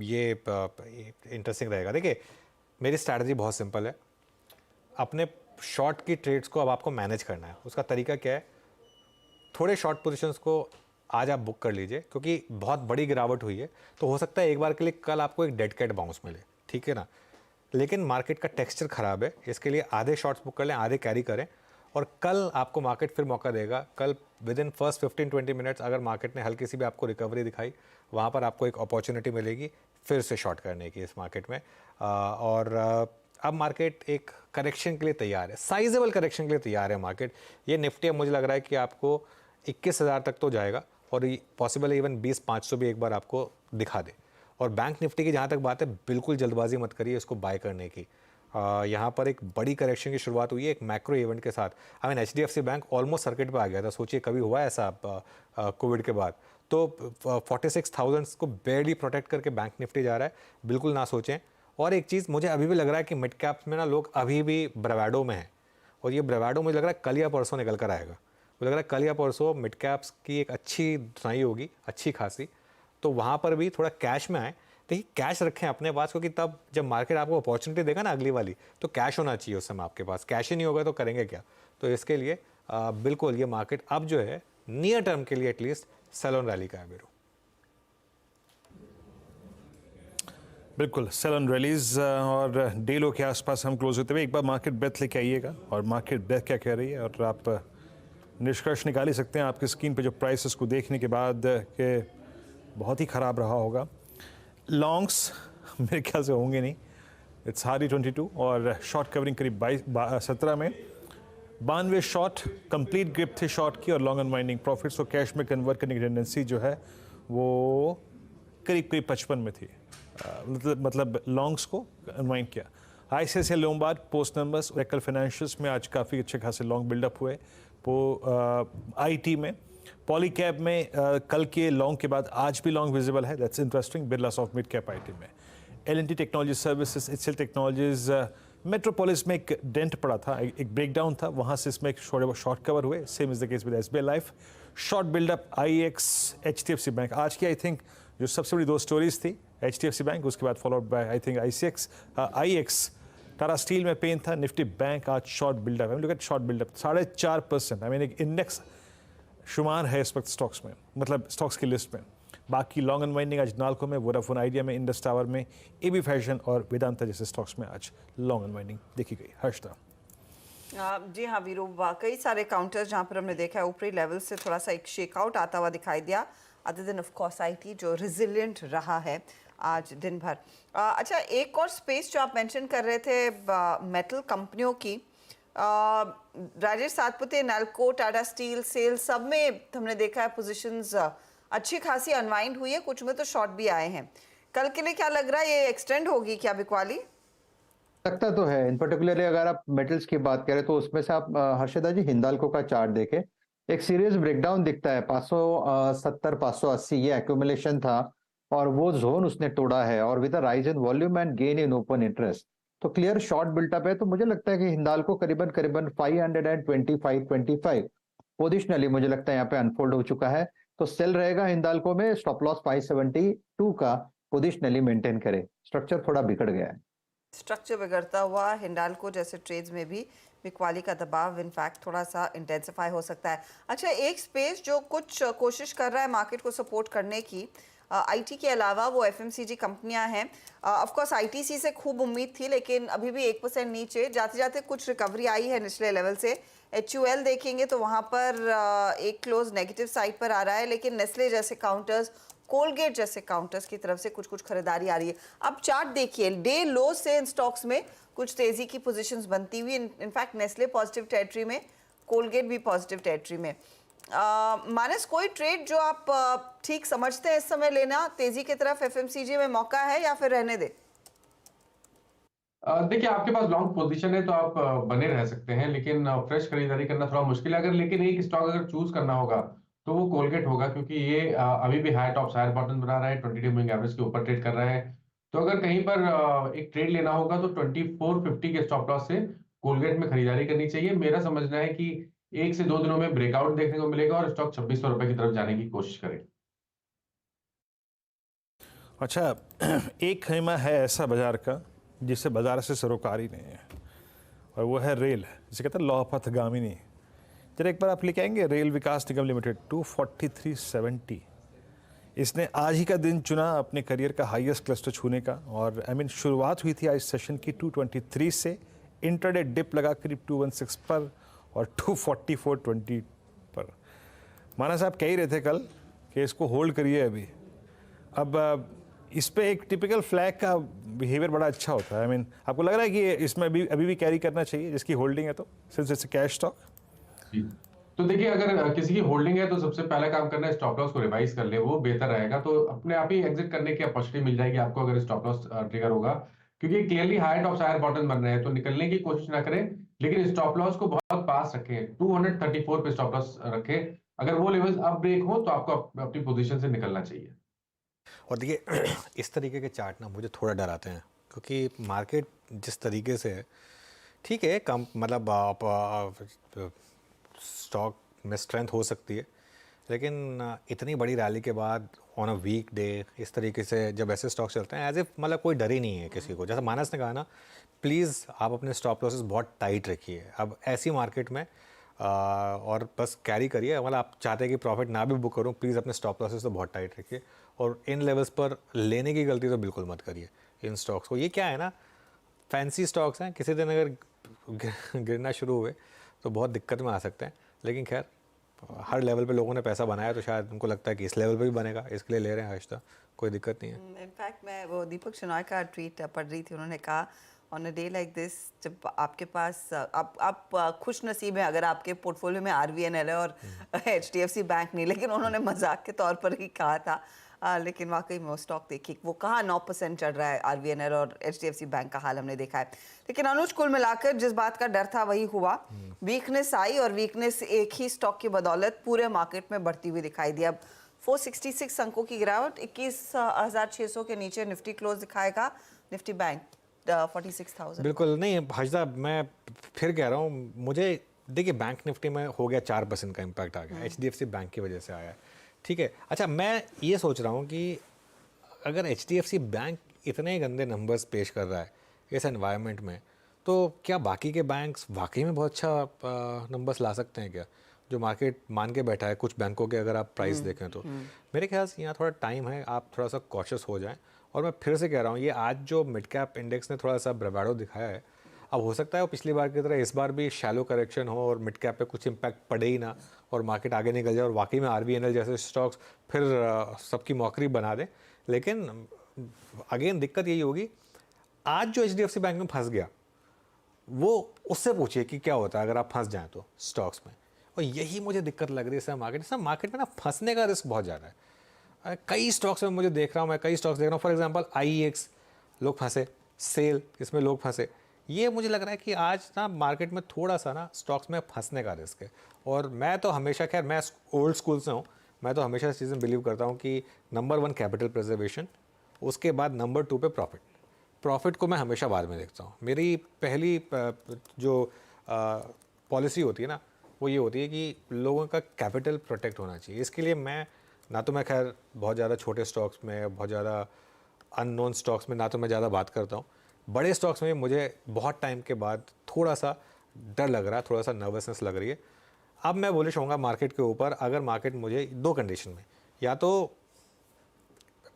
ये इंटरेस्टिंग रहेगा। देखिए, मेरी स्ट्रैटेजी बहुत सिंपल है। अपने शॉर्ट की ट्रेड्स को अब आपको मैनेज करना है। उसका तरीका क्या है? थोड़े शॉर्ट पोजीशंस को आज आप बुक कर लीजिए, क्योंकि बहुत बड़ी गिरावट हुई है, तो हो सकता है एक बार के लिए कल आपको एक डेड कैट बाउंस मिले। ठीक है ना, लेकिन मार्केट का टेक्सचर ख़राब है, इसके लिए आधे शॉर्ट्स बुक कर लें, आधे कैरी करें, और कल आपको मार्केट फिर मौका देगा। कल विद इन फर्स्ट 15-20 मिनट्स अगर मार्केट ने हल्की सी भी आपको रिकवरी दिखाई, वहाँ पर आपको एक अपॉर्चुनिटी मिलेगी फिर से शॉर्ट करने की इस मार्केट में। और अब मार्केट एक करेक्शन के लिए तैयार है, साइजेबल करेक्शन के लिए तैयार है मार्केट। ये निफ्टी अब मुझे लग रहा है कि आपको 21,000 तक तो जाएगा, और पॉसिबल है इवन 20,500 भी एक बार आपको दिखा दे। और बैंक निफ्टी की जहाँ तक बात है, बिल्कुल जल्दबाजी मत करिए इसको बाय करने की। यहाँ पर एक बड़ी करेक्शन की शुरुआत हुई है एक मैक्रो इवेंट के साथ। I mean HDFC bank almost circuit पे आ गया था, सोचिए कभी हुआ ऐसा कोविड के बाद। तो 46,000 को बेयरली प्रोटेक्ट करके बैंक निफ्टी जा रहा है, बिल्कुल ना सोचें। और एक चीज़ मुझे अभी भी लग रहा है कि मिड कैप्स में ना लोग अभी भी ब्रेवाडो में हैं, और ये ब्रेवाडो मुझे लग रहा है कल या परसों निकल कर आएगा। मुझे लग रहा है कल या परसों मिड कैप्स की एक अच्छी सुनाई होगी, अच्छी खासी, तो वहाँ पर भी थोड़ा कैश में आए। देखिए कैश रखें अपने पास, क्योंकि तब जब मार्केट आपको अपॉर्चुनिटी देगा ना अगली वाली, तो कैश होना चाहिए उस समय आपके पास। कैश ही नहीं होगा तो करेंगे क्या। तो इसके लिए बिल्कुल ये मार्केट अब जो है नियर टर्म के लिए एटलीस्ट सेल ऑन रैली का है मेरू। बिल्कुल सेल ऑन रैलीज और डे लो के आसपास हम क्लोज होते हुए एक बार मार्केट ब्रेथ लेके आइएगा, और मार्केट ब्रेथ क्या कह रही है, और आप निष्कर्ष निकाल ही सकते हैं आपकी स्क्रीन पे जो प्राइसेस को देखने के बाद कि बहुत ही ख़राब रहा होगा। लॉन्ग्स मेरे ख्याल से होंगे नहीं, इट्स हार्डली 22, और शॉर्ट कवरिंग करीब 17 में 92 शॉर्ट कंप्लीट ग्रिप थे शॉर्ट की, और लॉन्ग अनवाइंडिंग प्रॉफिट्स को कैश में कन्वर्ट करने की टेंडेंसी जो है वो करीब 55 में थी। मतलब लॉन्ग्स को अनवाइंड किया। ICICI Lombard post numbers, Oracle financials में आज काफ़ी अच्छे खासे लॉन्ग बिल्डअप हुए। IT में, पॉलीकैब में कल के लॉन्ग के बाद आज भी लॉन्ग विजिबल है, that's interesting. Birla soft mid cap IT में, L&T technology services, HCL technologies, metropolis में एक डेंट पड़ा था, एक ब्रेकडाउन था, वहाँ से इसमें एक शॉर्ट कवर हुए। Same is the case with SBI life. Short buildup IEX, HDFC bank. आज की आई थिंक जो सबसे बड़ी दो स्टोरीज थी, HDFC बैंक, उसके बाद followed by I think IEX। Tata steel में पेन था, निफ्टी बैंक आज शॉर्ट बिल्डअप है। Look at short buildup 4.5%। I mean एक इंडेक्स शुमार है इस वक्त स्टॉक्स में, मतलब स्टॉक्स की लिस्ट में। बाकी लॉन्ग अनवाइंडिंग आज नाल्को में, वोडाफोन आइडिया में, इंडस टावर में, AB फैशन और वेदांता जैसे स्टॉक्स में आज लॉन्ग अनवाइंडिंग देखी गई। हर्षदा। जी हाँ वीरू, कई सारे काउंटर्स जहाँ पर हमने देखा है ऊपरी लेवल से थोड़ा सा एक शेकआउट आता हुआ दिखाई दिया, other than of course IT जो रिजिलियंट रहा है आज दिन भर। अच्छा, एक और स्पेस जो आप मेंशन कर रहे थे मेटल कंपनियों की, राजेश सातपुते, नैल्को, टाटा स्टील, सेल, सब में हमने देखा है पोजीशंस अच्छी खासी अनवाइंड हुई है, कुछ में तो शॉर्ट भी आए हैं। कल के लिए क्या लग रहा है, ये एक्सटेंड होगी क्या बिकवाली? लगता तो है। इन पर्टिकुलरली अगर आप मेटल्स की बात करें तो उसमें से आप हर्षदा जी हिंदाल्को का चार्ट देखें, एक सीरियस ब्रेकडाउन दिखता है। 570 580 ये एक्यूमुलेशन था, और वो जोन उसने तोड़ा है, और with rise in volume and gain in open interest तो क्लियर शॉर्ट बिल्टअप है। तो मुझे लगता है कि हिंदाल्को करीबन 525 पोजिशनली मुझे लगता है यहाँ पे अनफोल्ड हो चुका है। तो सेल रहेगा हिंदाल्को में, स्टॉप लॉस 572 का पोजिशनली मेंटेन करे। स्ट्रक्चर थोड़ा बिगड़ गया है। स्ट्रक्चर बिगड़ता हुआ हिंडाल्को जैसे ट्रेड्स में भी बिकवाली का दबाव इनफैक्ट थोड़ा सा इंटेंसिफाई हो सकता है। अच्छा, एक स्पेस जो कुछ कोशिश कर रहा है मार्केट को सपोर्ट करने की IT के अलावा, वो FMCG कंपनियां हैं। ऑफ कोर्स ITC से खूब उम्मीद थी, लेकिन अभी भी 1% नीचे, जाते जाते कुछ रिकवरी आई है निचले लेवल से। HUL देखेंगे तो वहाँ पर एक क्लोज नेगेटिव साइड पर आ रहा है, लेकिन नेस्ले जैसे काउंटर्स, कोलगेट जैसे काउंटर्स की तरफ से कुछ कुछ खरीदारी आ रही है। अब चार्ट देखिए, डे लो से इन स्टॉक्स में कुछ तेजी की पोजीशंस बनती हुई, इनफैक्ट नेस्ले पॉजिटिव टेरिटरी में, कोलगेट भी पॉजिटिव टेरिटरी में। मानस, कोई ट्रेड जो आप ठीक समझते हैं इस समय लेना तेजी की तरफ FMCG में मौका है, या फिर रहने दे? देखिए, आपके पास लॉन्ग पोजीशन है तो आप बने रह सकते हैं, लेकिन फ्रेश खरीदारी करना थोड़ा मुश्किल है। अगर लेकिन एक स्टॉक अगर चूज करना होगा तो वो कोलगेट होगा, क्योंकि ये अभी भी हाई टॉप्स हायर बॉटम बना रहा है, 22 मूविंग एवरेज के ऊपर ट्रेड कर रहा है। तो अगर कहीं पर एक ट्रेड लेना होगा तो 2450 के स्टॉप लॉस से कोलगेट में खरीदारी करनी चाहिए। मेरा समझना है कि 1 से 2 दिनों में ब्रेकआउट देखने को मिलेगा और स्टॉक 2600 रुपए की तरफ जाने की कोशिश करे। अच्छा, एक खैमा है ऐसा बाजार का जिससे बाजार से सरोकार ही नहीं है, और वो है रेल, जिसे कहते हैं लौह पथगामिनी। जरा एक बार आप लेके आएंगे रेल विकास निगम लिमिटेड 243.70। इसने आज ही का दिन चुना अपने करियर का हाईएस्ट क्लस्टर छूने का, और शुरुआत हुई थी आज सेशन की 223 से, इंट्राडे डिप लगा करीब 216 पर और 244.20 पर। माना साहब कह ही रहे थे कल कि इसको होल्ड करिए अभी। अब इस पे एक टिपिकल फ्लैग का बिहेवियर बड़ा अच्छा होता है। आपको लग रहा है कि इसमें अभी भी कैरी करना चाहिए जिसकी होल्डिंग है, तो सिंस इट्स कैश स्टॉक? तो देखिए, अगर किसी की होल्डिंग है तो सबसे पहला काम करना है स्टॉप लॉस को रिवाइज कर ले, वो बेहतर रहेगा। तो अपने आप ही एग्जिट करने की अपॉर्चुनिटी मिल जाएगी आपको अगर स्टॉप लॉस ट्रिगर होगा, क्योंकि clearly higher top higher bottom बन रहे हैं। तो निकलने की कोशिश ना करें, लेकिन स्टॉप लॉस को बहुत पास रखें। 234 पे स्टॉप लॉस रखें। अगर वो लेवल्स अप ब्रेक हो तो आपको अपनी पोजीशन से निकलना चाहिए। और देखिए इस तरीके के चार्ट ना मुझे थोड़ा डराते हैं, क्योंकि मार्केट जिस तरीके से है, ठीक है, कम मतलब आप स्टॉक में स्ट्रेंथ हो सकती है, लेकिन इतनी बड़ी रैली के बाद ऑन अ वीक डे इस तरीके से जब ऐसे स्टॉक चलते हैं, एज इफ मतलब कोई डर ही नहीं है किसी को। जैसा मानस ने कहा ना, प्लीज़ आप अपने स्टॉप लॉसेस बहुत टाइट रखिए अब ऐसी मार्केट में, और बस कैरी करिए। मतलब आप चाहते हैं कि प्रॉफिट ना भी बुक करूँ, प्लीज़ अपने स्टॉप लॉसेस तो बहुत टाइट रखिए, और इन लेवल्स पर लेने की गलती तो बिल्कुल मत करिए इन स्टॉक्स को। ये क्या है ना, फैंसी स्टॉक्स हैं, किसी दिन अगर गिरना शुरू हुए तो बहुत दिक्कत में आ सकते हैं। लेकिन खैर, हर लेवल पे लोगों ने पैसा बनाया, तो शायद उनको लगता है कि इस लेवल पे भी बनेगा, इसके लिए ले रहे हैं आहिस्ता, कोई दिक्कत नहीं है। इनफैक्ट मैं वो दीपक शनॉय का ट्वीट पढ़ रही थी, उन्होंने कहा on a day like this, जब आपके पास आप खुश नसीब हैं अगर आपके पोर्टफोलियो में RVNL है और HDFC बैंक नहीं, लेकिन उन्होंने मजाक के तौर पर ही कहा था। लेकिन वाकई में वो स्टॉक देखिए, वो कहाँ 9% चढ़ रहा है। RVNL और HDFC बैंक का हाल हमने देखा है। लेकिन अनुज, कुल मिलाकर जिस बात का डर था वही हुआ, वीकनेस आई, और वीकनेस एक ही स्टॉक की बदौलत पूरे मार्केट में बढ़ती हुई दिखाई दी। अब 466 अंकों की गिरावट, 21,600 के नीचे निफ्टी क्लोज दिखाएगा। Nifty bank 46,000। बिल्कुल नहीं हजदा, मैं फिर कह रहा हूँ, मुझे देखिए बैंक निफ्टी में हो गया 4% का इम्पैक्ट आ गया, HDFC बैंक की वजह से आया है, ठीक है। अच्छा, मैं ये सोच रहा हूँ कि अगर HDFC बैंक इतने गंदे नंबर्स पेश कर रहा है इस एनवायरनमेंट में, तो क्या बाकी के बैंक्स वाकई में बहुत अच्छा नंबर्स ला सकते हैं क्या, जो मार्केट मान के बैठा है कुछ बैंकों के? अगर आप प्राइस देखें तो मेरे ख्याल से यहाँ थोड़ा टाइम है, आप थोड़ा सा कॉशियस हो जाएं। और मैं फिर से कह रहा हूँ, ये आज जो मिड कैप इंडेक्स ने थोड़ा सा ब्रेवाडो दिखाया है, अब हो सकता है वो पिछली बार की तरह इस बार भी शैलो करेक्शन हो और मिड कैप पे कुछ इम्पैक्ट पड़े ही ना, और मार्केट आगे निकल जाए और वाकई में RVNL जैसे स्टॉक्स फिर सबकी मौकरी बना दें। लेकिन अगेन दिक्कत यही होगी, आज जो HDFC बैंक में फंस गया, वो उससे पूछिए कि क्या होता है अगर आप फंस जाएँ तो स्टॉक्स में। और यही मुझे दिक्कत लग रही है मार्केट में ना, फंसने का रिस्क बहुत ज़्यादा है। कई स्टॉक्स में मुझे देख रहा हूँ, मैं कई स्टॉक्स देख रहा हूँ, फॉर एग्जांपल IEX लोग फंसे, सेल इसमें लोग फंसे। ये मुझे लग रहा है कि आज ना मार्केट में थोड़ा सा ना स्टॉक्स में फंसने का रिस्क है। और मैं तो हमेशा, खैर मैं ओल्ड स्कूल से हूँ, मैं तो हमेशा इस चीज़ में बिलीव करता हूँ कि नंबर 1 कैपिटल प्रिजर्वेशन, उसके बाद नंबर 2 पे प्रॉफिट को मैं हमेशा बाद में देखता हूँ। मेरी पहली जो पॉलिसी होती है ना, वो ये होती है कि लोगों का कैपिटल प्रोटेक्ट होना चाहिए। इसके लिए मैं खैर बहुत ज़्यादा छोटे स्टॉक्स में, बहुत ज़्यादा अननोन स्टॉक्स में ना तो मैं ज़्यादा बात करता हूँ। बड़े स्टॉक्स में मुझे बहुत टाइम के बाद थोड़ा सा डर लग रहा है, थोड़ा सा नर्वसनेस लग रही है। अब मैं बुलिश होऊंगा मार्केट के ऊपर अगर मार्केट मुझे 2 कंडीशन में, या तो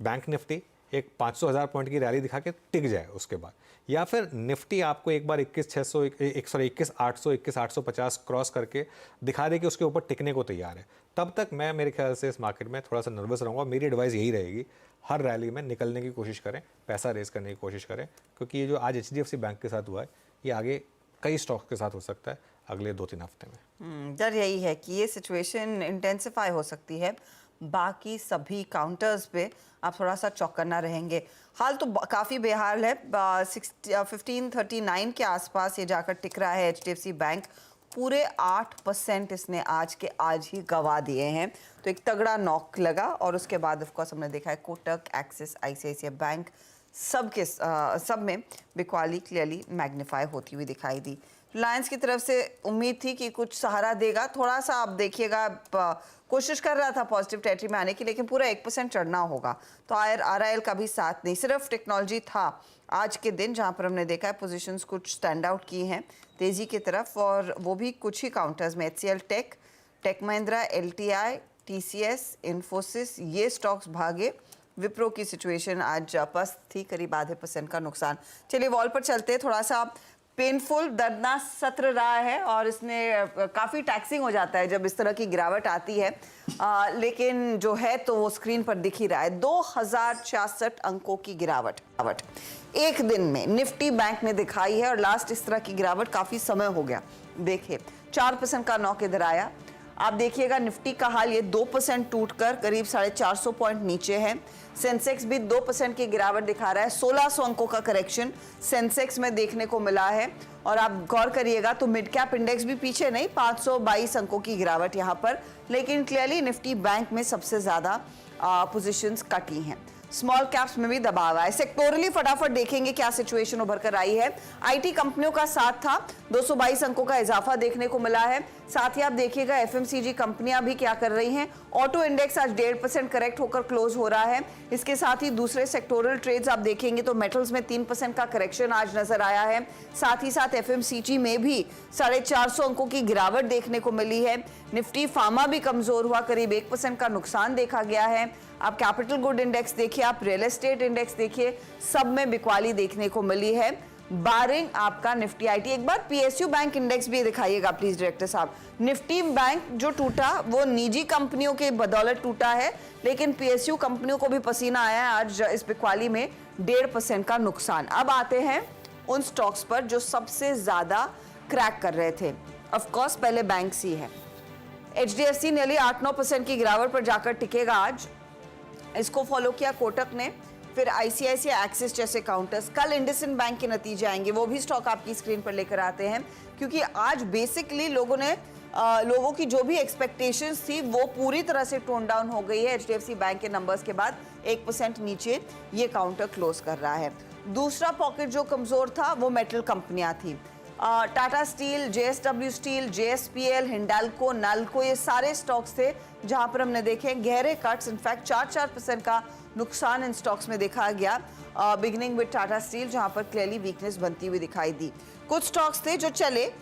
बैंक निफ्टी एक 500,000 पॉइंट की रैली दिखा के टिक जाए उसके बाद, या फिर निफ्टी आपको एक बार 21,800 21,850 क्रॉस करके दिखा दे कि उसके ऊपर टिकने को तैयार है। तब तक मैं, मेरे ख्याल से इस मार्केट में थोड़ा सा नर्वस रहूँगा। मेरी एडवाइस यही रहेगी, हर रैली में निकलने की कोशिश करें, पैसा रेस करने की कोशिश करें, क्योंकि ये जो आज HDFC बैंक के साथ हुआ है, ये आगे कई स्टॉक्स के साथ हो सकता है अगले 2-3 हफ्ते में। डर यही है कि ये सिचुएशन इंटेंसिफाई हो सकती है। बाकी सभी काउंटर्स पे आप थोड़ा सा चौकन्ना रहेंगे। हाल तो काफ़ी बेहाल है, 1539 के आसपास ये जाकर टिक रहा है HDFC बैंक। पूरे 8% इसने आज ही गवा दिए हैं, तो एक तगड़ा नॉक लगा। और उसके बाद ऑफ कोर्स हमने देखा है कोटक, एक्सिस, ICICI बैंक, सब में बिकवाली क्लियरली मैग्नीफाई होती हुई दिखाई दी। रिलायंस की तरफ से उम्मीद थी कि कुछ सहारा देगा, थोड़ा सा आप देखिएगा, कोशिश कर रहा था पॉजिटिव टेरिटरी में आने की, लेकिन पूरा 1% चढ़ना होगा। तो RIL का भी साथ नहीं, सिर्फ टेक्नोलॉजी था आज के दिन जहां पर हमने देखा है पोजीशंस कुछ स्टैंड आउट की हैं तेजी की तरफ, और वो भी कुछ ही काउंटर्स में। HCL tech Mahindra, LTI, TCS, Infosys, ये स्टॉक्स भागे। विप्रो की सिचुएशन आज पस्त थी, करीब आधे % का नुकसान। चलिए वॉल पर चलते हैं। थोड़ा सा पेनफुल, दर्दनाक सत्र रहा है और इसने काफ़ी टैक्सिंग हो जाता है जब इस तरह की गिरावट आती है, लेकिन जो है तो वो स्क्रीन पर दिख ही रहा है। 2066 अंकों की गिरावट एक दिन में निफ्टी बैंक ने दिखाई है, और लास्ट इस तरह की गिरावट काफ़ी समय हो गया। देखिए 4% का नॉक इधर आया। आप देखिएगा निफ्टी का हाल, ये 2% टूटकर करीब 450 पॉइंट नीचे है। सेंसेक्स भी 2% की गिरावट दिखा रहा है। 1600 अंकों का करेक्शन सेंसेक्स में देखने को मिला है। और आप गौर करिएगा तो मिड कैप इंडेक्स भी पीछे नहीं, 522 अंकों की गिरावट यहाँ पर, लेकिन क्लियरली निफ्टी बैंक में सबसे ज़्यादा पोजीशंस कटी हैं। स्मॉल कैप्स में भी दबाव है। सेक्टोरली फटाफट देखेंगे क्या सिचुएशन उभर कर आई है। आईटी कंपनियों का साथ था, 222 अंकों का इजाफा देखने को मिला है। साथ ही आप देखिएगा एफएमसीजी कंपनियां भी क्या कर रही हैं। ऑटो इंडेक्स आज 1.5% करेक्ट होकर क्लोज हो रहा है। इसके साथ ही दूसरे सेक्टोरल ट्रेड्स आप देखेंगे तो मेटल्स में 3% का करेक्शन आज नजर आया है। साथ ही साथ एफएमसीजी में भी 450 अंकों की गिरावट देखने को मिली है। निफ्टी फार्मा भी कमजोर हुआ, करीब 1% का नुकसान देखा गया है। आप कैपिटल गुड इंडेक्स देखिए, आप रियल एस्टेट इंडेक्स देखिए, सब में बिकवाली देखने को मिली है, बारिंग आपका निफ्टी आईटी। एक बार पीएसयू बैंक इंडेक्स भी दिखाइएगा प्लीज डायरेक्टर साहब। निफ्टी बैंक जो टूटा वो निजी कंपनियों के बदौलत टूटा है, लेकिन पीएसयू कंपनियों को भी पसीना आया है आज इस बिकवाली में, 1.5% का नुकसान। अब आते हैं उन स्टॉक्स पर जो सबसे ज्यादा क्रैक कर रहे थे। ऑफकोर्स पहले बैंक्स ही है। एचडीएफसी नेली 8-9% की गिरावट पर जाकर टिकेगा आज। इसको फॉलो किया कोटक ने, फिर आईसीआईसीआई एक्सिस जैसे काउंटर्स। कल इंडसइंड बैंक के नतीजे आएंगे, वो भी स्टॉक आपकी स्क्रीन पर लेकर आते हैं, क्योंकि आज बेसिकली लोगों की जो भी एक्सपेक्टेशंस थी वो पूरी तरह से टोन डाउन हो गई है। एचडीएफसी बैंक के नंबर्स के बाद 1% नीचे ये काउंटर क्लोज कर रहा है। दूसरा पॉकेट जो कमजोर था वो मेटल कंपनियां थी। Tata steel, JSW steel, JSPL, Hindalco, NALCO, ये सारे स्टॉक्स थे जहां पर हमने देखे गहरे कट्स। इनफैक्ट 4% का नुकसान इन स्टॉक्स में देखा गया, बिगिनिंग विद टाटा स्टील, जहां पर क्लियरली वीकनेस बनती हुई दिखाई दी। कुछ स्टॉक्स थे जो चले,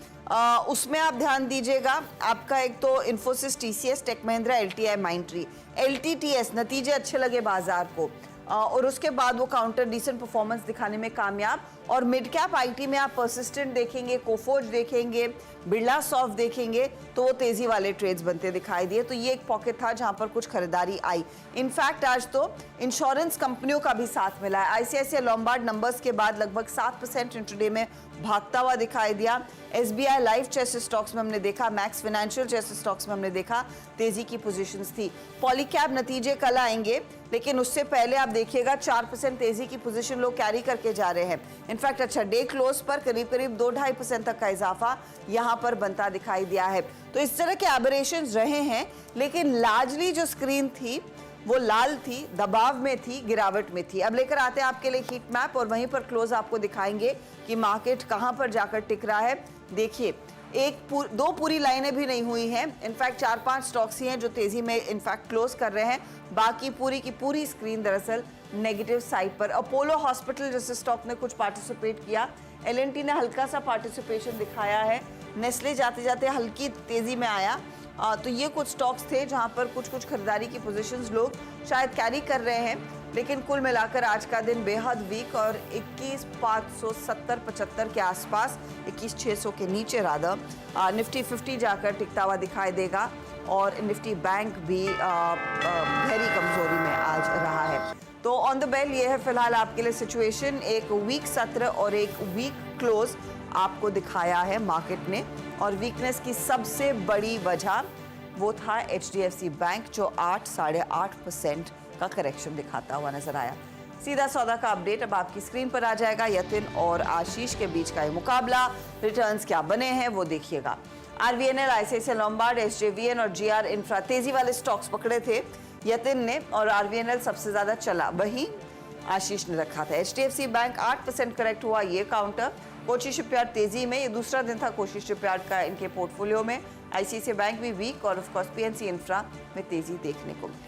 उसमें आप ध्यान दीजिएगा। आपका एक तो Infosys, TCS, tech Mahindra, LTI, Mindtree, LTTS नतीजे अच्छे लगे बाजार को, और उसके बाद वो काउंटर डिसेंट परफॉर्मेंस दिखाने में कामयाब। और मिड कैप आईटी में आप परसिस्टेंट देखेंगे, कोफोर्ज देखेंगे, बिरला सॉफ्ट देखेंगे तो वो तेजी वाले ट्रेड्स बनते दिखाई दिए। तो ये एक पॉकेट था जहां पर कुछ खरीदारी आई। इनफैक्ट आज तो इंश्योरेंस कंपनियों का भी साथ मिला है। आईसीआईसीआई लॉम्बार्ड नंबर्स के बाद लगभग 7% इंट्राडे में भागता हुआ दिखाई दिया। एसबीआई लाइफ जैसे स्टॉक्स में हमने देखा, मैक्स फाइनेंशियल जैसे स्टॉक्स में हमने देखा तेजी की पोजीशंस थी। पॉलीकैब नतीजे कल आएंगे, लेकिन उससे पहले आप देखिएगा 4% तेजी की पोजीशन लोग कैरी करके जा रहे हैं। इनफैक्ट अच्छा डे क्लोज पर करीब 2-2.5% तक का इजाफा यहां पर बनता दिखाई दिया है। तो इस तरह के एबरेशंस रहे हैं, लेकिन लार्जली जो स्क्रीन थी वो लाल थी, दबाव में थी, गिरावट में थी। अब लेकर आते हैं आपके लिए हीट मैप, और वहीं पर क्लोज आपको दिखाएंगे कि मार्केट कहां पर जाकर टिक रहा है। देखिए दो पूरी लाइनें भी नहीं हुई हैं। इनफैक्ट 4-5 स्टॉक्स ही हैं जो तेजी में इनफैक्ट क्लोज कर रहे हैं, बाकी पूरी की पूरी स्क्रीन दरअसल नेगेटिव साइड पर। अपोलो हॉस्पिटल जैसे स्टॉक ने कुछ पार्टिसिपेट किया, एलएनटी ने हल्का सा पार्टिसिपेशन दिखाया है, नेस्ले जाते जाते हल्की तेजी में आया। तो ये कुछ स्टॉक्स थे जहां पर कुछ खरीदारी की पोजीशंस लोग शायद कैरी कर रहे हैं, लेकिन कुल मिलाकर आज का दिन बेहद वीक और 21,570-75 के आसपास, 21,600 के नीचे रादर निफ्टी 50 जाकर टिकता हुआ दिखाई देगा। और निफ्टी बैंक भी गहरी कमजोरी में आज रहा है। तो ऑन द बेल ये है फिलहाल आपके लिए सिचुएशन। एक वीक सत्र और एक वीक क्लोज आपको दिखाया है मार्केट ने, और वीकनेस की सबसे बड़ी वजह वो था एचडीएफसी बैंक जो 8-8.5% का करेक्शन दिखाता हुआ नजर आया। सीधा सौदा का अपडेट अब आपकी स्क्रीन पर आ जाएगा। यतिन और आशीष के बीच का ये मुकाबला, रिटर्न्स क्या बने हैं वो देखिएगा। आरवीएनएल, आईसीआईसीआई लॉम्बार्ड, एसजेवीएन और जीआर इंफ्रा तेजी वाले स्टॉक्स पकड़े थे यतिन ने, और आरवीएनएल सबसे ज्यादा चला, वही आशीष ने रखा था। एचडीएफसी बैंक 8% करेक्ट हुआ ये काउंटर। कोची शिपयार्ड तेजी में, ये दूसरा दिन था कोची शिपयार्ड का इनके पोर्टफोलियो में। आईसीआईसीआई बैंक भी वीक, और ऑफ कोर्स पीएनसी इंफ्रा में तेजी देखने को मिली।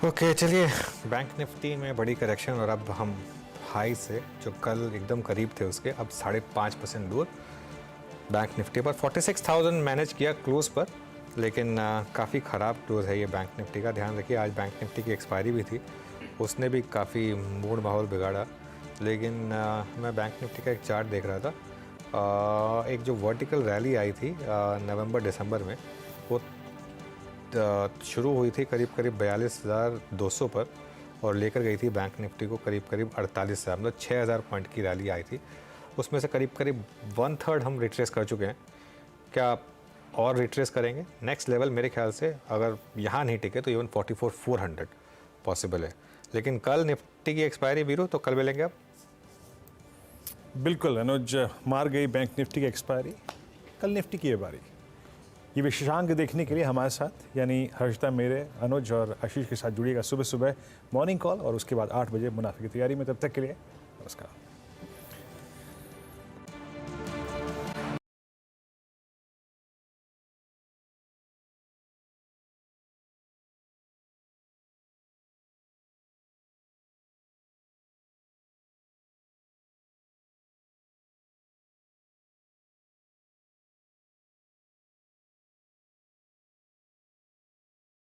ओके चलिए, बैंक निफ्टी में बड़ी करेक्शन, और अब हम हाई से जो कल एकदम करीब थे उसके अब 5.5% दूर बैंक निफ्टी पर 46,000 मैनेज किया क्लोज पर। लेकिन काफ़ी ख़राब क्लोज है ये बैंक निफ्टी का। ध्यान रखिए आज बैंक निफ्टी की एक्सपायरी भी थी, उसने भी काफ़ी मूड माहौल बिगाड़ा। लेकिन मैं बैंक निफ्टी का एक चार्ट देख रहा था, एक जो वर्टिकल रैली आई थी नवंबर दिसंबर में, वो शुरू हुई थी करीब 42,200 पर और लेकर गई थी बैंक निफ्टी को करीब 48,000, मतलब 6,000 पॉइंट की रैली आई थी। उसमें से करीब 1/3 हम रिट्रेस कर चुके हैं। क्या और रिट्रेस करेंगे? नेक्स्ट लेवल मेरे ख्याल से अगर यहाँ नहीं टिके तो इवन 44,400 पॉसिबल है। लेकिन कल निफ्टी की एक्सपायरी बीरो, तो कल मिलेंगे आप। बिल्कुल अनुज, मार गई बैंक निफ्टी की एक्सपायरी, कल निफ्टी की ये बारी। ये विशेषांक देखने के लिए हमारे साथ यानी हर्षिता मेरे, अनुज और आशीष के साथ जुड़िएगा सुबह सुबह मॉर्निंग कॉल और उसके बाद 8 बजे मुनाफे की तैयारी में। तब तक के लिए नमस्कार।